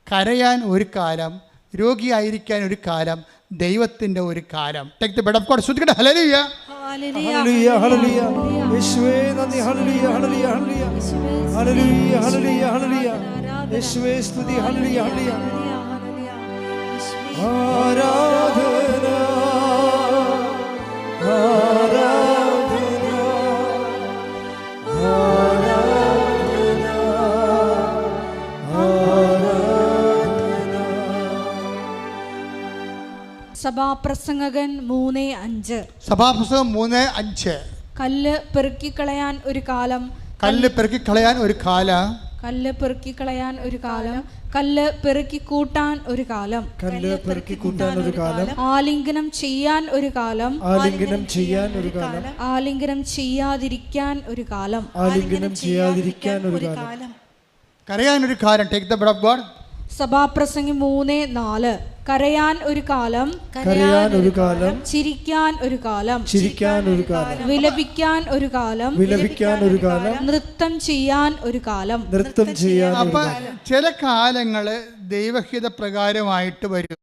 കരയാൻ ഒരു കാലം, രോഗിയായിരിക്കാൻ ഒരു കാലം, ദൈവത്തിൻ്റെ ഒരു കാലം. Take the word of God. ശ്രദ്ധിക്കട്ടെ. ഹല്ലേലൂയ, ഹല്ലേലൂയ, ഹല്ലേലൂയ. യേശുവേ നന്ദി. ഹല്ലേലൂയ, ഹല്ലേലൂയ, ഹല്ലേലൂയ. ഹല്ലേലൂയ, ഹല്ലേലൂയ, ഹല്ലേലൂയ. യേശുവേ സ്തുതി. ഹല്ലേലൂയ, ഹല്ലേലൂയ. ആരാധന, ആരാധന, ആരാധന, ആരാധന. സഭാപ്രസംഗകൻ 3:5. സഭാപുസ്തകം 3:5. കല്ല് പെറുക്കിക്കളയാൻ ഒരു കാലം, കല്ല് പെറുക്കിക്കളയാൻ ഒരു കാലം, കല്ല് പെറുക്കിക്കളയാൻ ഒരു കാലം, കല്ല് പെറുക്കി കൂട്ടാൻ ഒരു കാലം, കല്ല് പെറുക്കി കൂട്ടാൻ ഒരു കാലം, ആലിംഗനം ചെയ്യാൻ ഒരു കാലം, ആലിംഗനം ചെയ്യാൻ ഒരു കാലം, ആലിംഗനം ചെയ്യാതിരിക്കാൻ ഒരു കാലം, ആലിംഗനം ചെയ്യാതിരിക്കാൻ ഒരു കാലം, കരയാൻ ഒരു കാലം. Take the word of God. സഭാപ്രസംഗി 3:4. കരയാൻ ഒരു കാലം, കരയാൻ ഒരു കാലം, ചിരിക്കാൻ ഒരു കാലം, ചിരിക്കാൻ ഒരു കാലം, വിലപിക്കാൻ ഒരു കാലം, വിലപിക്കാൻ ഒരു കാലം, നൃത്തം ചെയ്യാൻ ഒരു കാലം. നൃത്തം ചെയ്യാൻ ഒരു അപ്പൊ കാലം. ചില കാലങ്ങൾ ദൈവഹിത പ്രകാരമായിട്ട് വരും.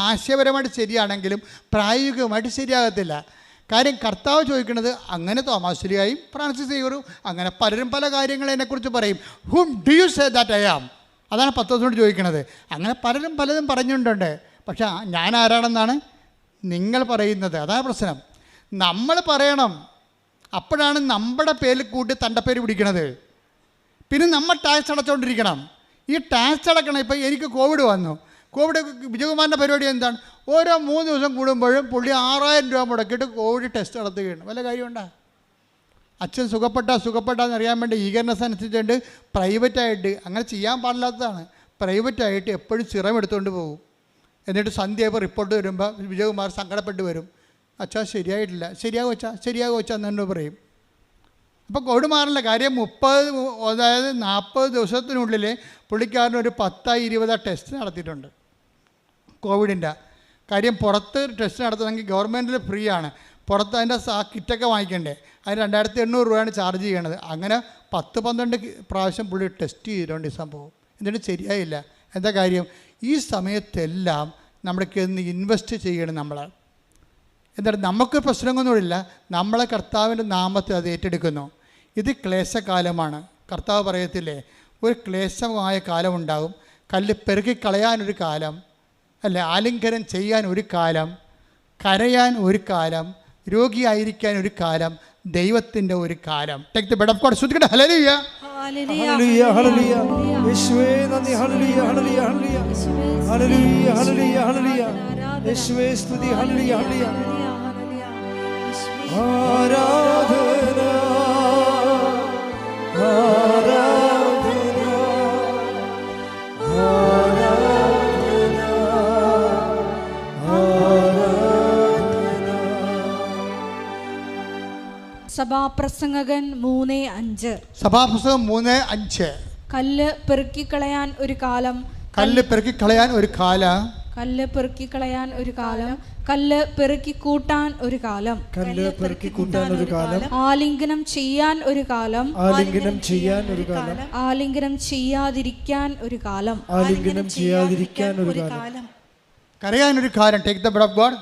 ആശയപരമായിട്ട് ശരിയാണെങ്കിലും പ്രായോഗികമായിട്ട് ശരിയാകത്തില്ല. കാര്യം കർത്താവ് ചോദിക്കുന്നത്, അങ്ങനെ തോമാശ്ശേരിയായും ഫ്രാൻസിസ് സേവറും അങ്ങനെ പലരും പല കാര്യങ്ങൾ എന്നെക്കുറിച്ച് പറയും. Whom do you say that I am? അതാണ് പത്രോസിനോട് ചോദിക്കുന്നത്. അങ്ങനെ പലരും പലതും പറഞ്ഞിട്ടുണ്ട്. പക്ഷെ ഞാൻ ആരാണെന്നാണ് നിങ്ങൾ പറയുന്നത്? അതാണ് പ്രശ്നം. നമ്മൾ പറയണം, അപ്പോഴാണ് നമ്മുടെ പേരിൽ കൂട്ടി തൻ്റെ പേര് പിടിക്കണത്. പിന്നെ നമ്മൾ ടാക്സ് അടച്ചുകൊണ്ടിരിക്കണം. ഈ ടാക്സ് അടക്കണം. ഇപ്പോൾ എനിക്ക് കോവിഡ് വന്നു. കോവിഡ് വിജയകുമാറിൻ്റെ പരിപാടി എന്താണ്? ഓരോ 3 ദിവസം കൂടുമ്പോഴും പുള്ളി 6000 രൂപ മുടക്കിയിട്ട് കോവിഡ് ടെസ്റ്റ് നടത്തുകയാണ്. വല്ല കാര്യമുണ്ടോ? അച്ഛൻ സുഖപ്പെട്ടാന്ന് അറിയാൻ വേണ്ടി ഈഗർനെസ് അനുസരിച്ചുകൊണ്ട് പ്രൈവറ്റായിട്ട്, അങ്ങനെ ചെയ്യാൻ പാടില്ലാത്തതാണ്, പ്രൈവറ്റായിട്ട് എപ്പോഴും സിറം എടുത്തുകൊണ്ട് പോകും. എന്നിട്ട് സന്ധ്യയായപ്പോൾ റിപ്പോർട്ട് വരുമ്പോൾ വിജയകുമാർ സങ്കടപ്പെട്ട് വരും. അച്ഛാ ശരിയായിട്ടില്ല. ശരിയാകും അച്ഛാ എന്നു പറയും. അപ്പോൾ കോവിഡ് മാറില്ല. കാര്യം 40 ദിവസത്തിനുള്ളിൽ പുള്ളിക്കാരന് ഒരു 10-20 ടെസ്റ്റ് നടത്തിയിട്ടുണ്ട് കോവിഡിൻ്റെ. കാര്യം പുറത്ത് ടെസ്റ്റ് നടത്തണമെങ്കിൽ ഗവൺമെൻറ്റിൽ ഫ്രീ ആണ്, പുറത്ത് അതിൻ്റെ കിറ്റൊക്കെ വാങ്ങിക്കണ്ടേ, അതിന് 2800 രൂപയാണ് ചാർജ് ചെയ്യണത്. അങ്ങനെ 10-12 പ്രാവശ്യം പുള്ളി ടെസ്റ്റ് ചെയ്തിട്ടുണ്ട് ഈ സംഭവം. എന്നിട്ട് ശരിയായില്ല. എന്താ കാര്യം? ഈ സമയത്തെല്ലാം നമ്മൾക്ക് ഇന്ന് ഇൻവെസ്റ്റ് ചെയ്യണം നമ്മൾ. എന്നിട്ട് നമുക്ക് പ്രശ്നങ്ങളൊന്നുമില്ല, നമ്മളെ കർത്താവിൻ്റെ നാമത്തിൽ അത് ഏറ്റെടുക്കുന്നു. ഇത് ക്ലേശകാലമാണ്. കർത്താവ് പറയത്തില്ലേ, ഒരു ക്ലേശമായ കാലമുണ്ടാകും, കല്ല് പെറുക്കിക്കളയാനൊരു കാലം, അല്ലേ, ആലിംഗനം ചെയ്യാൻ ഒരു കാലം, കരയാൻ ഒരു കാലം, രോഗിയായിരിക്കാൻ ഒരു കാലം, ദൈവത്തിൻ്റെ ഒരു കാലം. Take the word of God. ശ്രദ്ധിക്കട്ടെ. ഹല്ലേലൂയ, ഹല്ലേലൂയ, ഹല്ലേലൂയ. യേശുവേ നന്ദി. ഹല്ലേലൂയ, ഹല്ലേലൂയ, ഹല്ലേലൂയ. ഹല്ലേലൂയ, ഹല്ലേലൂയ, ഹല്ലേലൂയ. യേശുവേ സ്തുതി. ഹല്ലേലൂയ, ഹല്ലേലൂയ. ആരാധന, ആരാധന, ആരാധന, ആരാധന. സഭാപ്രസംഗകൻ 3:5. സഭാപുസ്തകം 3:5. കല്ല് പെറുക്കിക്കളയാൻ ഒരു കാലം, കല്ല് പെറുക്കിക്കളയാൻ ഒരു കാലം, കല്ല് പെറുക്കിക്കളയാൻ ഒരു കാലം, കല്ല് പെറുക്കി കൂട്ടാൻ ഒരു കാലം, കല്ല് പെറുക്കി കൂട്ടാൻ ഒരു കാലം, ആലിംഗനം ചെയ്യാൻ ഒരു കാലം, ആലിംഗനം ചെയ്യാൻ ഒരു കാലം, ആലിംഗനം ചെയ്യാതിരിക്കാൻ ഒരു കാലം, ആലിംഗനം ചെയ്യാതിരിക്കാൻ ഒരു കാലം, കരയാൻ ഒരു കാലം. Take the word of God.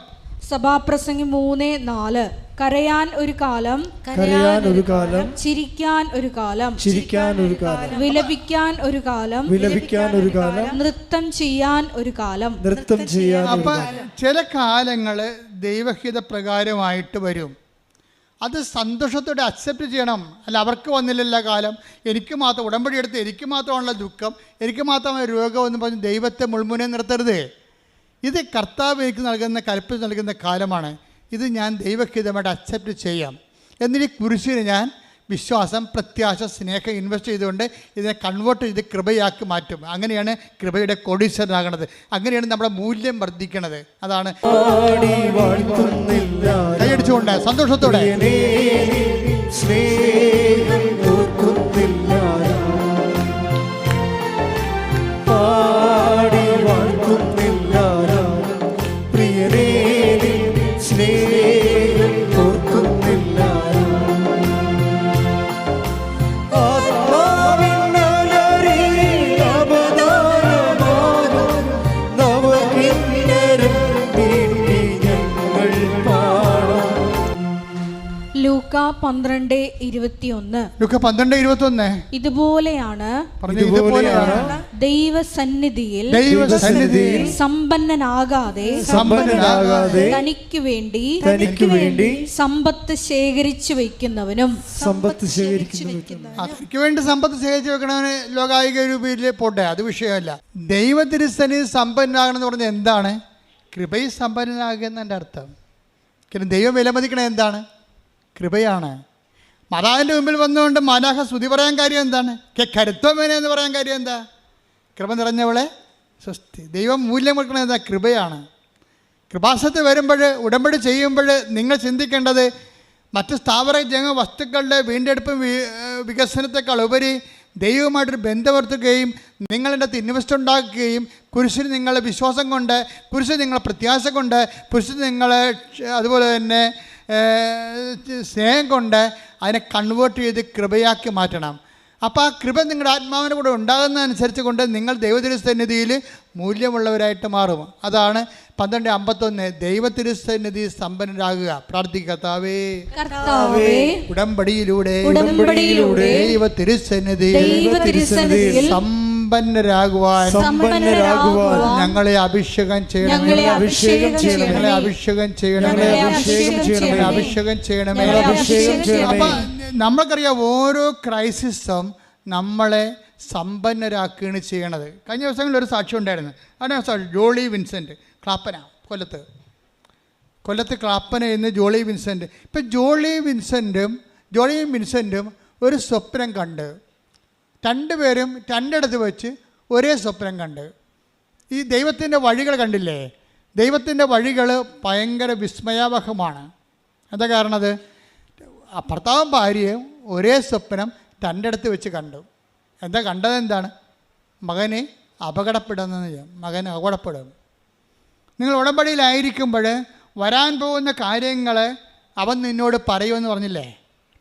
സഭാപ്രസംഗി 3:4. കരയാൻ ഒരു കാലം, കരയാൻ ഒരു കാലം, ചിരിക്കാൻ ഒരു കാലം, ചിരിക്കാൻ ഒരു കാലം, വിലപിക്കാൻ ഒരു കാലം, വിലപിക്കാൻ ഒരു കാലം, നൃത്തം ചെയ്യാൻ ഒരു കാലം. നൃത്തം ചെയ്യാൻ ഒരു അപ്പം കാലം. ചില കാലങ്ങൾ ദൈവഹിത പ്രകാരമായിട്ട് വരും. അത് സന്തോഷത്തോടെ അക്സെപ്റ്റ് ചെയ്യണം. അല്ല, അവർക്ക് വന്നില്ലല്ല കാലം, എനിക്ക് മാത്രം ഉടമ്പടി എടുത്ത് എനിക്ക് മാത്രമാണുള്ള ദുഃഖം, എനിക്ക് മാത്രമായ രോഗം എന്ന് പറഞ്ഞ് ദൈവത്തെ മുൾമുനെ നിർത്തരുത്. ഇത് കർത്താവ് എനിക്ക് നൽകുന്ന കൽപ്പന നൽകുന്ന കാലമാണ്. ഇത് ഞാൻ ദൈവഹിതമായിട്ട് അക്സെപ്റ്റ് ചെയ്യാം. എന്നിട്ട് ഈ കുരിശിന് ഞാൻ വിശ്വാസം, പ്രത്യാശ, സ്നേഹം ഇൻവെസ്റ്റ് ചെയ്തുകൊണ്ട് ഇതിനെ കൺവേർട്ട് ചെയ്ത് കൃപയാക്കി മാറ്റും. അങ്ങനെയാണ് കൃപയുടെ കോടീശ്വരനാകണത്. അങ്ങനെയാണ് നമ്മുടെ മൂല്യം വർദ്ധിക്കണത്. അതാണ് കൈയടിച്ചുകൊണ്ട് സന്തോഷത്തോടെ സ്നേഹം ഓർക്കുന്നില്ല ലൂക്ക 12:21. ലൂക്ക 12:21. ഇതുപോലെയാണ് ദൈവസന്നിധിയിൽ സമ്പന്നനാകാതെ തനിക്ക് വേണ്ടി സമ്പത്ത് ശേഖരിച്ചു വെക്കുന്നവനും തനിക്ക് വേണ്ടി സമ്പത്ത് ശേഖരിച്ചു വെക്കണവന് ലോകായിക രൂപയിൽ പോട്ടെ, അത് വിഷയമല്ല. ദൈവത്തിരുസന്നിധി സമ്പന്നനാകണം എന്ന് പറഞ്ഞാൽ എന്താണ്? കൃപയിൽ സമ്പന്നനാകുക എന്നതിൻ്റെ അർത്ഥം. കാരണം ദൈവം വിലമതിക്കണത് എന്താണ്? കൃപയാണ്. മാതാവിൻ്റെ മുമ്പിൽ വന്നുകൊണ്ട് മാലാഖ സ്തുതി പറയാൻ കാര്യം എന്താണ്? കരുത്വമേനെ എന്ന് പറയാൻ കാര്യം എന്താ? കൃപ നിറഞ്ഞവളെ സ്വസ്തി. ദൈവം മൂല്യം കൊടുക്കണത് എന്താ? കൃപയാണ്. കൃപാസനത്തിൽ വരുമ്പോൾ, ഉടമ്പടി ചെയ്യുമ്പോൾ നിങ്ങൾ ചിന്തിക്കേണ്ടത് മറ്റ് സ്ഥാവര ജംഗ വസ്തുക്കളുടെ വീണ്ടെടുപ്പും വികസനത്തെക്കാൾ ഉപരി ദൈവവുമായിട്ടൊരു ബന്ധപ്പെടുത്തുകയും നിങ്ങളുടെ അടുത്ത് ഇൻവെസ്റ്റ് ഉണ്ടാക്കുകയും കുരിശിന് നിങ്ങളെ വിശ്വാസം കൊണ്ട്, കുരിശിന് നിങ്ങളെ പ്രത്യാശ കൊണ്ട്, കുരിശിന് നിങ്ങളെ അതുപോലെ തന്നെ സ്നേഹം കൊണ്ട് അതിനെ കൺവേർട്ട് ചെയ്ത് കൃപയാക്കി മാറ്റണം. അപ്പോൾ ആ കൃപ നിങ്ങളുടെ ആത്മാവിൻ്റെ കൂടെ ഉണ്ടാകുന്നതനുസരിച്ച് കൊണ്ട് നിങ്ങൾ ദൈവതിരുസന്നിധിയിൽ മൂല്യമുള്ളവരായിട്ട് മാറും. അതാണ് 12:51 ദൈവതിരുസന്നിധി സമ്പന്നരാകുക. പ്രാർത്ഥിക്കത്താവേ, ഉടമ്പടിയിലൂടെ ദൈവതിരുസന്നിധിയിൽ സമ്പന്നരാകുവാൻ ഞങ്ങളെ അഭിഷേകം ചെയ്യണം, ഞങ്ങളെ അഭിഷേകം ചെയ്യണമേ. അപ്പം നമ്മൾക്കറിയാം ഓരോ ക്രൈസിസും നമ്മളെ സമ്പന്നരാക്കുകയാണ് ചെയ്യണത്. കഴിഞ്ഞ ദിവസങ്ങളിൽ ഒരു സാക്ഷ്യം ഉണ്ടായിരുന്നു. അതാണ് ജോളി വിൻസെൻ്റ്, ക്ലാപ്പന, കൊല്ലത്ത് ക്ലാപ്പന എന്ന് ജോളി വിൻസെൻ്റ്. ഇപ്പം ജോളിയും വിൻസെൻറ്റും ഒരു സ്വപ്നം കണ്ട്, രണ്ടുപേരും രണ്ടിടത്ത് വെച്ച് ഒരേ സ്വപ്നം കണ്ട്. ഈ ദൈവത്തിൻ്റെ വഴികൾ കണ്ടില്ലേ? ദൈവത്തിൻ്റെ വഴികൾ ഭയങ്കര വിസ്മയാവഹമാണ്. എന്താ കാരണത്? ഭർത്താവും ഭാര്യയും ഒരേ സ്വപ്നം രണ്ടിടത്ത് വെച്ച് കണ്ടു. എന്താ കണ്ടത്? എന്താണ്? മകനെ മകൻ അപകടപ്പെടും. നിങ്ങൾ ഉടമ്പടിയിലായിരിക്കുമ്പോൾ വരാൻ പോകുന്ന കാര്യങ്ങൾ അവൻ നിന്നോട് പറയുമെന്ന് പറഞ്ഞില്ലേ?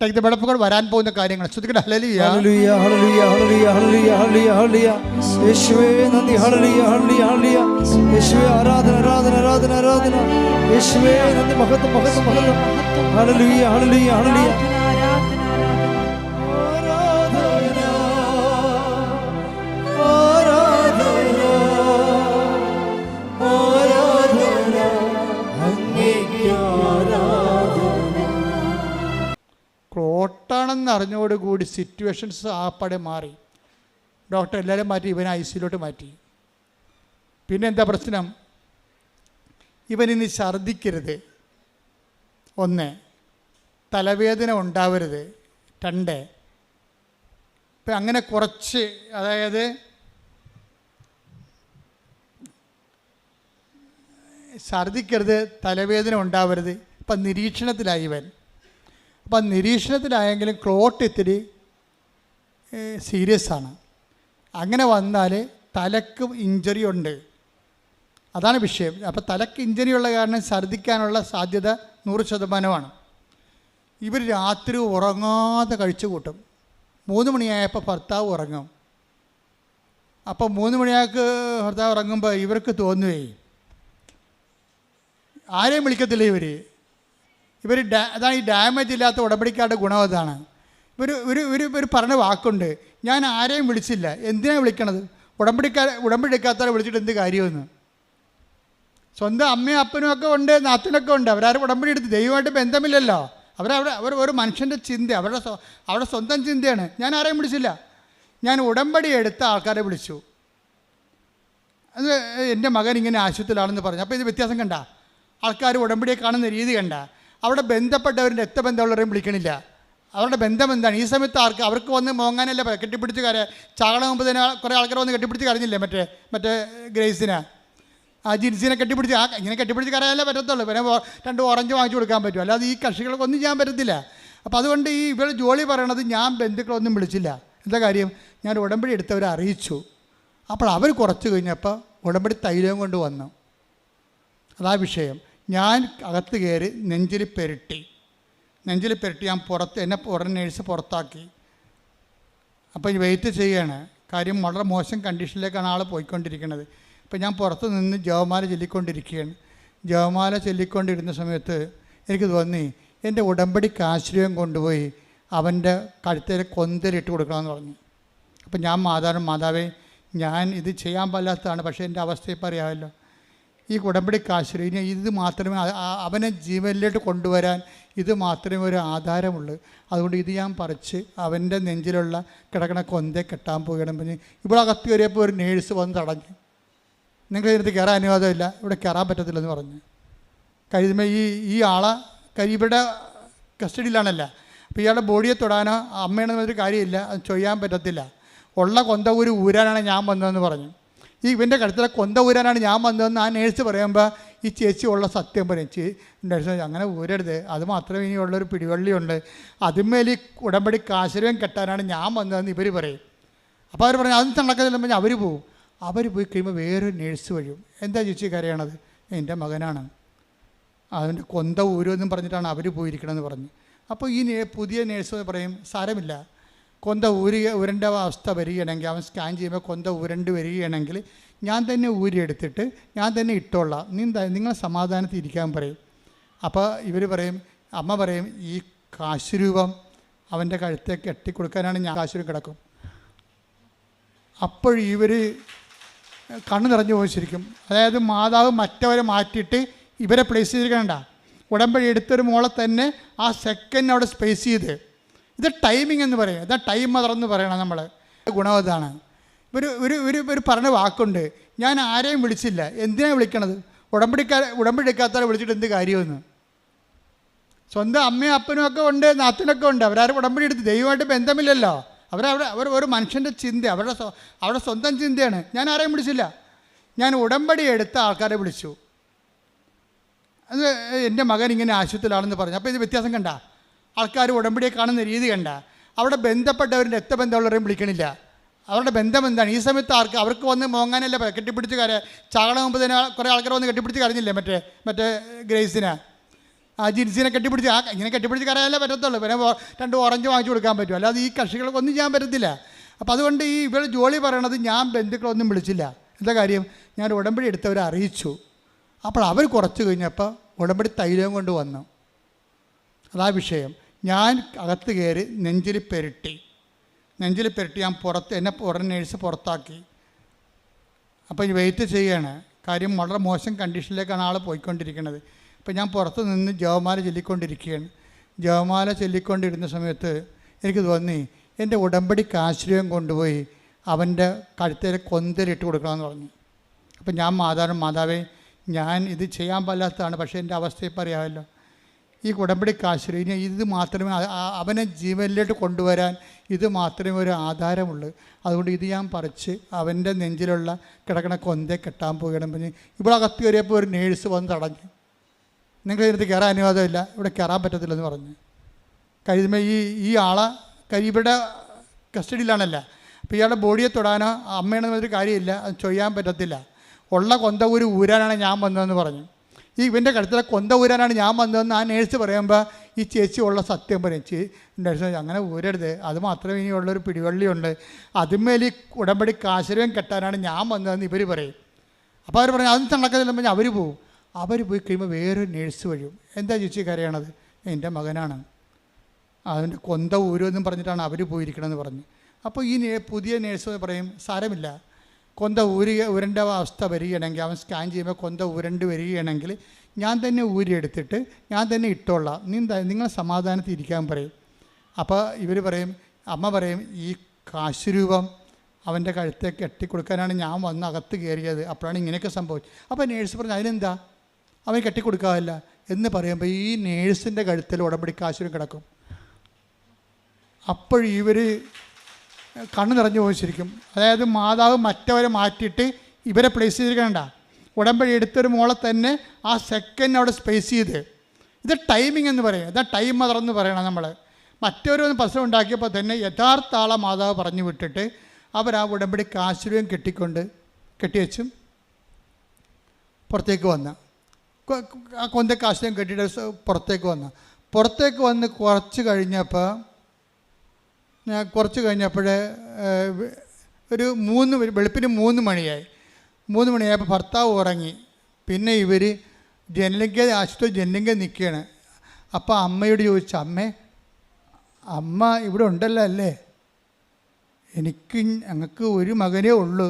ബെടപ്പുകൾ വരാൻ പോകുന്ന കാര്യങ്ങൾ ശ്രദ്ധിക്കട്ടെ. ഹല്ലേലൂയ, ഹല്ലേലൂയ, ഹല്ലേലൂയ, ഹല്ലേലൂയ, ഹല്ലേലൂയ, ഹല്ലേലൂയ. യേശുവേ നന്ദി. ഹല്ലേലൂയ, ഹല്ലേലൂയ, ഹല്ലേലൂയ. യേശുവേ ആരാധന, ആരാധന, ആരാധന, ആരാധന. യേശുവേ നന്ദി. മഹത്വം, മഹത്വം, മഹത്വം. ഹല്ലേലൂയ, ഹല്ലേലൂയ, ഹല്ലേലൂയ. ക്ലോട്ടാണെന്ന് അറിഞ്ഞോടുകൂടി സിറ്റുവേഷൻസ് ആപ്പടെ മാറി. ഡോക്ടർ എല്ലാവരും മാറ്റി, ഇവനെ ICUലോട്ട് മാറ്റി. പിന്നെ എന്താ പ്രശ്നം? ഇവനിനി ഛർദ്ദിക്കരുത്, 1, തലവേദന ഉണ്ടാവരുത്, 2. ഇപ്പം അങ്ങനെ കുറച്ച്, അതായത് ഛർദ്ദിക്കരുത്, തലവേദന ഉണ്ടാവരുത്. ഇപ്പം നിരീക്ഷണത്തിലായി ഇവൻ. അപ്പം നിരീക്ഷണത്തിലായെങ്കിലും ക്ലോട്ട് ഇത്തിരി സീരിയസ് ആണ്. അങ്ങനെ വന്നാൽ തലക്ക് ഇഞ്ചറി ഉണ്ട്, അതാണ് വിഷയം. അപ്പോൾ തലക്ക് ഇഞ്ചറി ഉള്ള കാരണം ഛർദ്ദിക്കാനുള്ള സാധ്യത 100%. ഇവർ രാത്രി ഉറങ്ങാതെ കഴിച്ചു കൂട്ടും. 3 മണിയായപ്പോൾ ഭർത്താവ് ഉറങ്ങും. അപ്പോൾ 3 മണിയാൾക്ക് ഭർത്താവ് ഉറങ്ങുമ്പോൾ ഇവർക്ക് തോന്നുകയെ ആരെയും വിളിക്കത്തില്ല ഇവർ അതാണ് ഈ ഡാമേജ് ഇല്ലാത്ത ഉടമ്പടിക്കാരുടെ ഗുണം. അതാണ് ഇവർ പറഞ്ഞ വാക്കുണ്ട്, ഞാൻ ആരെയും വിളിച്ചില്ല, എന്തിനാണ് വിളിക്കണത്? ഉടമ്പടിക്കാത്തവരെ വിളിച്ചിട്ട് എന്ത് കാര്യമെന്ന്. സ്വന്തം അമ്മയും അപ്പനും ഒക്കെ ഉണ്ട്, നാത്തനൊക്കെ ഉണ്ട്, അവരാരും ഉടമ്പടി എടുത്ത് ദൈവമായിട്ട് ബന്ധമില്ലല്ലോ. അവർ ഒരു മനുഷ്യൻ്റെ ചിന്ത, അവരുടെ സ്വന്തം ചിന്തയാണ്. ഞാൻ ആരെയും വിളിച്ചില്ല, ഞാൻ ഉടമ്പടി എടുത്ത ആൾക്കാരെ വിളിച്ചു. അത് എൻ്റെ മകൻ ഇങ്ങനെ ആശുപത്രിയിലാണെന്ന് പറഞ്ഞു. അപ്പോൾ ഇത് വ്യത്യാസം കണ്ട? ആൾക്കാർ ഉടമ്പടിയെ കാണുന്ന രീതി കണ്ട? അവിടെ ബന്ധപ്പെട്ടവരുടെ രക്തബന്ധമുള്ളവരെയും വിളിക്കണില്ല. അവരുടെ ബന്ധം എന്താണ്? ഈ സമയത്ത് അവർക്ക് വന്ന് മോങ്ങാനല്ല, കെട്ടിപ്പിടിച്ച് ചാകണ മുമ്പ് തന്നെ കുറേ ആൾക്കാർ വന്ന് കെട്ടിപ്പിടിച്ച് കരഞ്ഞില്ലേ? മറ്റേ ഗ്രേസിനെ, ആ ജിൻസിനെ കെട്ടിപ്പിടിച്ച്, ഇങ്ങനെ കെട്ടിപ്പിടിച്ച് കരയാനല്ലേ പറ്റത്തുള്ളൂ. പിന്നെ 2 ഓറഞ്ച് വാങ്ങിച്ചു കൊടുക്കാൻ പറ്റും, അല്ലാതെ ഈ കക്ഷികൾക്ക് ഒന്നും ചെയ്യാൻ പറ്റത്തില്ല. അപ്പോൾ അതുകൊണ്ട് ഈ ഇവരുടെ ജോലി പറയണത്, ഞാൻ ബന്ധുക്കളൊന്നും വിളിച്ചില്ല. എന്താ കാര്യം? ഞാൻ ഉടമ്പടി എടുത്തവരെ അറിയിച്ചു. അപ്പോൾ അവർ കുറച്ച് കഴിഞ്ഞപ്പോൾ ഉടമ്പടി തൈലം കൊണ്ട് വന്നു. അതാ വിഷയം. ഞാൻ അകത്ത് കയറി നെഞ്ചിൽ പെരട്ടി ഞാൻ എന്നെ ഉടനെ നേഴ്സ് പുറത്താക്കി. അപ്പോൾ വെയിറ്റ് ചെയ്യാണ്. കാര്യം വളരെ മോശം കണ്ടീഷനിലേക്കാണ് ആൾ പോയിക്കൊണ്ടിരിക്കുന്നത്. അപ്പോൾ ഞാൻ പുറത്ത് നിന്ന് ജപമാല ചൊല്ലിക്കൊണ്ടിരിക്കുകയാണ്. ജപമാല ചൊല്ലിക്കൊണ്ടിരുന്ന സമയത്ത് എനിക്ക് തോന്നി, എൻ്റെ ഉടമ്പടിക്ക് ആശ്രയം കൊണ്ടുപോയി അവൻ്റെ കഴുത്തിൽ കൊന്തലിട്ട് കൊടുക്കണമെന്ന് പറഞ്ഞു. അപ്പം ഞാൻ മാതാവേ, ഞാൻ ഇത് ചെയ്യാൻ പാടില്ലാത്തതാണ്, പക്ഷേ എൻ്റെ അവസ്ഥ ഇപ്പം അറിയാമല്ലോ. ഈ ഉടമ്പടിക്ക് ആശ്രയം ഇത് മാത്രമേ അവനെ ജീവനിലോട്ട് കൊണ്ടുവരാൻ ഇത് മാത്രമേ ഒരു ആധാരമുള്ളൂ. അതുകൊണ്ട് ഇത് ഞാൻ പറിച്ച് അവൻ്റെ നെഞ്ചിലുള്ള കിടക്കണ കൊന്തയെ കെട്ടാൻ പോവുകയാണ്. പറഞ്ഞ് ഇവിടെ അകത്ത് കയറിയപ്പോൾ ഒരു നേഴ്സ് വന്ന് തടഞ്ഞു. നിങ്ങൾ ഇതിനകത്ത് കയറാൻ അനുവാദമില്ല, ഇവിടെ കയറാൻ പറ്റത്തില്ലെന്ന് പറഞ്ഞു. കഴിയുമ്പോൾ ഈ ആളെ ഇവിടെ കസ്റ്റഡിയിലാണല്ല. അപ്പോൾ ഇയാളുടെ ബോഡിയെ തൊടാനോ അമ്മയാണെന്നൊരു കാര്യമില്ല, അത് ചെയ്യാൻ പറ്റത്തില്ല. ഉള്ള കൊന്ത ഊരാനാണ് ഞാൻ വന്നതെന്ന് പറഞ്ഞു. ഇവൻ്റെ കഴുത്തിലെ കൊന്ത ഊരാനാണ് ഞാൻ വന്നതെന്ന് ആ നേഴ്സ് പറയുമ്പോൾ ഈ ചേച്ചി ഉള്ള സത്യം പറയും. നേഴ്സ് അങ്ങനെ ഊരരുത്, അത് മാത്രമേ ഇനിയുള്ളൊരു പിടിവള്ളിയുണ്ട്, അതിന്മേൽ ഈ ഉടമ്പടിക്ക് ആശ്രയം കെട്ടാനാണ് ഞാൻ വന്നതെന്ന് ഇവർ പറയും. അപ്പോൾ അവർ പറഞ്ഞു അതൊന്നും നടക്കത്തില്ലെന്ന് അവർ പോവും. അവർ പോയി കഴിയുമ്പോൾ വേറൊരു നേഴ്സ് വരും. എന്താ ചേച്ചി കരയണത്? എൻ്റെ മകനാണ്, അതിൻ്റെ കൊന്ത ഊരുമെന്നും പറഞ്ഞിട്ടാണ് അവർ പോയിരിക്കണമെന്ന് പറഞ്ഞു. അപ്പോൾ ഈ പുതിയ നേഴ്സ് പറയും സാരമില്ല, കൊന്ത ഉരണ്ട അവസ്ഥ വരികയാണെങ്കിൽ അവൻ സ്കാൻ ചെയ്യുമ്പോൾ കൊന്ത ഉരണ്ട് വരികയാണെങ്കിൽ ഞാൻ തന്നെ ഊരിയെടുത്തിട്ട് ഞാൻ തന്നെ ഇട്ടോളാം, നിങ്ങൾ സമാധാനത്തിൽ ഇരിക്കാൻ പറയും. അപ്പോൾ ഇവർ പറയും, അമ്മ പറയും ഈ കാശുരൂപം അവൻ്റെ കഴുത്തേക്ക് കെട്ടിക്കൊടുക്കാനാണ് ഞാൻ കാശുരൂപം കിടക്കും. അപ്പോൾ ഇവർ കണ്ണു നിറഞ്ഞു പോയി ശരിക്കും. അതായത് മാതാവ് മറ്റവരെ മാറ്റിയിട്ട് ഇവരെ പ്ലേസ് ചെയ്തിരിക്കണ്ട, ഉടമ്പടി എടുത്തൊരു മോളെ തന്നെ ആ സെക്കൻഡ് അവിടെ സ്പേസ് ചെയ്ത്. ഇത് ടൈമിംഗ് എന്ന് പറയും, ഇതാ ടൈം മദറെന്ന് പറയണം നമ്മൾ. ഗുണം അതാണ്. ഒരു പറഞ്ഞ വാക്കുണ്ട്, ഞാൻ ആരെയും വിളിച്ചില്ല, എന്തിനാണ് വിളിക്കണത്? ഉടമ്പടി എടുക്കാത്തവരെ വിളിച്ചിട്ട് എന്ത് കാര്യമെന്ന്. സ്വന്തം അമ്മയും അപ്പനും ഒക്കെ ഉണ്ട്, നാത്തിനൊക്കെ ഉണ്ട്, അവരാരും ഉടമ്പടി എടുത്ത് ദൈവമായിട്ട് ബന്ധമില്ലല്ലോ. അവർ ഒരു മനുഷ്യൻ്റെ ചിന്ത, അവരുടെ സ്വന്തം ചിന്തയാണ്. ഞാൻ ആരെയും വിളിച്ചില്ല, ഞാൻ ഉടമ്പടി എടുത്ത ആൾക്കാരെ വിളിച്ചു. അത് എൻ്റെ മകൻ ഇങ്ങനെ ആശുപത്രിയിലാണെന്ന് പറഞ്ഞു. അപ്പോൾ ഇത് വ്യത്യാസം കണ്ട, ആൾക്കാർ ഉടമ്പടിയെ കാണുന്ന രീതി കണ്ട. അവിടെ ബന്ധപ്പെട്ടവരുടെ രക്തബന്ധമുള്ളവരെയും വിളിക്കണില്ല. അവരുടെ ബന്ധം എന്താണ്? ഈ സമയത്ത് അവർക്ക് വന്ന് മോങ്ങാനല്ല, കെട്ടിപ്പിടിച്ച് ചാകണ മുമ്പ് തന്നെ കുറേ ആൾക്കാർ വന്ന് കെട്ടിപ്പിടിച്ച് കരഞ്ഞില്ലേ മറ്റേ ഗ്രേസിനെ, ആ ജിൻസിനെ കെട്ടിപ്പിടിച്ച് ഇങ്ങനെ കെട്ടിപ്പിടിച്ച് കരയാനല്ലേ പറ്റത്തുള്ളൂ. പിന്നെ 2 ഓറഞ്ച് വാങ്ങിച്ചു കൊടുക്കാൻ പറ്റും, അല്ലാതെ ഈ കക്ഷികൾക്ക് ഒന്നും ചെയ്യാൻ പറ്റത്തില്ല. അപ്പോൾ അതുകൊണ്ട് ഈ ഇവർ ജോലി പറയണത് ഞാൻ ബന്ധുക്കളൊന്നും വിളിച്ചില്ല. എന്താ കാര്യം? ഞാൻ ഉടമ്പടി എടുത്തവരെ അറിയിച്ചു. അപ്പോൾ അവർ കുറച്ച് കഴിഞ്ഞപ്പോൾ ഉടമ്പടി തൈലം കൊണ്ട് വന്നു. അതാ വിഷയം. ഞാൻ അകത്ത് കയറി നെഞ്ചിൽ പെരട്ടി ഞാൻ എന്നെ ഉടനെ നേഴ്സ് പുറത്താക്കി. അപ്പോൾ ഈ വെയിറ്റ് ചെയ്യാണ്. കാര്യം വളരെ മോശം കണ്ടീഷനിലേക്കാണ് ആൾ പോയിക്കൊണ്ടിരിക്കുന്നത്. അപ്പോൾ ഞാൻ പുറത്ത് നിന്ന് ജപമാല ചൊല്ലിക്കൊണ്ടിരിക്കുകയാണ്. ജപമാല ചൊല്ലിക്കൊണ്ടിരുന്ന സമയത്ത് എനിക്ക് തോന്നി എൻ്റെ ഉടമ്പടിക്ക് ആശ്രയം കൊണ്ടുപോയി അവൻ്റെ കഴുത്തേൽ കൊന്തലിട്ട് കൊടുക്കണമെന്ന് പറഞ്ഞു. അപ്പം ഞാൻ മാതാവേ, ഞാൻ ഇത് ചെയ്യാൻ പാടില്ലാത്തതാണ്, പക്ഷേ എൻ്റെ അവസ്ഥ ഇപ്പം അറിയാമല്ലോ. ഈ ഉടമ്പടിക്ക് ആശ്രയം ഇത് മാത്രമേ അവനെ ജീവനിലോട്ട് കൊണ്ടുവരാൻ ഇത് മാത്രമേ ഒരു ആധാരമുള്ളൂ. അതുകൊണ്ട് ഇത് ഞാൻ പറിച്ച് അവൻ്റെ നെഞ്ചിലുള്ള കിടക്കണ കൊന്തയെ കെട്ടാൻ പോവുകയാണ്. പറഞ്ഞ് ഇവിടെ അകത്ത് കയറിയപ്പോൾ ഒരു നേഴ്സ് വന്ന് തടഞ്ഞു. നിങ്ങൾ ഇതിനകത്ത് കയറാൻ അനുവാദമില്ല, ഇവിടെ കയറാൻ പറ്റത്തില്ലെന്ന് പറഞ്ഞു. കഴിയുമ്പോൾ ഈ ആളെ ഇവിടെ കസ്റ്റഡിയിലാണല്ല. അപ്പോൾ ഇയാളുടെ ബോഡിയെ തൊടാനോ അമ്മയാണെന്നൊരു കാര്യമില്ല, അത് ചെയ്യാൻ പറ്റത്തില്ല. ഉള്ള കൊന്ത ഊരാനാണ് ഞാൻ വന്നതെന്ന് പറഞ്ഞു. ഇവൻ്റെ കഴുത്തിലെ കൊന്ത ഊരാനാണ് ഞാൻ വന്നതെന്ന് ആ നേഴ്സ് പറയുമ്പോൾ ഈ ചേച്ചി ഉള്ള സത്യം പറയും. നേഴ്സ് അങ്ങനെ ഊരരുത്, അത് മാത്രമേ ഇനിയുള്ളൊരു പിടിവള്ളിയുണ്ട്, അതിന്മേൽ ഈ ഉടമ്പടിക്ക് ആശ്രയം കെട്ടാനാണ് ഞാൻ വന്നതെന്ന് ഇവർ പറയും. അപ്പോൾ അവർ പറഞ്ഞു അതൊന്നും നടക്കത്തില്ലെന്ന് അവർ പോവും. അവർ പോയി കഴിയുമ്പോൾ വേറൊരു നേഴ്സ് വരും. എന്താ ചേച്ചി കരയണത്? എൻ്റെ മകനാണ്, അതിൻ്റെ കൊന്ത ഊരുമെന്നും പറഞ്ഞിട്ടാണ് അവർ പോയിരിക്കണമെന്ന് പറഞ്ഞു. അപ്പോൾ ഈ പുതിയ നേഴ്സ് പറയും സാരമില്ല, കൊന്ത ഉരണ്ട അവസ്ഥ വരികയാണെങ്കിൽ അവൻ സ്കാൻ ചെയ്യുമ്പോൾ കൊന്ത ഉരണ്ട് വരികയാണെങ്കിൽ ഞാൻ തന്നെ ഊരിയെടുത്തിട്ട് ഞാൻ തന്നെ ഇട്ടോളാം, നിങ്ങൾ സമാധാനത്തിൽ ഇരിക്കാൻ പറയും. അപ്പോൾ ഇവർ പറയും, അമ്മ പറയും ഈ കാശുരൂപം അവൻ്റെ കഴുത്തേക്ക് കെട്ടിക്കൊടുക്കാനാണ് ഞാൻ വന്ന് അകത്ത് കയറിയത്, അപ്പോഴാണ് ഇങ്ങനെയൊക്കെ സംഭവിച്ചത്. അപ്പോൾ നേഴ്സ് പറഞ്ഞു അതിനെന്താ, അവൻ കെട്ടിക്കൊടുക്കാറില്ല എന്ന് പറയുമ്പോൾ ഈ നേഴ്സിൻ്റെ കഴുത്തിൽ ഉടമ്പടി കാശുരം കിടക്കും. അപ്പോൾ ഇവർ കണ്ണു നിറഞ്ഞു പോയി ശരിക്കും. അതായത് മാതാവ് മറ്റവരെ മാറ്റിയിട്ട് ഇവരെ പ്ലേസ് ചെയ്തിരിക്കണ്ട, ഉടമ്പടി എടുത്തൊരു മോളെ തന്നെ ആ സെക്കൻഡ് അവിടെ സ്പേസ് ചെയ്ത്. ഇത് ടൈമിംഗ് എന്ന് പറയും, ഇതാ ടൈം മദറെന്ന് പറയണം നമ്മൾ. മറ്റവരൊന്ന് പ്രശ്നം ഉണ്ടാക്കിയപ്പോൾ തന്നെ യഥാർത്ഥ ആളെ മാതാവ് പറഞ്ഞു വിട്ടിട്ട് അവർ ആ ഉടമ്പടിക്ക് ആശ്രയം കെട്ടിവെച്ചും പുറത്തേക്ക് വന്ന് ആ കൊന്തയ്ക്ക് ആശ്രയം കെട്ടിയിട്ട് പുറത്തേക്ക് വന്ന് കുറച്ച് കഴിഞ്ഞപ്പോൾ ഒരു വെളുപ്പിന് 3 മണിയായി. 3 മണിയായപ്പോൾ ഭർത്താവ് ഉറങ്ങി. പിന്നെ ഇവർ ആശുപത്രി ജനലിങ്ക നിൽക്കുകയാണ്. അപ്പോൾ അമ്മയോട് ചോദിച്ചു, അമ്മ ഇവിടെ ഉണ്ടല്ലോ അല്ലേ? ഞങ്ങൾക്ക് ഒരു മകനേ ഉള്ളൂ,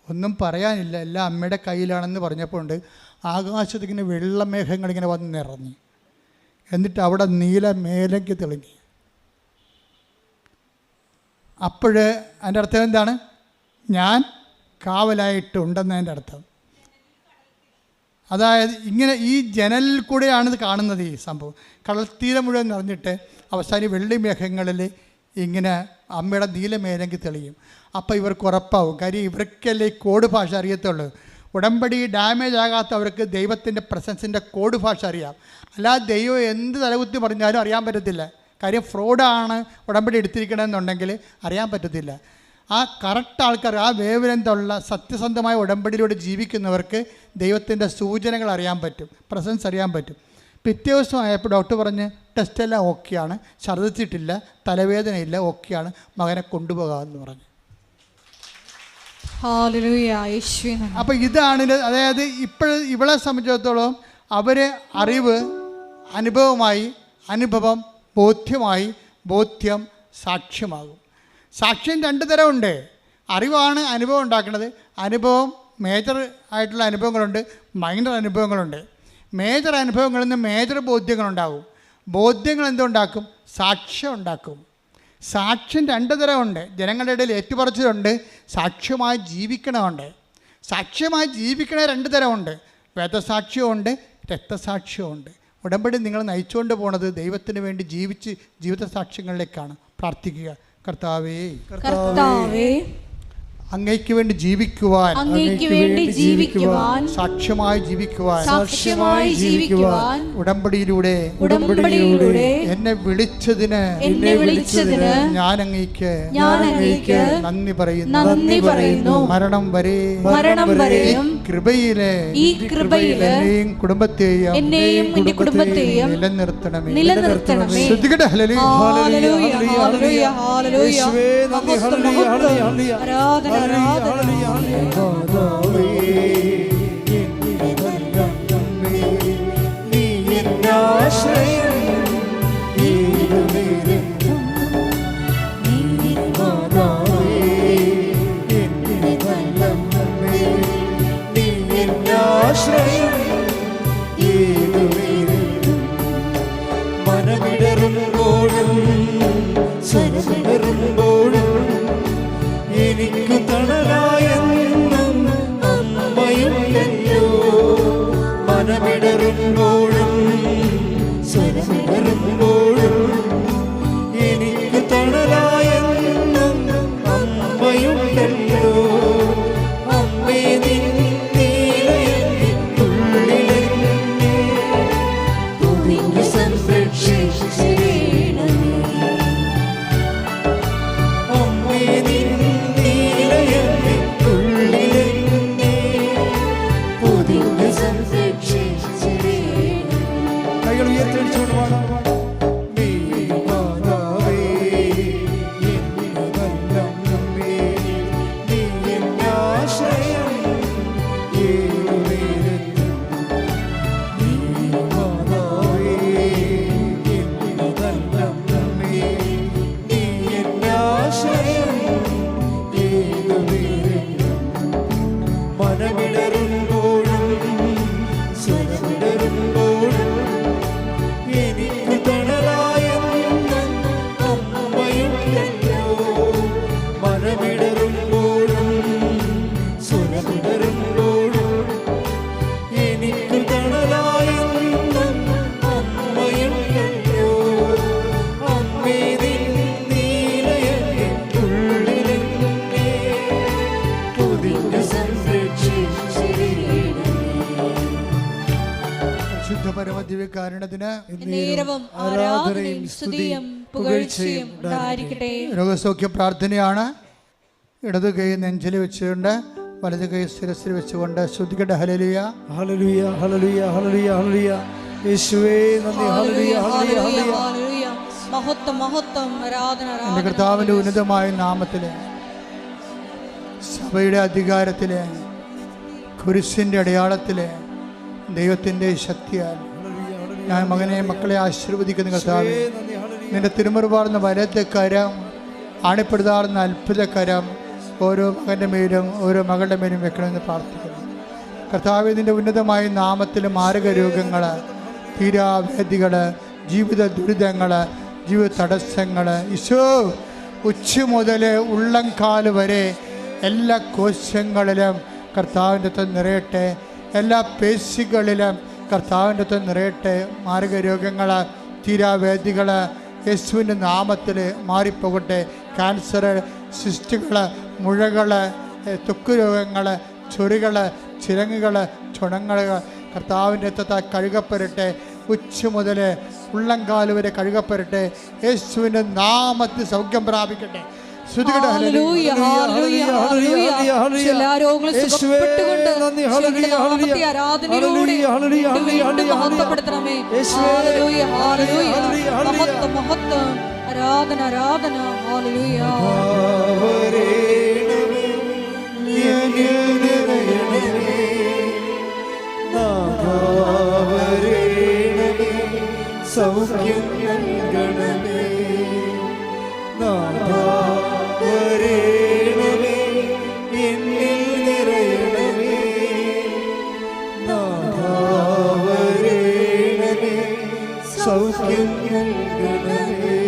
ഒന്നും പറയാനില്ല, എല്ലാം അമ്മയുടെ കയ്യിലാണെന്ന് പറഞ്ഞപ്പോൾ ഉണ്ട് ആകാശത്തിങ്ങനെ വെള്ളമേഘങ്ങളിങ്ങനെ വന്ന് നിറഞ്ഞു. എന്നിട്ട് അവിടെ നീല മേലേക്ക് തെളിഞ്ഞു. അപ്പോഴ് അതിൻ്റെ അർത്ഥം എന്താണ്? ഞാൻ കാവലായിട്ടുണ്ടെന്നതിൻ്റെ അർത്ഥം. അതായത് ഇങ്ങനെ ഈ ജനലിൽ കൂടെയാണ് ഇത് കാണുന്നത്. ഈ സംഭവം കടൽത്തീരം മുഴുവൻ നിറഞ്ഞിട്ട് അവസാനം വെള്ളി മേഘങ്ങളിൽ ഇങ്ങനെ അമ്മയുടെ നീലമേലെങ്കിൽ തെളിയും. അപ്പോൾ ഇവർക്ക് ഉറപ്പാവും, കാര്യം ഇവർക്കല്ലേ ഈ കോഡ് ഭാഷ അറിയത്തുള്ളൂ. ഉടമ്പടി ഡാമേജ് ആകാത്തവർക്ക് ദൈവത്തിൻ്റെ പ്രസൻസിൻ്റെ കോഡ് ഭാഷ അറിയാം. അല്ലാതെ ദൈവം എന്ത് തലകുത്തി പറഞ്ഞാലും അറിയാൻ പറ്റത്തില്ല. കാര്യം ഫ്രോഡാണ് ഉടമ്പടി എടുത്തിരിക്കണമെന്നുണ്ടെങ്കിൽ അറിയാൻ പറ്റത്തില്ല. ആ കറക്റ്റ് ആൾക്കാർ, ആ വേവലെന്തുള്ള സത്യസന്ധമായ ഉടമ്പടിയിലൂടെ ജീവിക്കുന്നവർക്ക് ദൈവത്തിൻ്റെ സൂചനകൾ അറിയാൻ പറ്റും, പ്രസൻസ് അറിയാൻ പറ്റും. പിറ്റേ ദിവസം ആയപ്പോൾ ഡോക്ടർ പറഞ്ഞ് ടെസ്റ്റെല്ലാം ഓക്കെയാണ്, ഛർദ്ദിച്ചിട്ടില്ല, തലവേദനയില്ല, ഓക്കെയാണ്, മകനെ കൊണ്ടുപോകാമെന്ന് പറഞ്ഞു. അപ്പോൾ ഇതാണ്, അതായത് ഇവളെ സംബന്ധിച്ചിടത്തോളം അവർ അറിവ് അനുഭവമായി, അനുഭവം ബോധ്യമായി, ബോധ്യം സാക്ഷ്യമാകും. സാക്ഷ്യം രണ്ട് തരമുണ്ട്. അറിവാണ് അനുഭവം ഉണ്ടാക്കുന്നത്. അനുഭവം മേജർ ആയിട്ടുള്ള അനുഭവങ്ങളുണ്ട്, മൈനർ അനുഭവങ്ങളുണ്ട്. മേജർ അനുഭവങ്ങളിൽ നിന്ന് മേജർ ബോധ്യങ്ങളുണ്ടാകും. ബോധ്യങ്ങൾ എന്തുണ്ടാക്കും? സാക്ഷ്യം ഉണ്ടാക്കും. സാക്ഷ്യം രണ്ട് തരമുണ്ട്. ജനങ്ങളുടെ ഇടയിൽ ഏറ്റുപറച്ചിലുണ്ട്, സാക്ഷ്യമായി ജീവിക്കണമുണ്ട്. സാക്ഷ്യമായി ജീവിക്കണ രണ്ട് തരമുണ്ട്. വേദസാക്ഷ്യമുണ്ട്, രക്തസാക്ഷ്യമുണ്ട്. ഉടമ്പടി നിങ്ങൾ നയിച്ചുകൊണ്ട് പോണത് ദൈവത്തിന് വേണ്ടി ജീവിച്ച് ജീവിത സാക്ഷ്യങ്ങളിലേക്കാണ്. പ്രാർത്ഥിക്കുക, കർത്താവേ അങ്ങയ്ക്ക് വേണ്ടി ജീവിക്കുവാൻ, സാക്ഷ്യമായി ജീവിക്കുവാൻ ഉടമ്പടിയിലൂടെ എന്നെ വിളിച്ചതിന് ഞാൻ അങ്ങയ്ക്ക് നന്ദി പറയുന്നു. മരണം വരെ കൃപയിലെ എന്നെയും കുടുംബത്തെയും നിലനിർത്തണമേ. ശ്രദ്ധിക്കട്ടെ. എനിക്ക് തണലായെന്നും അമ്മയുണ്ടല്ലോ. മനമിടറുമ്പോഴും സ്വരമിടറുമ്പോഴും എനിക്ക് തണലായെന്നും അമ്മയുണ്ടല്ലോ. അമ്മേ നിൻ നീലയെന്നുള്ളിലെന്നെ പൊതിഞ്ഞ് സംരക്ഷിച്ചിടണമേ. അമ്മേ നിൻ നീലയെന്നുള്ളിലെന്നെ പൊതിഞ്ഞ് സംരക്ഷിച്ചിടണമേ. കൈകൾ ഉയർത്തിയടിച്ചുകൊണ്ട് പാടാം. പരമദിവ്യകാരുണ്യത്തിന് രോഗസൗഖ്യ പ്രാർത്ഥനയാണ്. ഇടത് കൈ നെഞ്ചിൽ വെച്ചുകൊണ്ട് വലത് കൈ ശിരസിൽ വെച്ചുകൊണ്ട് ശ്രദ്ധിക്കട്ടെ. ഹല്ലേലൂയ, ഹല്ലേലൂയ, ഹല്ലേലൂയ, ഹല്ലേലൂയ, ഹല്ലേലൂയ. യേശുവേ നന്ദി. ഹല്ലേലൂയ, ഹല്ലേലൂയ, ഹല്ലേലൂയ. മഹത്വം, മഹത്വം, ആരാധന. എൻ്റെ കർത്താവിൻ്റെ ഉന്നതമായ നാമത്തിൽ, സഭയുടെ അധികാരത്തിൽ, കുരിശിൻ്റെ അടയാളത്തിൽ, ദൈവത്തിൻ്റെ ശക്തിയാൽ ഞാൻ മകനെ മക്കളെ ആശീർവദിക്കുന്ന കർത്താവേ, നിന്റെ തിരുമുറുപാർന്ന വലത്തെ കരം, ആണിപ്പെടുതാർന്ന അത്ഭുത കരം ഓരോ മകൻ്റെ മേലും ഓരോ മകളുടെ മേലും വെക്കണമെന്ന് പ്രാർത്ഥിക്കുന്നു. കർത്താവേ, നിന്റെ ഉന്നതമായ നാമത്തിൽ മാരക രോഗങ്ങൾ, തീരാവേദികൾ, ജീവിത ദുരിതങ്ങൾ, ജീവിത തടസ്സങ്ങൾ ഈശോ ഉച്ച മുതൽ ഉള്ളംകാല് വരെ എല്ലാ കോശങ്ങളിലും കർത്താവിൻ്റെ അകത്ത് നിറയട്ടെ, എല്ലാ പേശികളിലും കർത്താവിൻ്റെ അകത്ത് നിറയട്ടെ. മാരക രോഗങ്ങൾ, തീരാവേദികൾ യേശുവിൻ്റെ നാമത്തിൽ മാറിപ്പോകട്ടെ. ക്യാൻസർ, സിസ്റ്റുകൾ, മുഴകൾ, ത്വക്ക് രോഗങ്ങൾ, ചൊറികൾ, ചിരങ്ങുകൾ, ചുണങ്ങൾ കർത്താവിൻ്റെ അകത്ത് കഴുകപ്പെടട്ടെ. ഉച്ച മുതൽ ഉള്ളംകാല് വരെ കഴുകപ്പെടട്ടെ. യേശുവിൻ്റെ നാമത്തിൽ സൗഖ്യം പ്രാപിക്കട്ടെ. ആരാധന ആരാധന ഹല്ലേലൂയ. സൗഖ്യം നൽകണമേ, നാഥാ വരേണമേ, എന്നിൽ നിറയണമേ, നാഥാ വരേണമേ, സൗഖ്യം നൽകണമേ.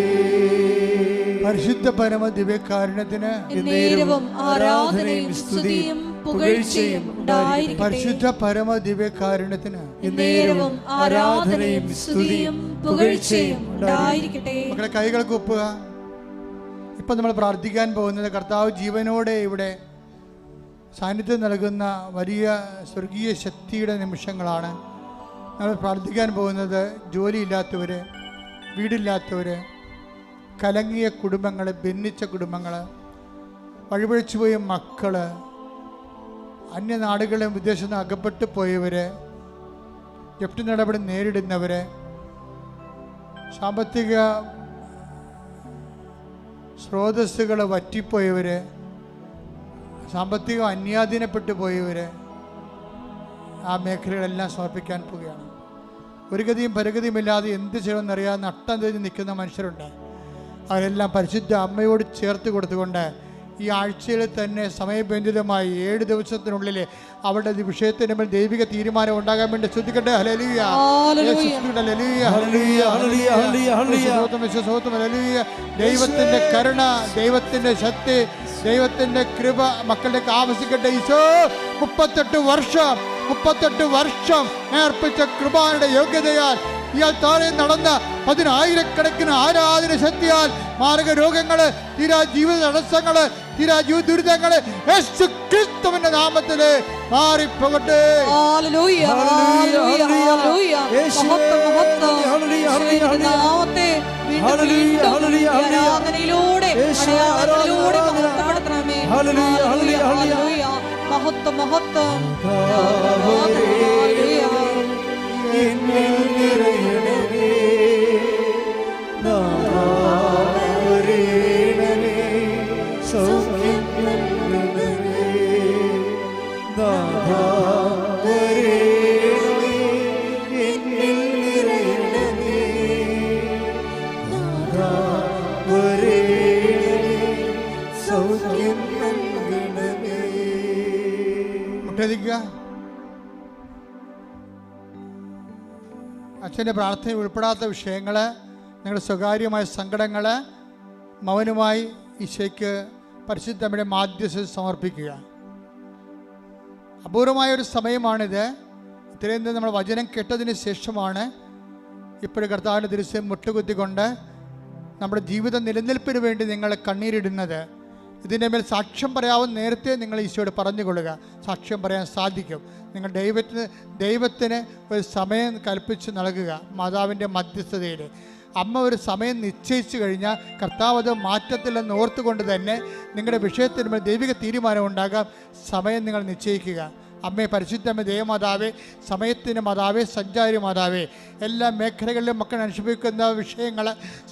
പരിശുദ്ധ പരമ ദിവ്യകാരുണ്യത്തിന് എന്നേരവും ആരാധനയും സ്തുതിയും പുകഴ്ചയും ഉണ്ടായിരിക്കട്ടെ. പരിശുദ്ധ പരമ ദിവ്യകാരുണ്യത്തിന് എന്നേരവും ആരാധനയും സ്തുതിയും പുകഴ്ചയും ഉണ്ടായിരിക്കട്ടെ. മക്കളെ കൈകൾക്ക് ഒപ്പുക. ഇപ്പം നമ്മൾ പ്രാർത്ഥിക്കാൻ പോകുന്നത് കർത്താവ് ജീവനോടെ ഇവിടെ സാന്നിധ്യം നൽകുന്ന വലിയ സ്വർഗീയ ശക്തിയുടെ നിമിഷങ്ങളാണ്. നമ്മൾ പ്രാർത്ഥിക്കാൻ പോകുന്നത് ജോലിയില്ലാത്തവർ, വീടില്ലാത്തവർ, കലങ്ങിയ കുടുംബങ്ങൾ, ഭിന്നിച്ച കുടുംബങ്ങൾ, വഴിപഴിച്ചു പോയ മക്കൾ, അന്യനാടുകളിലും വിദേശത്ത് നിന്ന് അകപ്പെട്ടു പോയവർ, ജപ്തി നടപടി നേരിടുന്നവർ, സാമ്പത്തിക സ്രോതസ്സുകൾ വറ്റിപ്പോയവർ, സാമ്പത്തികം അന്യാധീനപ്പെട്ടു പോയവർ, ആ മേഖലകളെല്ലാം സമർപ്പിക്കാൻ പോവുകയാണ്. ഒരു ഗതിയും പരഗതിയുമില്ലാതെ എന്ത് ചെയ്യണമെന്നറിയാതെ നട്ടം തിരിഞ്ഞ് നിൽക്കുന്ന മനുഷ്യരുണ്ട്. അവരെല്ലാം പരിശുദ്ധ അമ്മയോട് ചേർത്ത് കൊടുത്തുകൊണ്ട് ഈ ആഴ്ചയിൽ തന്നെ സമയബന്ധിതമായി 7 ദിവസത്തിനുള്ളിൽ അവരുടെ വിഷയത്തിന് മേൽ ദൈവിക തീരുമാനം ഉണ്ടാകാൻ വേണ്ടി ശ്രദ്ധിക്കട്ടെ. ഹല്ലേലൂയ, ദൈവത്തിന്റെ കരുണ, ദൈവത്തിന്റെ ശക്തി, ദൈവത്തിന്റെ കൃപ മക്കളുടെ ആവശ്യിക്കട്ടെ. ഈശോ 38 വർഷം നേർപ്പിച്ച കൃപയുടെ യോഗ്യതയാൽ ഇയാൾ താഴെ നടന്ന 10,000കണക്കിന് ആരാധന ശക്തിയാൽ മാരക രോഗങ്ങള്, തീരാ ജീവിത തടസ്സങ്ങള്, തീരാ ജീവിത ദുരിതങ്ങള് യേശു ക്രിസ്തുവിന്റെ നാമത്തില് മാറിപ്പോകട്ടെ. മഹത്വം മഹത്വം എന്നിൽ നിറയണമേ, നാഥാ വരേണമേ, സൗഖ്യം നൽകണമേ, നാഥാ വരേണമേ, എന്നിൽ നിറയണമേ, നാഥാ വരേണമേ, സൗഖ്യം നൽകണമേ. മുട്ടേദിക്കുക. അച്ഛൻ്റെ പ്രാർത്ഥനയിൽ ഉൾപ്പെടാത്ത വിഷയങ്ങൾ, നിങ്ങളുടെ സ്വകാര്യമായ സങ്കടങ്ങൾ മൗനമായി ഈശോയ്ക്ക് പരിശുദ്ധമ്മയുടെ മാധ്യസ്ഥ സമർപ്പിക്കുക. അപൂർവമായൊരു സമയമാണിത്. ഇത്രയും നമ്മൾ വചനം കേട്ടതിന് ശേഷമാണ് ഇപ്പോഴും കർത്താവിൻ്റെ ദൃശ്യം മുട്ടുകുത്തിക്കൊണ്ട് നമ്മുടെ ജീവിത നിലനിൽപ്പിന് വേണ്ടി നിങ്ങൾ കണ്ണീരിടുന്നത്. ഇതിൻ്റെ മേൽ സാക്ഷ്യം പറയാവുന്ന നേരത്തെ നിങ്ങൾ ഈശോയോട് പറഞ്ഞുകൊള്ളുക. സാക്ഷ്യം പറയാൻ സാധിക്കും. നിങ്ങൾ ദൈവത്തിന് ഒരു സമയം കൽപ്പിച്ച് നൽകുക. മാതാവിൻ്റെ മധ്യസ്ഥതയിൽ അമ്മ ഒരു സമയം നിശ്ചയിച്ചു കഴിഞ്ഞാൽ കർത്താവ് അത് മാറ്റത്തില്ലെന്ന് ഓർത്തുകൊണ്ട് തന്നെ നിങ്ങളുടെ വിഷയത്തിന് മേൽ ദൈവിക തീരുമാനം ഉണ്ടാകാം. സമയം നിങ്ങൾ നിശ്ചയിക്കുക. അമ്മേ, പരിശുദ്ധമ്മ, ദേവമാതാവേ, സമയത്തിൻ്റെ മാതാവേ, സഞ്ചാരി മാതാവേ, എല്ലാ മേഖലകളിലും മക്കൾ അനുഭവിക്കുന്ന വിഷയങ്ങൾ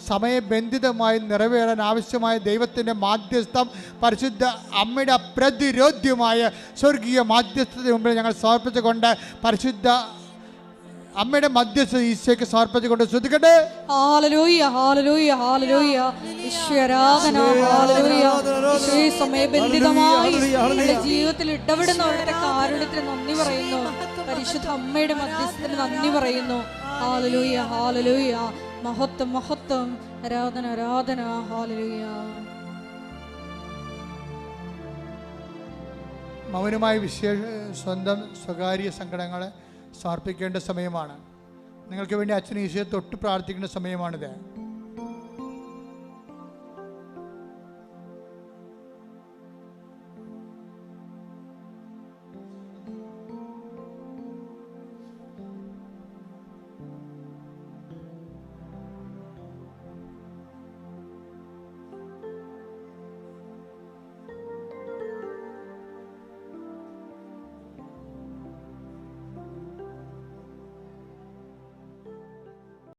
സമയബന്ധിതമായി നിറവേറാൻ ആവശ്യമായ ദൈവത്തിൻ്റെ മാധ്യസ്ഥം പരിശുദ്ധ അമ്മയുടെ അപ്രതിരോധ്യമായ സ്വർഗീയ മാധ്യസ്ഥത മുമ്പിൽ ഞങ്ങൾ സമർപ്പിച്ചുകൊണ്ട് പരിശുദ്ധ അമ്മയുടെ മധ്യസ്ഥ ഈശോയ്ക്ക് സമർപ്പിച്ചുകൊണ്ട് ശ്രദ്ധിക്കട്ടെ. ഹല്ലേലൂയ ഹല്ലേലൂയ ഹല്ലേലൂയ. ഈശോ ആരാധന. ഹല്ലേലൂയ. ഈശോയെ സമയബന്ധിതമായി നമ്മുടെ ജീവിതത്തിൽ ഇടപെടുന്നവരുടെ കാരുണ്യത്തിന് നന്ദി പറയുന്നു. പരിശുദ്ധ അമ്മയുടെ മധ്യസ്ഥത്തിന് നന്ദി പറയുന്നു. ഹല്ലേലൂയ ഹല്ലേലൂയ. മഹത്വം മഹത്വം. ആരാധന ആരാധന. ഹല്ലേലൂയ. മൗനമായ സ്വന്തം സ്വകാര്യ സങ്കടങ്ങളെ സമർപ്പിക്കേണ്ട സമയമാണ്. നിങ്ങൾക്ക് വേണ്ടി അച്ഛൻ ഈശോയെ തൊട്ട് പ്രാർത്ഥിക്കേണ്ട സമയമാണിത്.